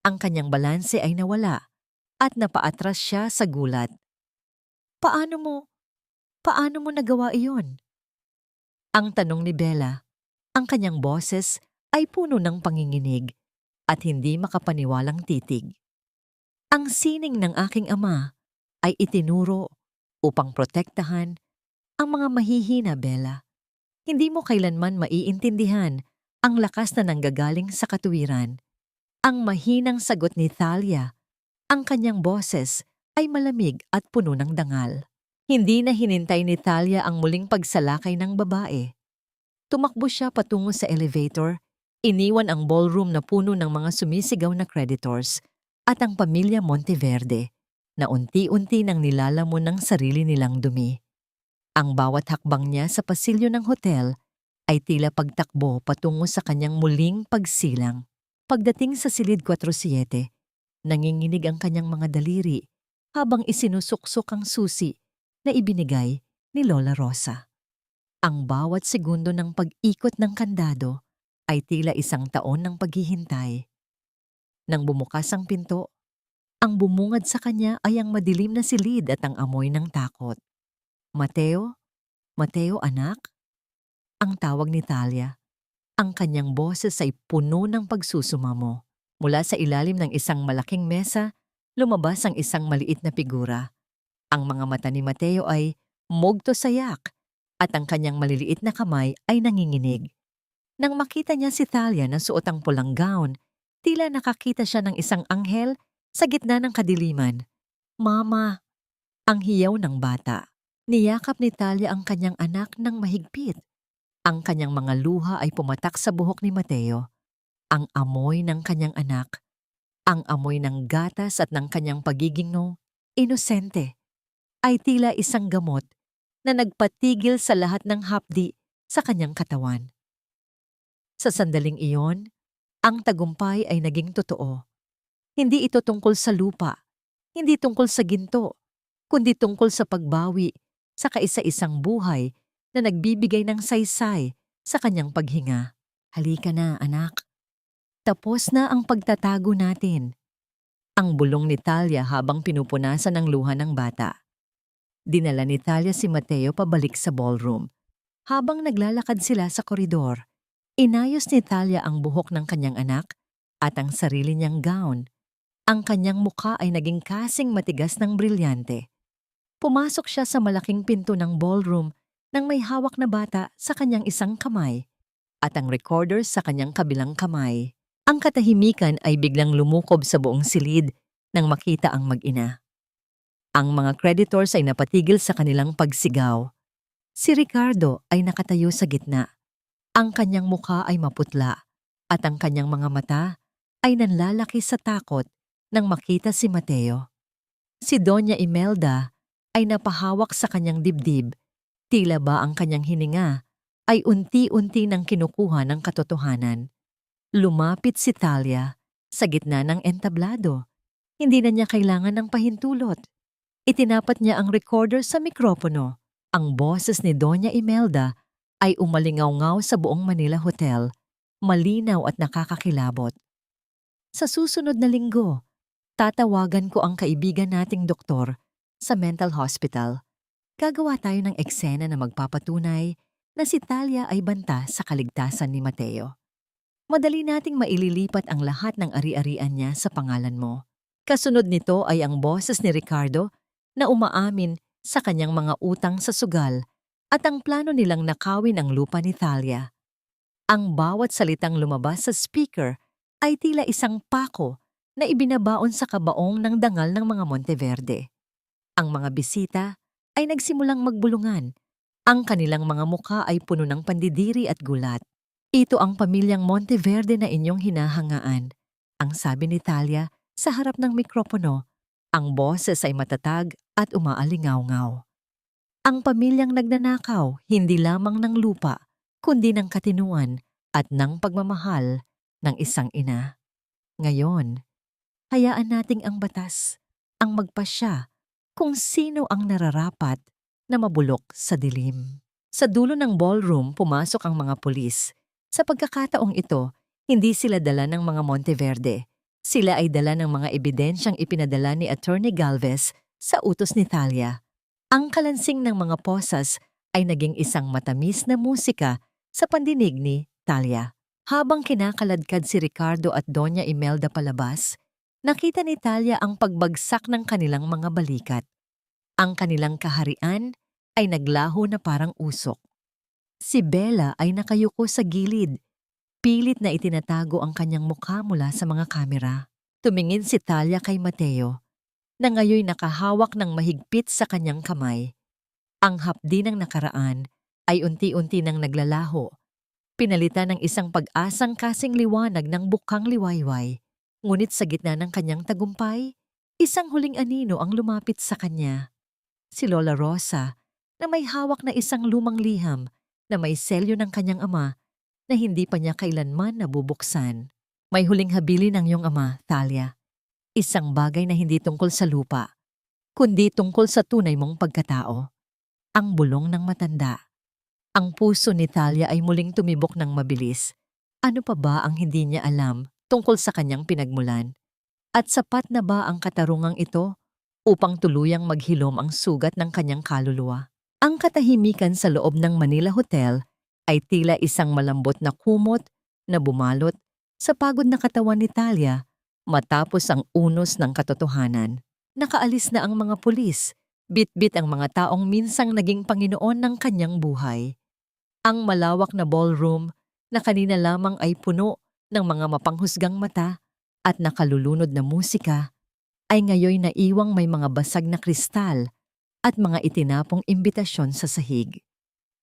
Ang kanyang balanse ay nawala at napaatras siya sa gulat. Paano mo nagawa iyon? Ang tanong ni Bella. Ang kanyang boses ay puno ng panginginig at hindi makapaniwalang titig. Ang sining ng aking ama ay itinuro upang protektahan ang mga mahihina, Bella. Hindi mo kailanman maiintindihan ang lakas na nanggagaling sa katuwiran. Ang mahinang sagot ni Thalia, ang kanyang boses ay malamig at puno ng dangal. Hindi na hinintay ni Thalia ang muling pagsalakay ng babae. Tumakbo siya patungo sa elevator, iniwan ang ballroom na puno ng mga sumisigaw na creditors at ang pamilya Monteverde na unti-unti nang nilalamon ng sarili nilang dumi. Ang bawat hakbang niya sa pasilyo ng hotel ay tila pagtakbo patungo sa kanyang muling pagsilang. Pagdating sa silid 47, nanginginig ang kanyang mga daliri habang isinusuksok ang susi na ibinigay ni Lola Rosa. Ang bawat segundo ng pag-ikot ng kandado ay tila isang taon ng paghihintay. Nang bumukas ang pinto, ang bumungad sa kanya ay ang madilim na silid at ang amoy ng takot. Mateo? Mateo, anak? Ang tawag ni Thalia. Ang kanyang boses ay puno ng pagsusumamo. Mula sa ilalim ng isang malaking mesa, lumabas ang isang maliit na figura. Ang mga mata ni Mateo ay mugto sa yak at ang kanyang maliliit na kamay ay nanginginig. Nang makita niya si Thalia na suot ang pulang gown, tila nakakita siya ng isang anghel sa gitna ng kadiliman. Mama! Ang hiyaw ng bata. Niyakap ni Thalia ang kanyang anak ng mahigpit. Ang kanyang mga luha ay pumatak sa buhok ni Mateo. Ang amoy ng kanyang anak, ang amoy ng gatas at ng kanyang pagiging inosente, ay tila isang gamot na nagpatigil sa lahat ng hapdi sa kanyang katawan. Sa sandaling iyon, ang tagumpay ay naging totoo. Hindi ito tungkol sa lupa, hindi tungkol sa ginto, kundi tungkol sa pagbawi sa kaisa-isang buhay na nagbibigay ng saysay sa kanyang paghinga. Halika na, anak. Tapos na ang pagtatago natin. Ang bulong ni Thalia habang pinupunasan ang luha ng bata. Dinala ni Thalia si Mateo pabalik sa ballroom. Habang naglalakad sila sa koridor, inayos ni Thalia ang buhok ng kanyang anak at ang sarili niyang gown. Ang kanyang mukha ay naging kasing matigas ng brilyante. Pumasok siya sa malaking pinto ng ballroom nang may hawak na bata sa kanyang isang kamay at ang recorder sa kanyang kabilang kamay. Ang katahimikan ay biglang lumukob sa buong silid nang makita ang mag-ina. Ang mga creditors ay napatigil sa kanilang pagsigaw. Si Ricardo ay nakatayo sa gitna. Ang kanyang mukha ay maputla at ang kanyang mga mata ay nanlalaki sa takot nang makita si Mateo. Si Doña Imelda ay napahawak sa kanyang dibdib. Tila ba ang kanyang hininga ay unti-unti nang kinukuha ng katotohanan. Lumapit si Thalia sa gitna ng entablado. Hindi na niya kailangan ng pahintulot. Itinapat niya ang recorder sa mikropono. Ang boses ni Doña Imelda ay umalingaw-ngaw sa buong Manila Hotel, malinaw at nakakakilabot. Sa susunod na linggo, tatawagan ko ang kaibigan nating doktor sa mental hospital. Gagawa tayo ng eksena na magpapatunay na si Talia ay banta sa kaligtasan ni Mateo. Madali nating maililipat ang lahat ng ari-arian niya sa pangalan mo. Kasunod nito ay ang boses ni Ricardo na umaamin sa kanyang mga utang sa sugal at ang plano nilang nakawin ang lupa ni Talia. Ang bawat salitang lumabas sa speaker ay tila isang pako na ibinabaon sa kabaong ng dangal ng mga Monteverde. Ang mga bisita ay nagsimulang magbulungan. Ang kanilang mga mukha ay puno ng pandidiri at gulat. Ito ang pamilyang Monteverde na inyong hinahangaan, ang sabi ni Talia sa harap ng mikropono. Ang boses ay matatag at umaalingaw-ngaw. Ang pamilyang nagnanakaw hindi lamang ng lupa, kundi ng katinuan at ng pagmamahal ng isang ina. Ngayon, hayaan nating ang batas ang magpasya kung sino ang nararapat na mabulok sa dilim. Sa dulo ng ballroom, pumasok ang mga pulis. Sa pagkakataong ito, hindi sila dala ng mga Monteverde. Sila ay dala ng mga ebidensyang ipinadala ni Attorney Galvez sa utos ni Talia. Ang kalansing ng mga posas ay naging isang matamis na musika sa pandinig ni Talia. Habang kinakaladkad si Ricardo at Doña Imelda palabas, nakita ni Talia ang pagbagsak ng kanilang mga balikat. Ang kanilang kaharian ay naglaho na parang usok. Si Bella ay nakayuko sa gilid. Pilit na itinatago ang kanyang mukha mula sa mga kamera. Tumingin si Talia kay Mateo, na ngayoy nakahawak ng mahigpit sa kanyang kamay. Ang hapdi ng nakaraan ay unti-unti nang naglalaho. Pinalitan ng isang pag-asang kasing liwanag ng bukang liwayway. Ngunit sa gitna ng kanyang tagumpay, isang huling anino ang lumapit sa kanya. Si Lola Rosa, na may hawak na isang lumang liham na may selyo ng kanyang ama na hindi pa niya kailanman nabubuksan. May huling habilin ng iyong ama, Talia. Isang bagay na hindi tungkol sa lupa, kundi tungkol sa tunay mong pagkatao. Ang bulong ng matanda. Ang puso ni Talia ay muling tumibok ng mabilis. Ano pa ba ang hindi niya alam tungkol sa kanyang pinagmulan? At sapat na ba ang katarungang ito upang tuluyang maghilom ang sugat ng kanyang kaluluwa? Ang katahimikan sa loob ng Manila Hotel ay tila isang malambot na kumot na bumalot sa pagod na katawan ni Talia matapos ang unos ng katotohanan. Nakaalis na ang mga pulis, bit-bit ang mga taong minsang naging Panginoon ng kanyang buhay. Ang malawak na ballroom na kanina lamang ay puno ng mga mapanghusgang mata at nakalulunod na musika ay ngayoy naiwang may mga basag na kristal at mga itinapong imbitasyon sa sahig.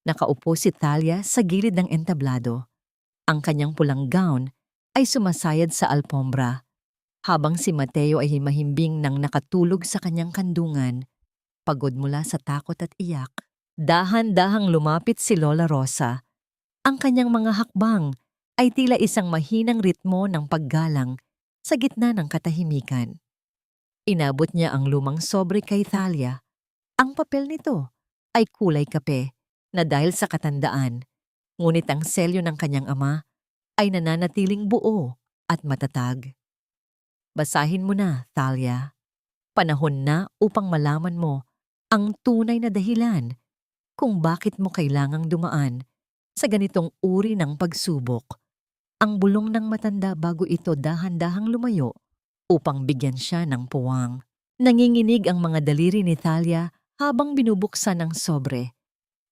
Nakaupo si Talia sa gilid ng entablado. Ang kanyang pulang gown ay sumasayad sa alpombra, habang si Mateo ay himahimbing nang nakatulog sa kanyang kandungan, pagod mula sa takot at iyak. Dahan-dahang lumapit si Lola Rosa. Ang kanyang mga hakbang ay tila isang mahinang ritmo ng paggalang sa gitna ng katahimikan. Inabot niya ang lumang sobre kay Talia. Ang papel nito ay kulay kape na dahil sa katandaan, ngunit ang selyo ng kanyang ama ay nananatiling buo at matatag. Basahin mo na, Talia. Panahon na upang malaman mo ang tunay na dahilan kung bakit mo kailangang dumaan sa ganitong uri ng pagsubok. Ang bulong ng matanda bago ito dahan-dahang lumayo upang bigyan siya ng puwang. Nanginginig ang mga daliri ni Talia habang binubuksan ang sobre.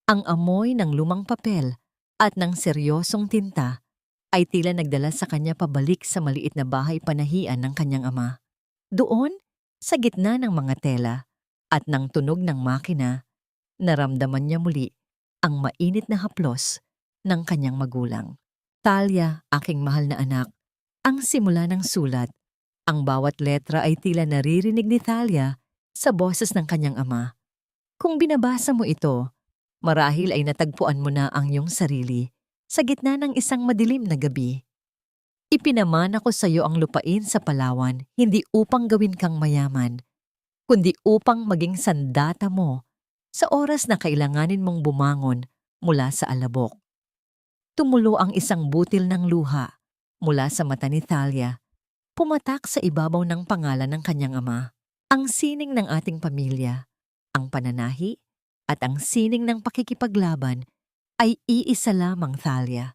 Ang amoy ng lumang papel at ng seryosong tinta ay tila nagdala sa kanya pabalik sa maliit na bahay panahian ng kanyang ama. Doon, sa gitna ng mga tela at ng tunog ng makina, naramdaman niya muli ang mainit na haplos ng kanyang magulang. Talia, aking mahal na anak, ang simula ng sulat. Ang bawat letra ay tila naririnig ni Talia sa boses ng kanyang ama. Kung binabasa mo ito, marahil ay natagpuan mo na ang iyong sarili sa gitna ng isang madilim na gabi. Ipinamana ko sa iyo ang lupain sa Palawan hindi upang gawin kang mayaman, kundi upang maging sandata mo sa oras na kailanganin mong bumangon mula sa alabok. Tumulo ang isang butil ng luha mula sa mata ni Talia Pumatak sa ibabaw ng pangalan ng kanyang ama. Ang sining ng ating pamilya, ang pananahi, at ang sining ng pakikipaglaban ay iisa lamang, Thalia.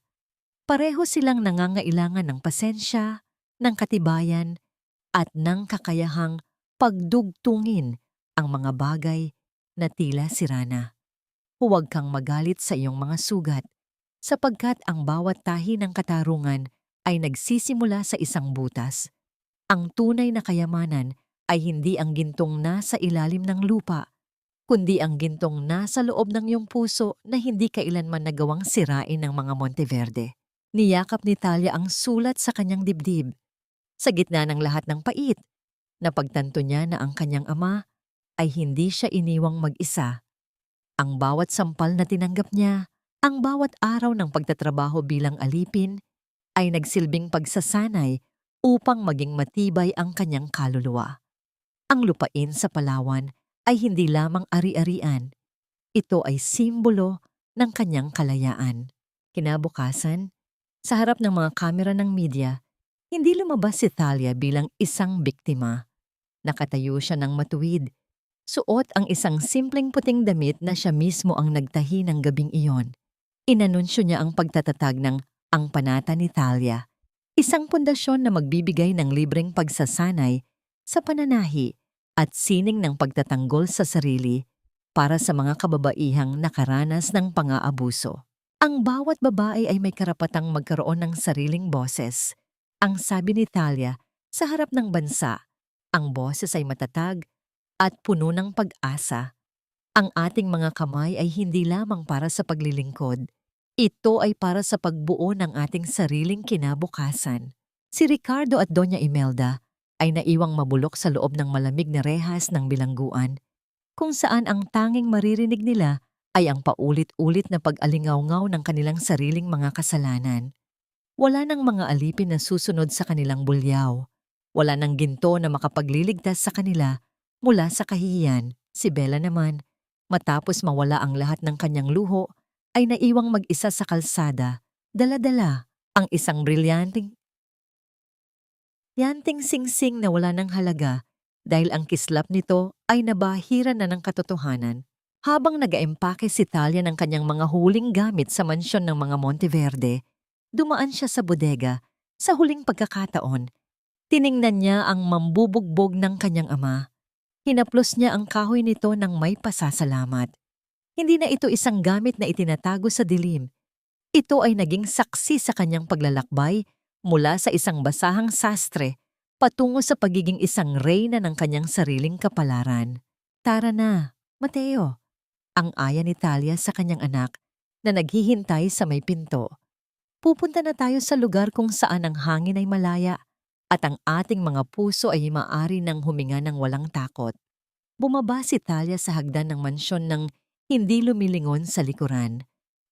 Pareho silang nangangailangan ng pasensya, ng katibayan, at ng kakayahang pagdugtungin ang mga bagay na tila sirana. Huwag kang magalit sa iyong mga sugat, sapagkat ang bawat tahi ng katarungan ay nagsisimula sa isang butas. Ang tunay na kayamanan ay hindi ang gintong nasa ilalim ng lupa, kundi ang gintong nasa loob ng iyong puso na hindi kailanman nagawang sirain ng mga Monteverde. Niyakap ni Thalia ang sulat sa kanyang dibdib. Sa gitna ng lahat ng pait, napagtanto niya na ang kanyang ama ay hindi siya iniwang mag-isa. Ang bawat sampal na tinanggap niya, ang bawat araw ng pagtatrabaho bilang alipin, ay nagsilbing pagsasanay upang maging matibay ang kanyang kaluluwa. Ang lupain sa Palawan ay hindi lamang ari-arian. Ito ay simbolo ng kanyang kalayaan. Kinabukasan, sa harap ng mga kamera ng media, hindi lumabas si Thalia bilang isang biktima. Nakatayo siya ng matuwid. Suot ang isang simpleng puting damit na siya mismo ang nagtahi ng gabing iyon. Inanunsyo niya ang pagtatatag ng Ang Panata ni Thalia, isang pundasyon na magbibigay ng libreng pagsasanay sa pananahi at sining ng pagtatanggol sa sarili para sa mga kababaihang nakaranas ng pang-aabuso. Ang bawat babae ay may karapatang magkaroon ng sariling boses. Ang sabi ni Thalia sa harap ng bansa, ang boses ay matatag at puno ng pag-asa. Ang ating mga kamay ay hindi lamang para sa paglilingkod. Ito ay para sa pagbuo ng ating sariling kinabukasan. Si Ricardo at Doña Imelda ay naiwang mabulok sa loob ng malamig na rehas ng bilangguan, kung saan ang tanging maririnig nila ay ang paulit-ulit na pag-alingaw-ngaw ng kanilang sariling mga kasalanan. Wala nang mga alipin na susunod sa kanilang bulyaw. Wala nang ginto na makapagliligtas sa kanila mula sa kahihiyan. Si Bella naman, matapos mawala ang lahat ng kanyang luho, ay naiwang mag-isa sa kalsada, dala-dala ang isang brilyanteng singsing na wala ng halaga dahil ang kislap nito ay nabahira na ng katotohanan. Habang nag-aempake si Thalia ng kanyang mga huling gamit sa mansyon ng mga Monteverde, dumaan siya sa bodega. Sa huling pagkakataon, tiningnan niya ang mambubugbog ng kanyang ama. Hinaplos niya ang kahoy nito ng may pasasalamat. Hindi na ito isang gamit na itinatago sa dilim. Ito ay naging saksi sa kanyang paglalakbay mula sa isang basahang sastre patungo sa pagiging isang reyna ng kanyang sariling kapalaran. Tara na, Mateo, ang aya ni Thalia sa kanyang anak na naghihintay sa may pinto. Pupunta na tayo sa lugar kung saan ang hangin ay malaya at ang ating mga puso ay maaari ng huminga ng walang takot. Bumaba si Thalia sa hagdan ng mansyon ng hindi lumilingon sa likuran.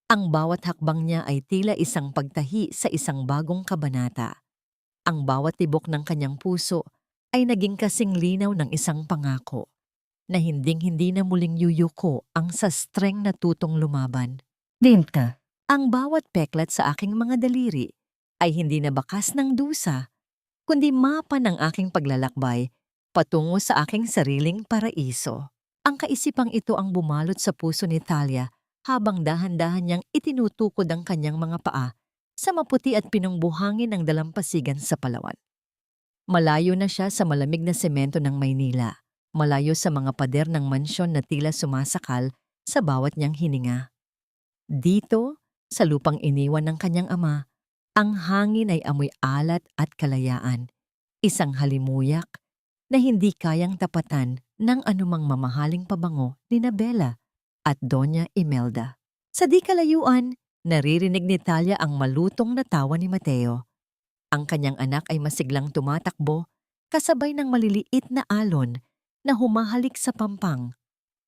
Ang bawat hakbang niya ay tila isang pagtahi sa isang bagong kabanata. Ang bawat tibok ng kanyang puso ay naging kasing linaw ng isang pangako na hinding-hindi na muling yuyuko ang sastreng na tutong lumaban. Dinta, ang bawat peklat sa aking mga daliri ay hindi na bakas ng dusa, kundi mapa ng aking paglalakbay patungo sa aking sariling paraiso. Ang kaisipang ito ang bumalot sa puso ni Thalia habang dahan-dahan niyang itinutukod ang kanyang mga paa sa maputi at pinong buhangin ng dalampasigan sa Palawan. Malayo na siya sa malamig na semento ng Maynila, malayo sa mga pader ng mansyon na tila sumasakal sa bawat niyang hininga. Dito, sa lupang iniwan ng kanyang ama, ang hangin ay amoy alat at kalayaan, isang halimuyak na hindi kayang tapatan ng anumang mamahaling pabango ni Bella at Doña Imelda. Sa di kalayuan, naririnig ni Thalia ang malutong na tawa ni Mateo. Ang kanyang anak ay masiglang tumatakbo, kasabay ng maliliit na alon na humahalik sa pampang.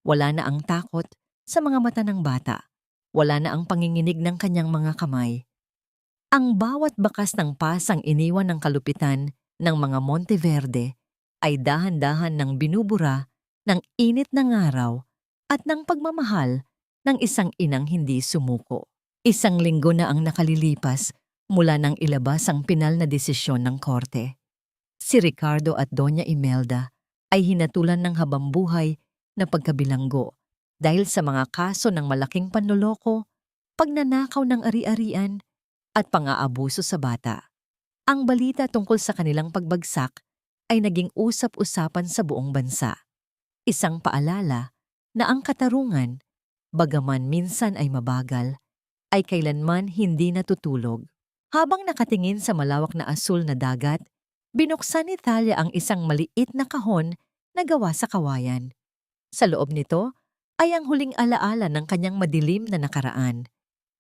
Wala na ang takot sa mga mata ng bata. Wala na ang panginginig ng kanyang mga kamay. Ang bawat bakas ng pasang iniwan ng kalupitan ng mga Monteverde ay dahan-dahan ng binubura ng init ng araw at ng pagmamahal ng isang inang hindi sumuko. Isang linggo na ang nakalilipas mula nang ilabas ang pinal na desisyon ng korte. Si Ricardo at Doña Imelda ay hinatulan ng habambuhay na pagkabilanggo dahil sa mga kaso ng malaking panloloko, pagnanakaw ng ari-arian at pang-aabuso sa bata. Ang balita tungkol sa kanilang pagbagsak ay naging usap-usapan sa buong bansa. Isang paalala na ang katarungan, bagaman minsan ay mabagal, ay kailanman hindi natutulog. Habang nakatingin sa malawak na asul na dagat, binuksan ni Thalia ang isang maliit na kahon na gawa sa kawayan. Sa loob nito ay ang huling alaala ng kanyang madilim na nakaraan,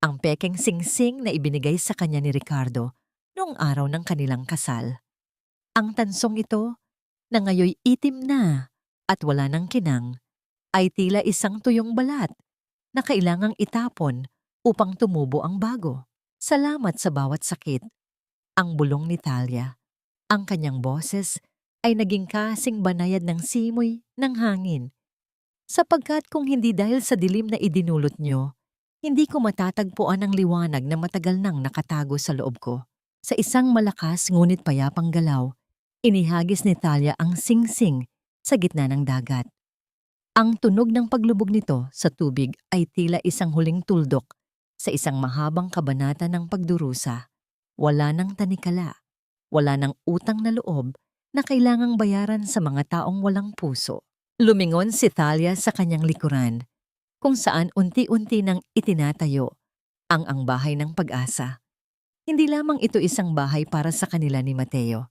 ang pekeng singsing na ibinigay sa kanya ni Ricardo noong araw ng kanilang kasal. Ang tansong ito, na ngayoy itim na at wala ng kinang, ay tila isang tuyong balat na kailangang itapon upang tumubo ang bago. Salamat sa bawat sakit. Ang bulong ni Thalia. Ang kanyang boses ay naging kasing banayad ng simoy ng hangin. Sapagkat kung hindi dahil sa dilim na idinulot nyo, hindi ko matatagpuan ang liwanag na matagal nang nakatago sa loob ko. Sa isang malakas ngunit payapang galaw, inihagis ni Thalia ang singsing sa gitna ng dagat. Ang tunog ng paglubog nito sa tubig ay tila isang huling tuldok sa isang mahabang kabanata ng pagdurusa. Wala nang tanikala, wala nang utang na loob na kailangang bayaran sa mga taong walang puso. Lumingon si Thalia sa kanyang likuran, kung saan unti-unti nang itinatayo ang bahay ng pag-asa. Hindi lamang ito isang bahay para sa kanila ni Mateo.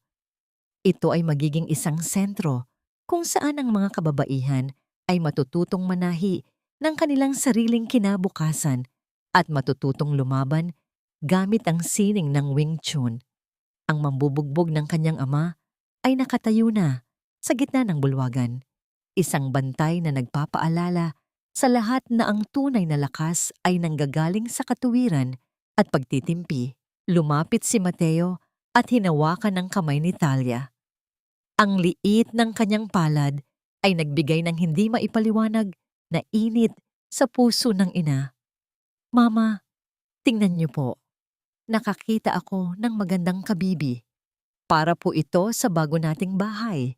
Ito ay magiging isang sentro kung saan ang mga kababaihan ay matututong manahi ng kanilang sariling kinabukasan at matututong lumaban gamit ang sining ng Wing Chun. Ang mambubugbog ng kanyang ama ay nakatayo na sa gitna ng bulwagan, isang bantay na nagpapaalala sa lahat na ang tunay na lakas ay nanggagaling sa katuwiran at pagtitimpi. Lumapit si Mateo at hinawakan ng kamay ni Thalia. Ang liit ng kanyang palad ay nagbigay ng hindi maipaliwanag na init sa puso ng ina. Mama, tingnan niyo po. Nakakita ako ng magandang kabibi. Para po ito sa bago nating bahay,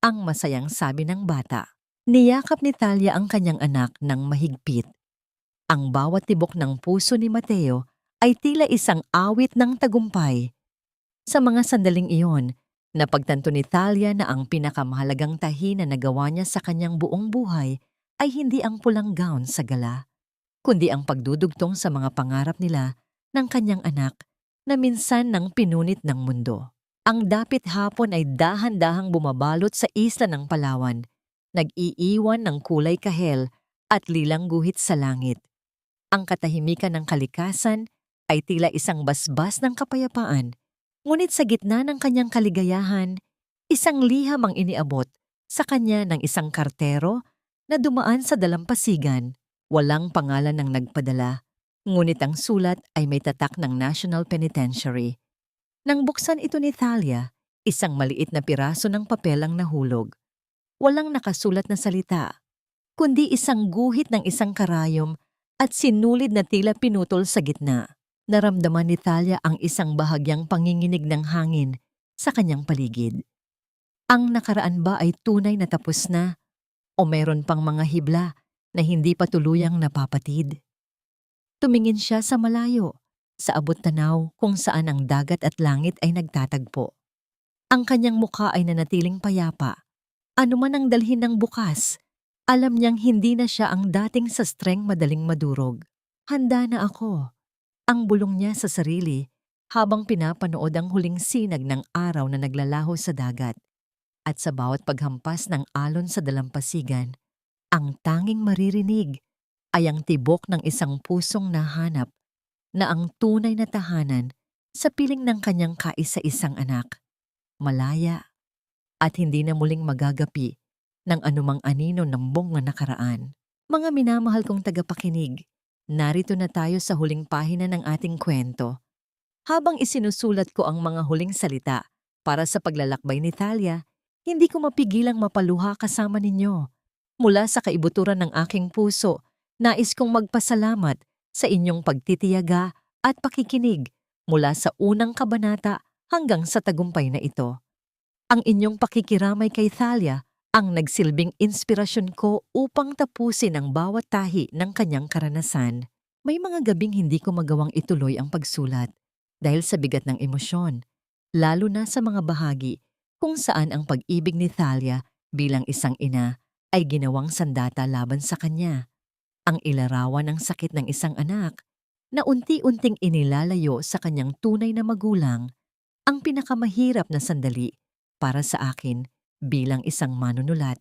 ang masayang sabi ng bata. Niyakap ni Thalia ang kanyang anak ng mahigpit. Ang bawat tibok ng puso ni Mateo ay tila isang awit ng tagumpay. Sa mga sandaling iyon, napagtanto ni Thalia na ang pinakamahalagang tahi na nagawa niya sa kanyang buong buhay ay hindi ang pulang gown sa gala, kundi ang pagdudugtong sa mga pangarap nila ng kanyang anak na minsan nang pinunit ng mundo. Ang dapit hapon ay dahan-dahang bumabalot sa isla ng Palawan, nag-iiwan ng kulay kahel at lilang guhit sa langit. Ang katahimikan ng kalikasan ay tila isang basbas ng kapayapaan, ngunit sa gitna ng kanyang kaligayahan, isang liham ang iniabot sa kanya ng isang kartero na dumaan sa dalampasigan. Walang pangalan ng nagpadala, ngunit ang sulat ay may tatak ng National Penitentiary. Nang buksan ito ni Thalia, isang maliit na piraso ng papel ang nahulog. Walang nakasulat na salita, kundi isang guhit ng isang karayom at sinulid na tila pinutol sa gitna. Naramdaman ni Thalia ang isang bahagyang panginginig ng hangin sa kanyang paligid. Ang nakaraan ba ay tunay na tapos na o meron pang mga hibla na hindi pa tuluyang napapatid? Tumingin siya sa malayo, sa abot tanaw kung saan ang dagat at langit ay nagtatagpo. Ang kanyang mukha ay nanatiling payapa. Ano man ang dalhin ng bukas, alam niyang hindi na siya ang dating sa streng madaling madurog. Handa na ako. Ang bulong niya sa sarili habang pinapanood ang huling sinag ng araw na naglalaho sa dagat. At sa bawat paghampas ng alon sa dalampasigan, ang tanging maririnig ay ang tibok ng isang pusong nahanap na ang tunay na tahanan sa piling ng kanyang kaisa-isang anak. Malaya at hindi na muling magagapi ng anumang anino ng buong nakaraan. Mga minamahal kong tagapakinig, narito na tayo sa huling pahina ng ating kwento. Habang isinusulat ko ang mga huling salita para sa paglalakbay ni Thalia, hindi ko mapigilang mapaluha kasama ninyo. Mula sa kaibuturan ng aking puso, nais kong magpasalamat sa inyong pagtitiyaga at pakikinig mula sa unang kabanata hanggang sa tagumpay na ito. Ang inyong pakikiramay kay Thalia ang nagsilbing inspirasyon ko upang tapusin ang bawat tahi ng kanyang karanasan. May mga gabing hindi ko magawang ituloy ang pagsulat dahil sa bigat ng emosyon, lalo na sa mga bahagi kung saan ang pag-ibig ni Thalia bilang isang ina ay ginawang sandata laban sa kanya. Ang ilarawan ng sakit ng isang anak na unti-unting inilalayo sa kanyang tunay na magulang ang pinakamahirap na sandali para sa akin bilang isang manunulat.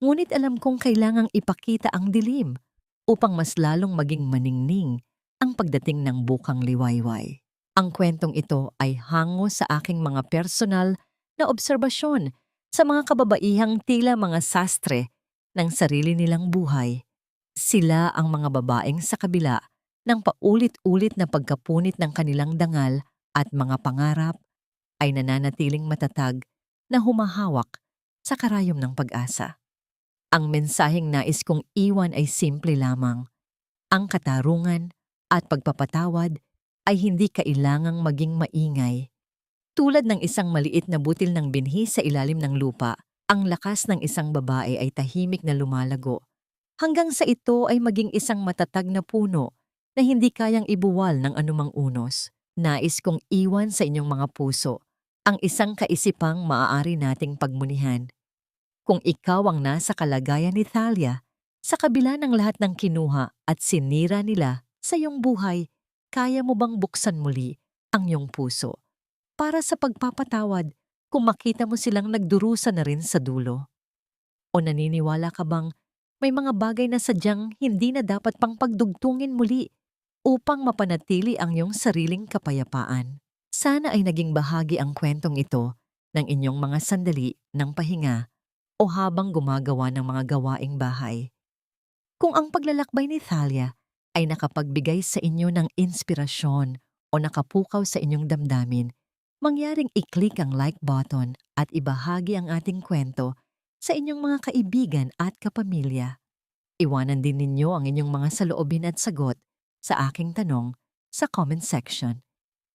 Ngunit alam kong kailangang ipakita ang dilim upang mas lalong maging maningning ang pagdating ng bukang liwayway. Ang kwentong ito ay hango sa aking mga personal na obserbasyon sa mga kababaihang tila mga sastre ng sarili nilang buhay. Sila ang mga babaeng sa kabila ng paulit-ulit na pagkapunit ng kanilang dangal at mga pangarap ay nananatiling matatag na humahawak sa karayom ng pag-asa. Ang mensaheng nais kong iwan ay simple lamang. Ang katarungan at pagpapatawad ay hindi kailangang maging maingay. Tulad ng isang maliit na butil ng binhi sa ilalim ng lupa, ang lakas ng isang babae ay tahimik na lumalago hanggang sa ito ay maging isang matatag na puno na hindi kayang ibuwal ng anumang unos. Nais kong iwan sa inyong mga puso ang isang kaisipang maaari nating pagmunihan. Kung ikaw ang nasa kalagayan ni Thalia, sa kabila ng lahat ng kinuha at sinira nila sa iyong buhay, kaya mo bang buksan muli ang iyong puso para sa pagpapatawad kung makita mo silang nagdurusa na rin sa dulo? O naniniwala ka bang may mga bagay na sadyang hindi na dapat pang pagdugtungin muli upang mapanatili ang iyong sariling kapayapaan? Sana ay naging bahagi ang kwentong ito ng inyong mga sandali ng pahinga o habang gumagawa ng mga gawaing bahay. Kung ang paglalakbay ni Thalia ay nakapagbigay sa inyo ng inspirasyon o nakapukaw sa inyong damdamin, mangyaring i-click ang like button at ibahagi ang ating kwento sa inyong mga kaibigan at kapamilya. Iwanan din ninyo ang inyong mga saloobin at sagot sa aking tanong sa comment section.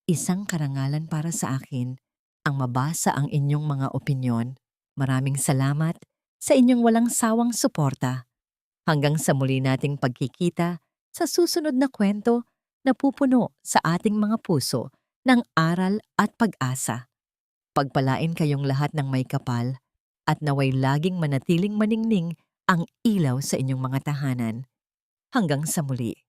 Isang karangalan para sa akin ang mabasa ang inyong mga opinyon. Maraming salamat sa inyong walang sawang suporta. Hanggang sa muli nating pagkikita sa susunod na kwento na pupuno sa ating mga puso ng aral at pag-asa. Pagpalain kayong lahat ng may kapal at naway laging manatiling maningning ang ilaw sa inyong mga tahanan. Hanggang sa muli.